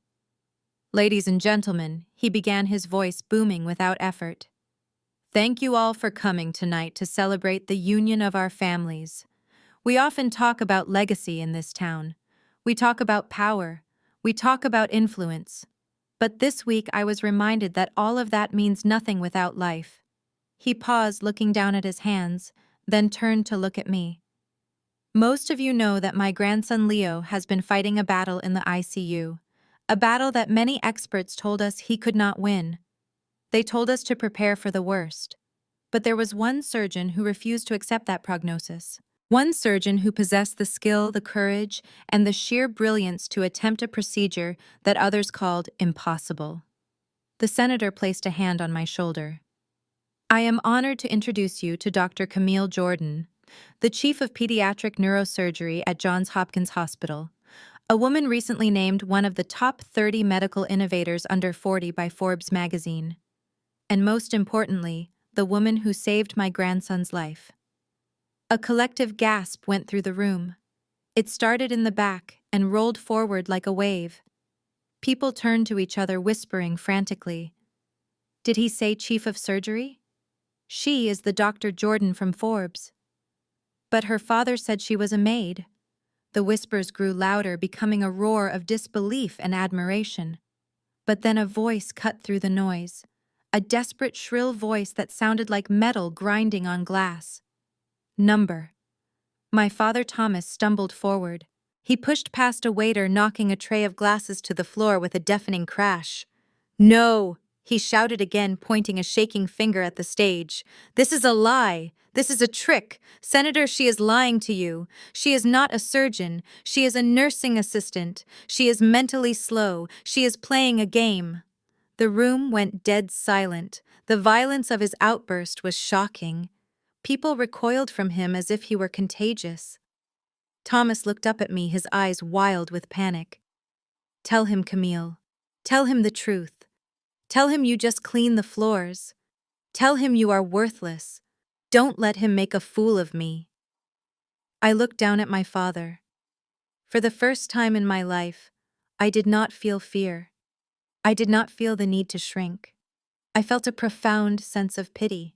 "Ladies and gentlemen," he began, his voice booming without effort. "Thank you all for coming tonight to celebrate the union of our families. We often talk about legacy in this town. We talk about power. We talk about influence. But this week I was reminded that all of that means nothing without life." He paused, looking down at his hands, then turned to look at me. "Most of you know that my grandson Leo has been fighting a battle in the ICU, a battle that many experts told us he could not win. They told us to prepare for the worst. But there was one surgeon who refused to accept that prognosis. One surgeon who possessed the skill, the courage, and the sheer brilliance to attempt a procedure that others called impossible." The senator placed a hand on my shoulder. "I am honored to introduce you to Dr. Camille Jordan, the chief of pediatric neurosurgery at Johns Hopkins Hospital, a woman recently named one of the top 30 medical innovators under 40 by Forbes magazine. And most importantly, the woman who saved my grandson's life." A collective gasp went through the room. It started in the back and rolled forward like a wave. People turned to each other, whispering frantically. "Did he say chief of surgery? She is the Dr. Jordan from Forbes." "But her father said she was a maid." The whispers grew louder, becoming a roar of disbelief and admiration. But then a voice cut through the noise, a desperate, shrill voice that sounded like metal grinding on glass. "Number." My father Thomas stumbled forward. He pushed past a waiter, knocking a tray of glasses to the floor with a deafening crash. "No!" he shouted again, pointing a shaking finger at the stage. "This is a lie! This is a trick! Senator, she is lying to you. She is not a surgeon. She is a nursing assistant. She is mentally slow. She is playing a game." The room went dead silent. The violence of his outburst was shocking. People recoiled from him as if he were contagious. Thomas looked up at me, his eyes wild with panic. "Tell him, Camille. Tell him the truth. Tell him you just clean the floors. Tell him you are worthless. Don't let him make a fool of me. I looked down at my father. For the first time in my life, I did not feel fear. I did not feel the need to shrink. I felt a profound sense of pity.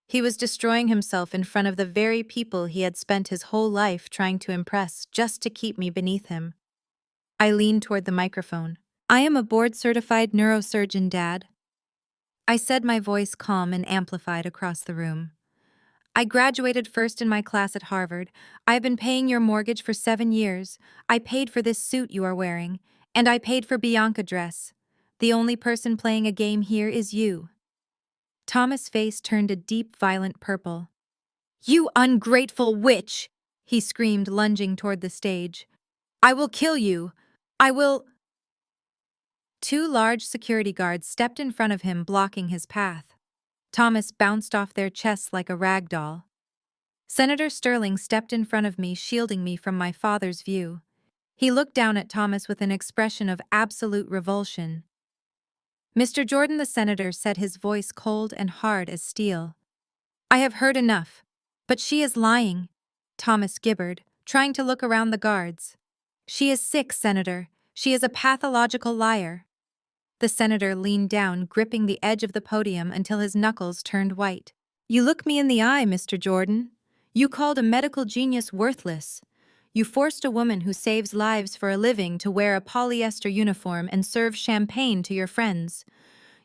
He was destroying himself in front of the very people he had spent his whole life trying to impress just to keep me beneath him. I leaned toward the microphone. I am a board-certified neurosurgeon, Dad. I said, my voice calm and amplified across the room. I graduated first in my class at Harvard. I have been paying your mortgage for 7 years. I paid for this suit you are wearing, and I paid for Bianca's dress. The only person playing a game here is you. Thomas' face turned a deep, violent purple. You ungrateful witch! He screamed, lunging toward the stage. I will kill you! I will— 2 large security guards stepped in front of him, blocking his path. Thomas bounced off their chests like a rag doll. Senator Sterling stepped in front of me, shielding me from my father's view. He looked down at Thomas with an expression of absolute revulsion. Mr. Jordan, the senator said, his voice cold and hard as steel. I have heard enough. But she is lying, Thomas gibbered, trying to look around the guards. She is sick, Senator. She is a pathological liar. The senator leaned down, gripping the edge of the podium until his knuckles turned white. You look me in the eye, Mr. Jordan. You called a medical genius worthless. You forced a woman who saves lives for a living to wear a polyester uniform and serve champagne to your friends.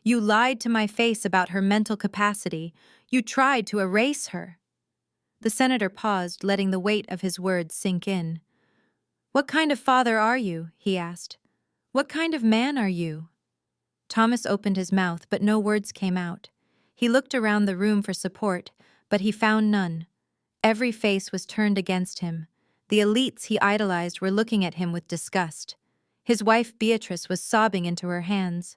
You lied to my face about her mental capacity. You tried to erase her. The senator paused, letting the weight of his words sink in. What kind of father are you? He asked. What kind of man are you? Thomas opened his mouth, but no words came out. He looked around the room for support, but he found none. Every face was turned against him. The elites he idolized were looking at him with disgust. His wife Beatrice was sobbing into her hands.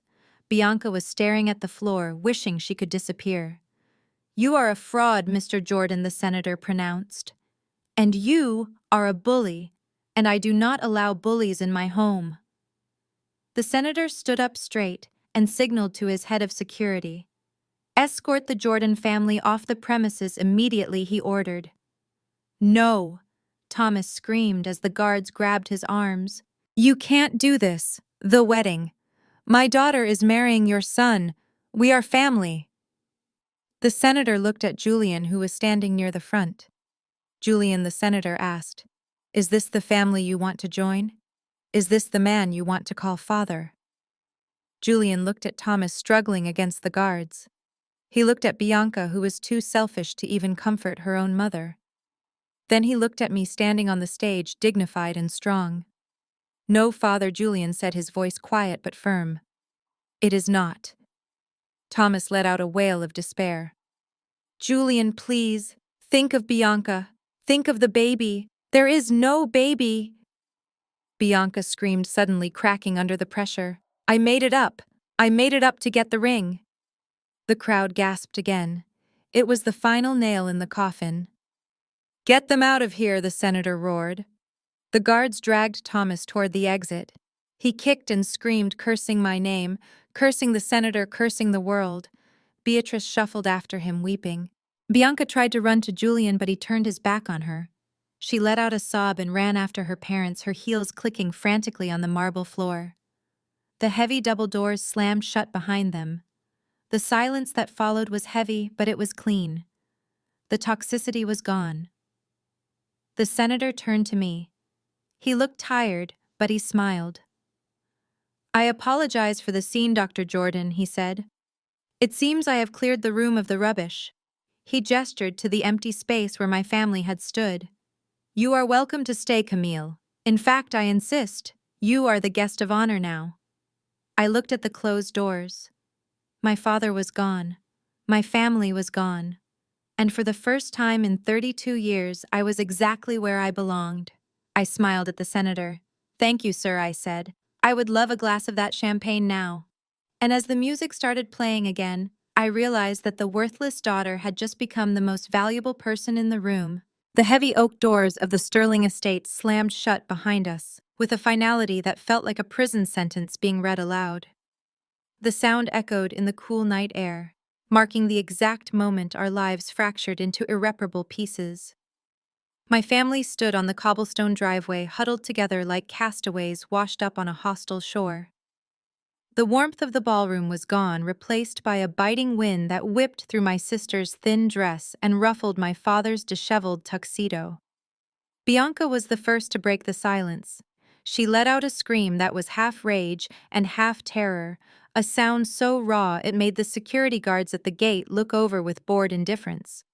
Bianca was staring at the floor, wishing she could disappear. You are a fraud, Mr. Jordan, the senator pronounced. And you are a bully, and I do not allow bullies in my home. The senator stood up straight and signaled to his head of security. Escort the Jordan family off the premises immediately, he ordered. No, Thomas screamed as the guards grabbed his arms. You can't do this. The wedding. My daughter is marrying your son. We are family. The senator looked at Julian, who was standing near the front. Julian, the senator asked, Is this the family you want to join? Is this the man you want to call father? Julian looked at Thomas, struggling against the guards. He looked at Bianca, who was too selfish to even comfort her own mother. Then he looked at me, standing on the stage, dignified and strong. No, Father, Julian said, his voice quiet but firm. It is not. Thomas let out a wail of despair. Julian, please, think of Bianca. Think of the baby. There is no baby. Bianca screamed, suddenly cracking under the pressure. I made it up. I made it up to get the ring. The crowd gasped again. It was the final nail in the coffin. Get them out of here, the senator roared. The guards dragged Thomas toward the exit. He kicked and screamed, cursing my name, cursing the senator, cursing the world. Beatrice shuffled after him, weeping. Bianca tried to run to Julian, but he turned his back on her. She let out a sob and ran after her parents, her heels clicking frantically on the marble floor. The heavy double doors slammed shut behind them. The silence that followed was heavy, but it was clean. The toxicity was gone. The senator turned to me. He looked tired, but he smiled. I apologize for the scene, Dr. Jordan, he said. It seems I have cleared the room of the rubbish. He gestured to the empty space where my family had stood. You are welcome to stay, Camille. In fact, I insist. You are the guest of honor now. I looked at the closed doors. My father was gone. My family was gone. And for the first time in 32 years, I was exactly where I belonged. I smiled at the senator. Thank you, sir, I said. I would love a glass of that champagne now. And as the music started playing again, I realized that the worthless daughter had just become the most valuable person in the room. The heavy oak doors of the Sterling estate slammed shut behind us, with a finality that felt like a prison sentence being read aloud. The sound echoed in the cool night air. marking the exact moment our lives fractured into irreparable pieces. My family stood on the cobblestone driveway, huddled together like castaways washed up on a hostile shore. The warmth of the ballroom was gone, replaced by a biting wind that whipped through my sister's thin dress and ruffled my father's disheveled tuxedo. Bianca was the first to break the silence. She let out a scream that was half rage and half terror, a sound so raw it made the security guards at the gate look over with bored indifference.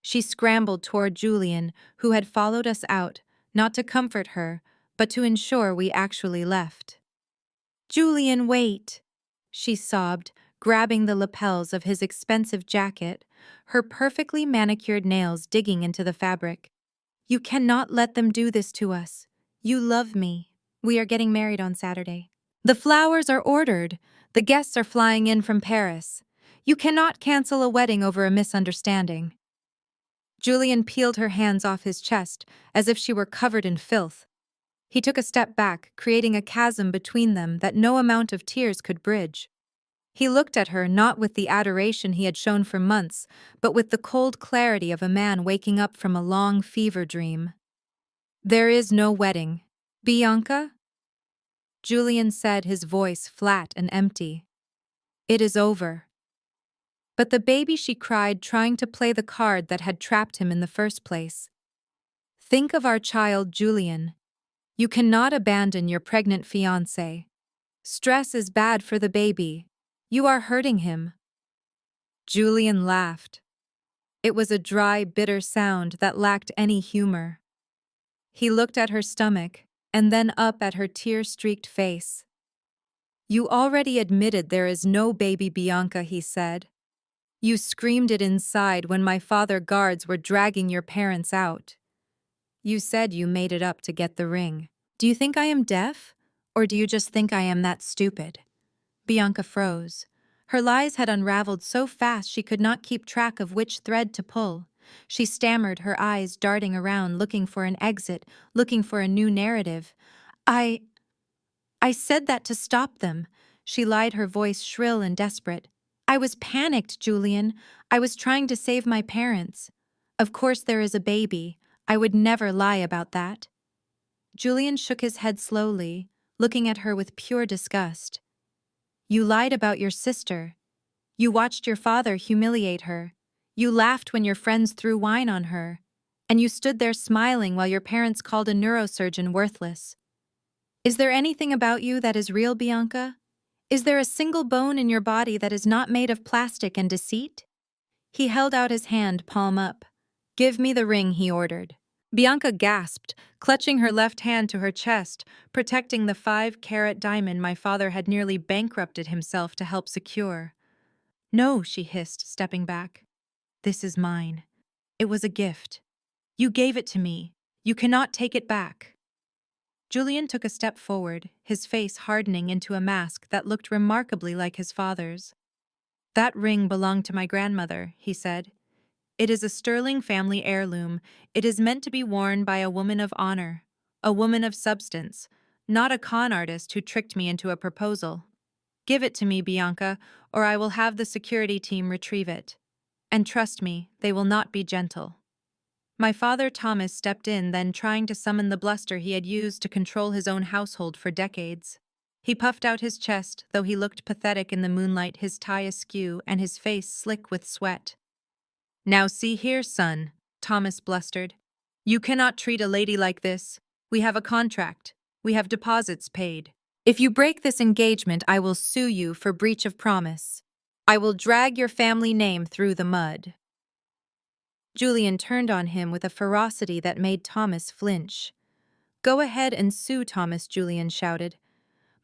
She scrambled toward Julian, who had followed us out, not to comfort her, but to ensure we actually left. "Julian, wait!" she sobbed, grabbing the lapels of his expensive jacket, her perfectly manicured nails digging into the fabric. "You cannot let them do this to us. You love me. We are getting married on Saturday. The flowers are ordered. The guests are flying in from Paris. You cannot cancel a wedding over a misunderstanding." Julian peeled her hands off his chest, as if she were covered in filth. He took a step back, creating a chasm between them that no amount of tears could bridge. He looked at her not with the adoration he had shown for months, but with the cold clarity of a man waking up from a long fever dream. "There is no wedding. Bianca?" Julian said, his voice flat and empty. "It is over." But the baby, she cried, trying to play the card that had trapped him in the first place. "Think of our child, Julian. You cannot abandon your pregnant fiancé. Stress is bad for the baby. You are hurting him." Julian laughed. It was a dry, bitter sound that lacked any humor. He looked at her stomach, and then up at her tear-streaked face. "You already admitted there is no baby, Bianca," he said. "You screamed it inside when my father guards were dragging your parents out. You said you made it up to get the ring. Do you think I am deaf? Or do you just think I am that stupid?" Bianca froze. Her lies had unraveled so fast she could not keep track of which thread to pull. She stammered, her eyes darting around, looking for an exit, looking for a new narrative. I said that to stop them." She lied, her voice shrill and desperate. "I was panicked, Julian. I was trying to save my parents. Of course there is a baby. I would never lie about that." Julian shook his head slowly, looking at her with pure disgust. "You lied about your sister. You watched your father humiliate her. You laughed when your friends threw wine on her. And you stood there smiling while your parents called a neurosurgeon worthless. Is there anything about you that is real, Bianca? Is there a single bone in your body that is not made of plastic and deceit?" He held out his hand, palm up. "Give me the ring," he ordered. Bianca gasped, clutching her left hand to her chest, protecting the 5-carat diamond my father had nearly bankrupted himself to help secure. "No," she hissed, stepping back. "This is mine. It was a gift. You gave it to me. You cannot take it back." Julian took a step forward, his face hardening into a mask that looked remarkably like his father's. "That ring belonged to my grandmother," he said. "It is a sterling family heirloom. It is meant to be worn by a woman of honor, a woman of substance, not a con artist who tricked me into a proposal. Give it to me, Bianca, or I will have the security team retrieve it. And trust me, they will not be gentle." My father Thomas stepped in, then trying to summon the bluster he had used to control his own household for decades. He puffed out his chest, though he looked pathetic in the moonlight, his tie askew and his face slick with sweat. "Now see here, son," Thomas blustered. "You cannot treat a lady like this. We have a contract. We have deposits paid. If you break this engagement, I will sue you for breach of promise. I will drag your family name through the mud." Julian turned on him with a ferocity that made Thomas flinch. "Go ahead and sue, Thomas," Julian shouted.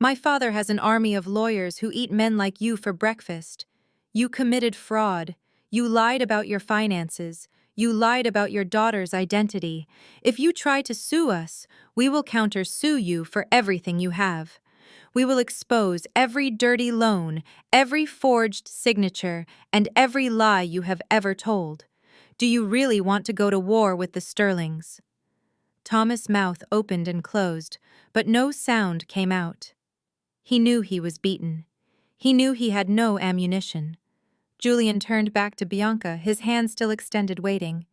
"My father has an army of lawyers who eat men like you for breakfast. You committed fraud. You lied about your finances. You lied about your daughter's identity. If you try to sue us, we will counter-sue you for everything you have. We will expose every dirty loan, every forged signature, and every lie you have ever told. Do you really want to go to war with the Sterlings?" Thomas' mouth opened and closed, but no sound came out. He knew he was beaten. He knew he had no ammunition. Julian turned back to Bianca, his hand still extended, waiting.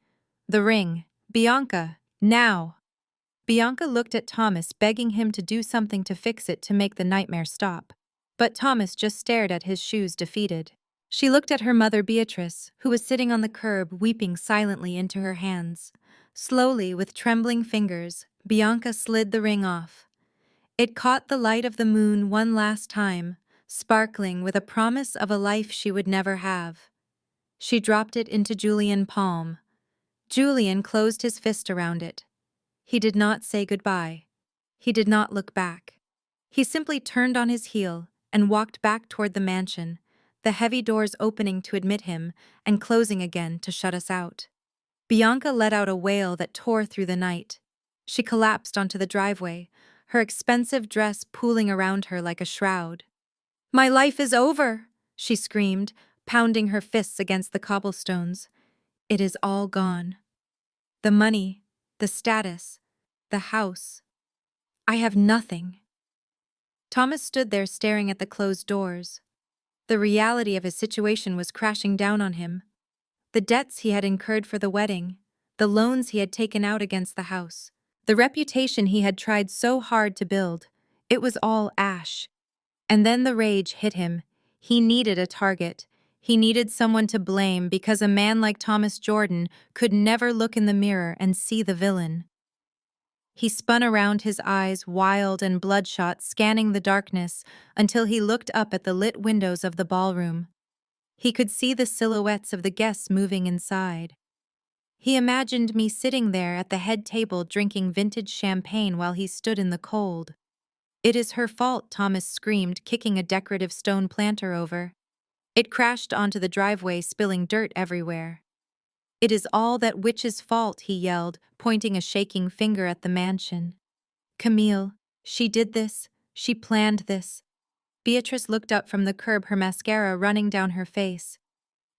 The ring. Bianca, now! Bianca looked at Thomas, begging him to do something to fix it to make the nightmare stop. But Thomas just stared at his shoes, defeated. She looked at her mother Beatrice, who was sitting on the curb, weeping silently into her hands. Slowly, with trembling fingers, Bianca slid the ring off. It caught the light of the moon one last time, sparkling with a promise of a life she would never have. She dropped it into Julian's palm. Julian closed his fist around it. He did not say goodbye. He did not look back. He simply turned on his heel and walked back toward the mansion, the heavy doors opening to admit him and closing again to shut us out. Bianca let out a wail that tore through the night. She collapsed onto the driveway, her expensive dress pooling around her like a shroud. "My life is over!" she screamed, pounding her fists against the cobblestones. "It is all gone. The money, the status, the house. I have nothing." Thomas stood there staring at the closed doors. The reality of his situation was crashing down on him. The debts he had incurred for the wedding, the loans he had taken out against the house, the reputation he had tried so hard to build, it was all ash. And then the rage hit him. He needed a target. He needed someone to blame because a man like Thomas Jordan could never look in the mirror and see the villain. He spun around, his eyes wild and bloodshot, scanning the darkness until he looked up at the lit windows of the ballroom. He could see the silhouettes of the guests moving inside. He imagined me sitting there at the head table drinking vintage champagne while he stood in the cold. "It is her fault," Thomas screamed, kicking a decorative stone planter over. It crashed onto the driveway, spilling dirt everywhere. "It is all that witch's fault," he yelled, pointing a shaking finger at the mansion. "Camille, she did this. She planned this." Beatrice looked up from the curb, her mascara running down her face.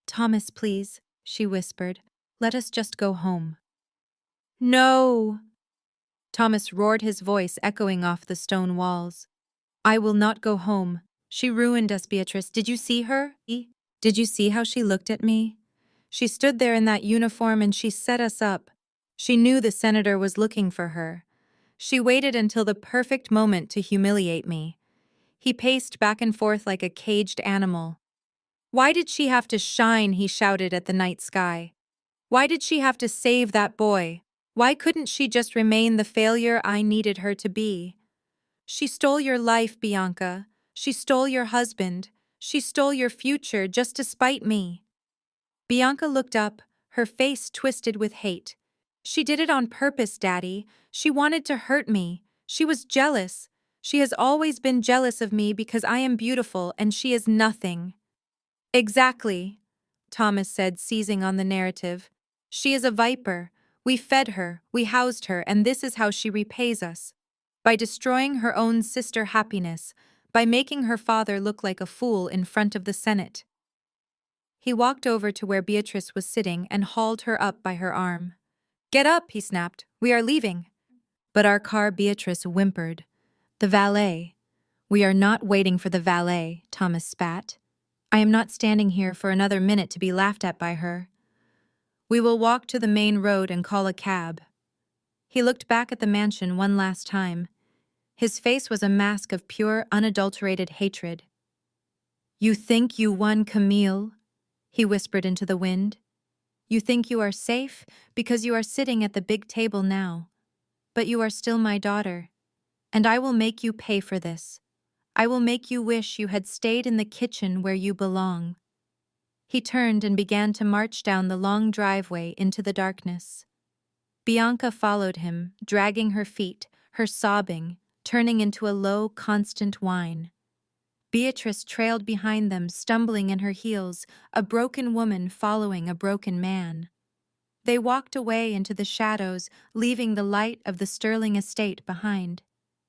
"Thomas, please," she whispered. "Let us just go home." "No!" Thomas roared, his voice echoing off the stone walls. "I will not go home. She ruined us, Beatrice. Did you see her? Did you see how she looked at me? She stood there in that uniform and she set us up. She knew the senator was looking for her. She waited until the perfect moment to humiliate me." He paced back and forth like a caged animal. "Why did she have to shine?" he shouted at the night sky. "Why did she have to save that boy? Why couldn't she just remain the failure I needed her to be? She stole your life, Bianca. She stole your husband. She stole your future just to spite me." Bianca looked up, her face twisted with hate. "She did it on purpose, Daddy. She wanted to hurt me. She was jealous. She has always been jealous of me because I am beautiful and she is nothing." "Exactly," Thomas said, seizing on the narrative. "She is a viper. We fed her, we housed her, and this is how she repays us. By destroying her own sister's happiness, by making her father look like a fool in front of the Senate." He walked over to where Beatrice was sitting and hauled her up by her arm. "Get up," he snapped. "We are leaving." "But our car," Beatrice whimpered. "The valet." "We are not waiting for the valet," Thomas spat. "I am not standing here for another minute to be laughed at by her. We will walk to the main road and call a cab." He looked back at the mansion one last time. His face was a mask of pure, unadulterated hatred. "You think you won, Camille?" he whispered into the wind. "You think you are safe because you are sitting at the big table now. But you are still my daughter, and I will make you pay for this. I will make you wish you had stayed in the kitchen where you belong." He turned and began to march down the long driveway into the darkness. Bianca followed him, dragging her feet, her sobbing, turning into a low, constant whine. Beatrice trailed behind them, stumbling in her heels, a broken woman following a broken man. They walked away into the shadows, leaving the light of the Sterling estate behind.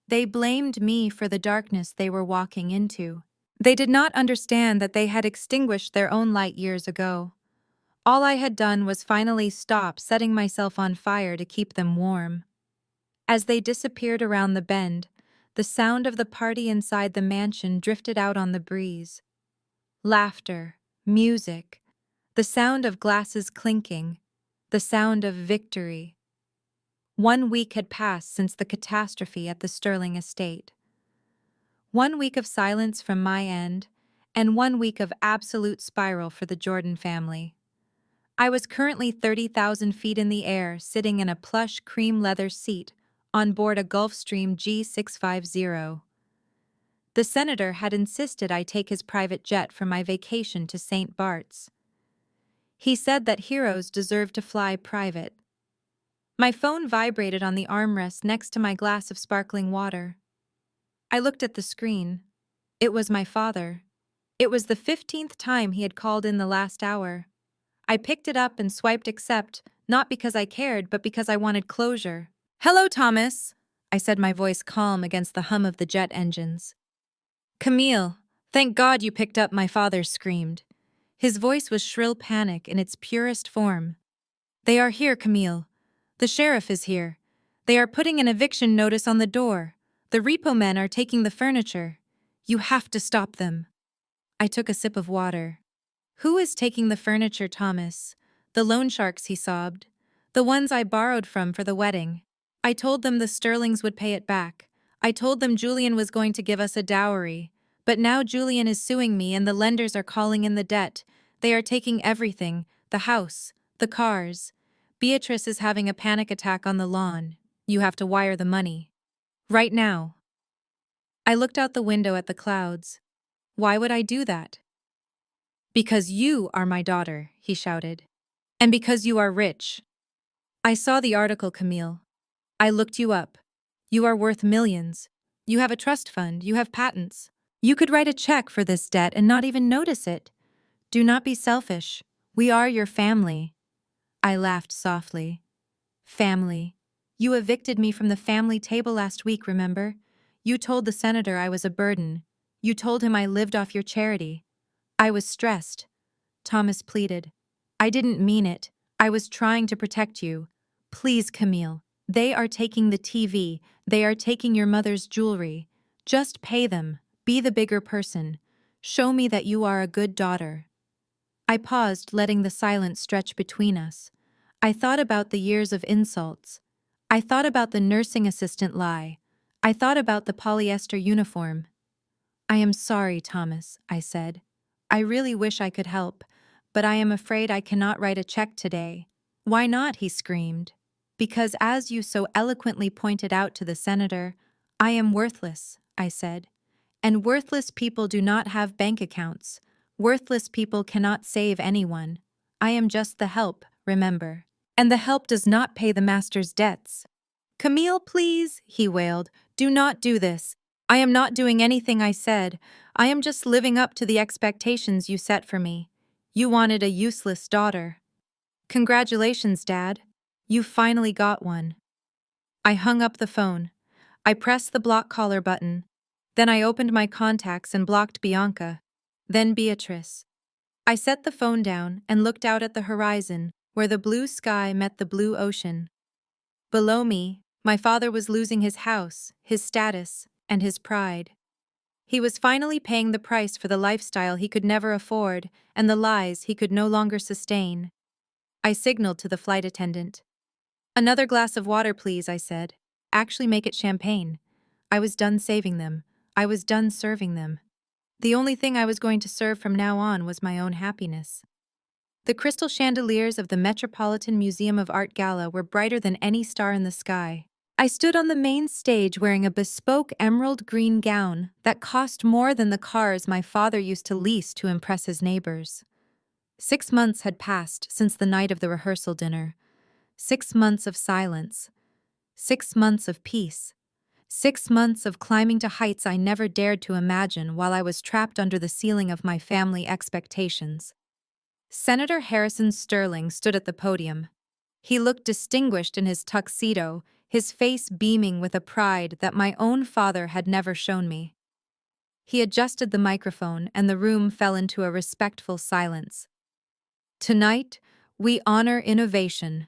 They blamed me for the darkness they were walking into. They did not understand that they had extinguished their own light years ago. All I had done was finally stop setting myself on fire to keep them warm. As they disappeared around the bend, the sound of the party inside the mansion drifted out on the breeze. Laughter, music, the sound of glasses clinking, the sound of victory. 1 week had passed since the catastrophe at the Sterling estate. 1 week of silence from my end, and 1 week of absolute spiral for the Jordan family. I was currently 30,000 feet in the air, sitting in a plush cream leather seat on board a Gulfstream G650. The senator had insisted I take his private jet for my vacation to St. Bart's. He said that heroes deserve to fly private. My phone vibrated on the armrest next to my glass of sparkling water. I looked at the screen. It was my father. It was the 15th time he had called in the last hour. I picked it up and swiped accept, not because I cared, but because I wanted closure. "Hello, Thomas," I said, my voice calm against the hum of the jet engines. "Camille, thank God you picked up," my father screamed. His voice was shrill panic in its purest form. "They are here, Camille. The sheriff is here. They are putting an eviction notice on the door. The repo men are taking the furniture. You have to stop them." I took a sip of water. "Who is taking the furniture, Thomas?" "The loan sharks," he sobbed. "The ones I borrowed from for the wedding. I told them the Sterlings would pay it back. I told them Julian was going to give us a dowry. But now Julian is suing me and the lenders are calling in the debt. They are taking everything, the house, the cars. Beatrice is having a panic attack on the lawn. You have to wire the money. Right now." I looked out the window at the clouds. "Why would I do that?" "Because you are my daughter," he shouted. "And because you are rich." "I saw the article, Camille. I looked you up. You are worth millions. You have a trust fund, you have patents. You could write a check for this debt and not even notice it. Do not be selfish. We are your family." I laughed softly. "Family. You evicted me from the family table last week, remember? You told the senator I was a burden. You told him I lived off your charity." "I was stressed," Thomas pleaded. "I didn't mean it. I was trying to protect you. Please, Camille. They are taking the TV. They are taking your mother's jewelry. Just pay them. Be the bigger person. Show me that you are a good daughter." I paused, letting the silence stretch between us. I thought about the years of insults. I thought about the nursing assistant lie. I thought about the polyester uniform. "I am sorry, Thomas," I said. "I really wish I could help, but I am afraid I cannot write a check today." "Why not?" he screamed. "Because as you so eloquently pointed out to the senator, I am worthless," I said. "And worthless people do not have bank accounts. Worthless people cannot save anyone. I am just the help, remember. And the help does not pay the master's debts." "Camille, please," he wailed. "Do not do this. I am not doing anything I said. I am just living up to the expectations you set for me. You wanted a useless daughter. Congratulations, Dad. You finally got one." I hung up the phone. I pressed the block caller button. Then I opened my contacts and blocked Bianca. Then Beatrice. I set the phone down and looked out at the horizon, where the blue sky met the blue ocean. Below me, my father was losing his house, his status, and his pride. He was finally paying the price for the lifestyle he could never afford and the lies he could no longer sustain. I signaled to the flight attendant. "Another glass of water, please," I said. "Actually make it champagne." I was done saving them. I was done serving them. The only thing I was going to serve from now on was my own happiness. The crystal chandeliers of the Metropolitan Museum of Art Gala were brighter than any star in the sky. I stood on the main stage wearing a bespoke emerald green gown that cost more than the cars my father used to lease to impress his neighbors. 6 months had passed since the night of the rehearsal dinner. 6 months of silence. 6 months of peace. 6 months of climbing to heights I never dared to imagine while I was trapped under the ceiling of my family expectations. Senator Harrison Sterling stood at the podium. He looked distinguished in his tuxedo, his face beaming with a pride that my own father had never shown me. He adjusted the microphone and the room fell into a respectful silence. "Tonight, we honor innovation,"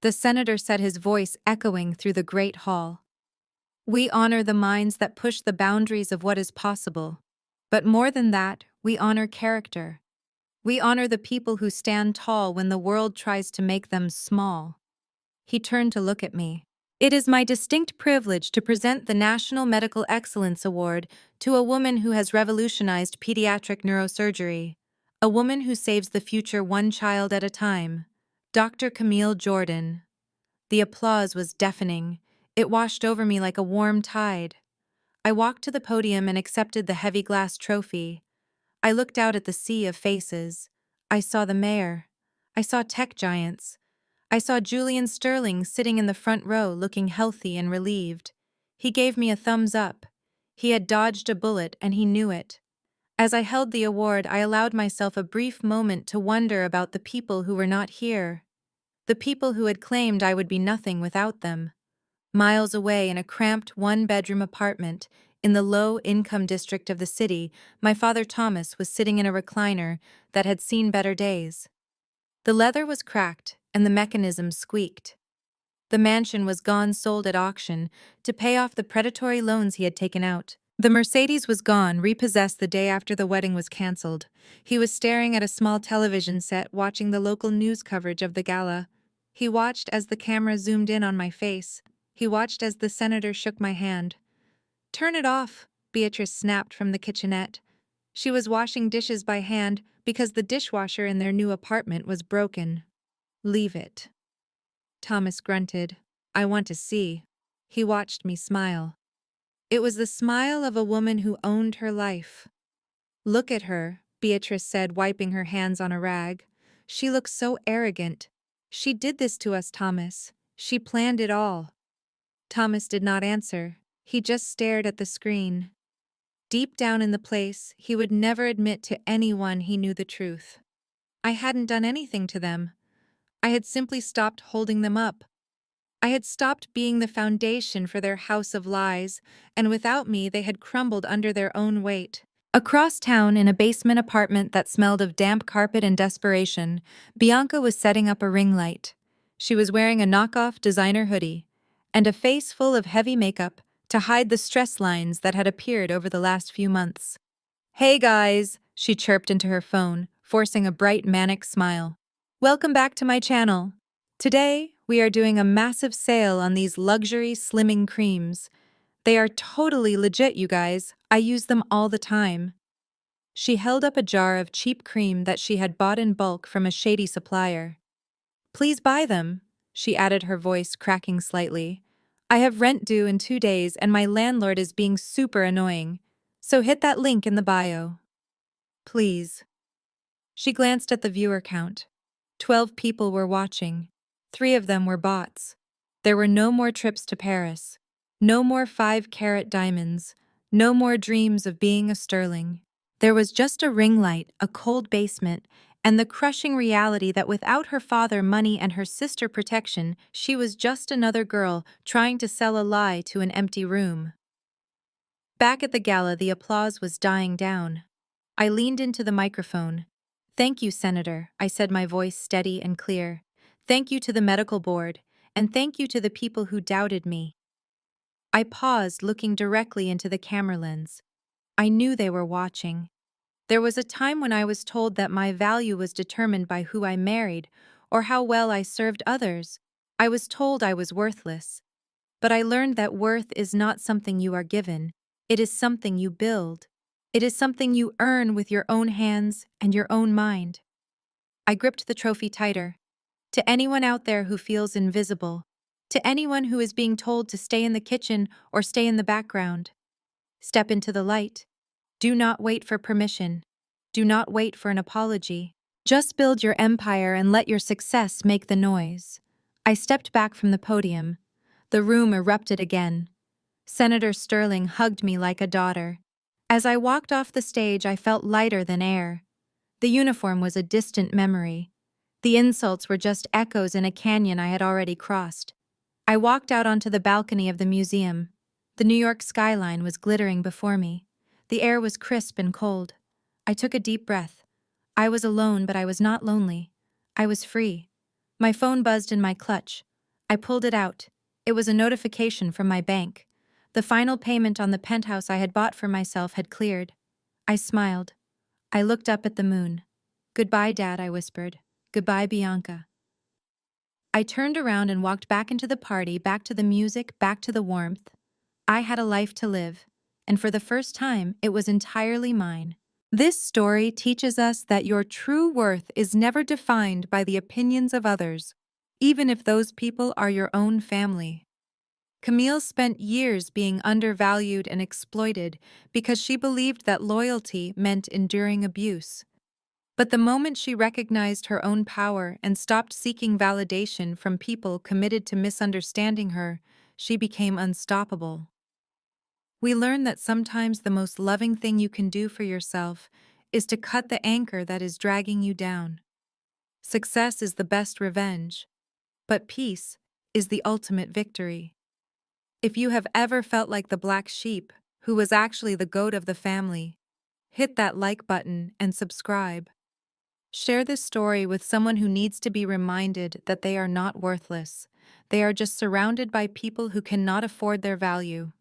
the senator said, his voice echoing through the great hall. "We honor the minds that push the boundaries of what is possible. But more than that, we honor character. We honor the people who stand tall when the world tries to make them small. He turned to look at me. It is my distinct privilege to present the National Medical Excellence Award to a woman who has revolutionized pediatric neurosurgery, a woman who saves the future one child at a time, Dr. Camille Jordan. The applause was deafening. It washed over me like a warm tide. I walked to the podium and accepted the heavy glass trophy. I looked out at the sea of faces. I saw the mayor. I saw tech giants. I saw Julian Sterling sitting in the front row looking healthy and relieved. He gave me a thumbs up. He had dodged a bullet and he knew it. As I held the award, I allowed myself a brief moment to wonder about the people who were not here. The people who had claimed I would be nothing without them. Miles away in a cramped one-bedroom apartment in the low-income district of the city, my father Thomas was sitting in a recliner that had seen better days. The leather was cracked and the mechanism squeaked. The mansion was gone sold at auction to pay off the predatory loans he had taken out. The Mercedes was gone, repossessed the day after the wedding was cancelled. He was staring at a small television set, watching the local news coverage of the gala. He watched as the camera zoomed in on my face. He watched as the senator shook my hand. "Turn it off," Beatrice snapped from the kitchenette. She was washing dishes by hand because the dishwasher in their new apartment was broken. "Leave it." Thomas grunted. "I want to see." He watched me smile. It was the smile of a woman who owned her life. "Look at her," Beatrice said, wiping her hands on a rag. "She looks so arrogant. She did this to us, Thomas. She planned it all." Thomas did not answer. He just stared at the screen. Deep down in the place, he would never admit to anyone he knew the truth. I hadn't done anything to them. I had simply stopped holding them up. I had stopped being the foundation for their house of lies, and without me they had crumbled under their own weight. Across town, in a basement apartment that smelled of damp carpet and desperation, Bianca was setting up a ring light. She was wearing a knockoff designer hoodie and a face full of heavy makeup to hide the stress lines that had appeared over the last few months. "Hey guys," she chirped into her phone, forcing a bright manic smile. "Welcome back to my channel. Today, we are doing a massive sale on these luxury slimming creams. They are totally legit, you guys. I use them all the time." She held up a jar of cheap cream that she had bought in bulk from a shady supplier. "Please buy them," she added, her voice cracking slightly. "I have rent due in 2 days and my landlord is being super annoying. So hit that link in the bio. Please." She glanced at the viewer count. 12 people were watching. 3 of them were bots. There were no more trips to Paris. No more 5-carat diamonds. No more dreams of being a sterling. There was just a ring light, a cold basement, and the crushing reality that without her father, money, and her sister protection, she was just another girl trying to sell a lie to an empty room. Back at the gala, the applause was dying down. I leaned into the microphone. "Thank you, Senator," I said, my voice steady and clear. "Thank you to the medical board, and thank you to the people who doubted me." I paused, looking directly into the camera lens. I knew they were watching. There was a time when I was told that my value was determined by who I married or how well I served others. I was told I was worthless. But I learned that worth is not something you are given. It is something you build. It is something you earn with your own hands and your own mind. I gripped the trophy tighter. To anyone out there who feels invisible, to anyone who is being told to stay in the kitchen or stay in the background, step into the light. Do not wait for permission. Do not wait for an apology. Just build your empire and let your success make the noise. I stepped back from the podium. The room erupted again. Senator Sterling hugged me like a daughter. As I walked off the stage, I felt lighter than air. The uniform was a distant memory. The insults were just echoes in a canyon I had already crossed. I walked out onto the balcony of the museum. The New York skyline was glittering before me. The air was crisp and cold. I took a deep breath. I was alone, but I was not lonely. I was free. My phone buzzed in my clutch. I pulled it out. It was a notification from my bank. The final payment on the penthouse I had bought for myself had cleared. I smiled. I looked up at the moon. "Goodbye, Dad," I whispered. "Goodbye, Bianca." I turned around and walked back into the party, back to the music, back to the warmth. I had a life to live, and for the first time, it was entirely mine. This story teaches us that your true worth is never defined by the opinions of others, even if those people are your own family. Camille spent years being undervalued and exploited because she believed that loyalty meant enduring abuse. But the moment she recognized her own power and stopped seeking validation from people committed to misunderstanding her, she became unstoppable. We learn that sometimes the most loving thing you can do for yourself is to cut the anchor that is dragging you down. Success is the best revenge, but peace is the ultimate victory. If you have ever felt like the black sheep, who was actually the goat of the family, hit that like button and subscribe. Share this story with someone who needs to be reminded that they are not worthless. They are just surrounded by people who cannot afford their value.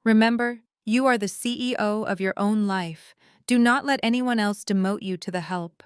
Remember, you are the CEO of your own life. Do not let anyone else demote you to the help.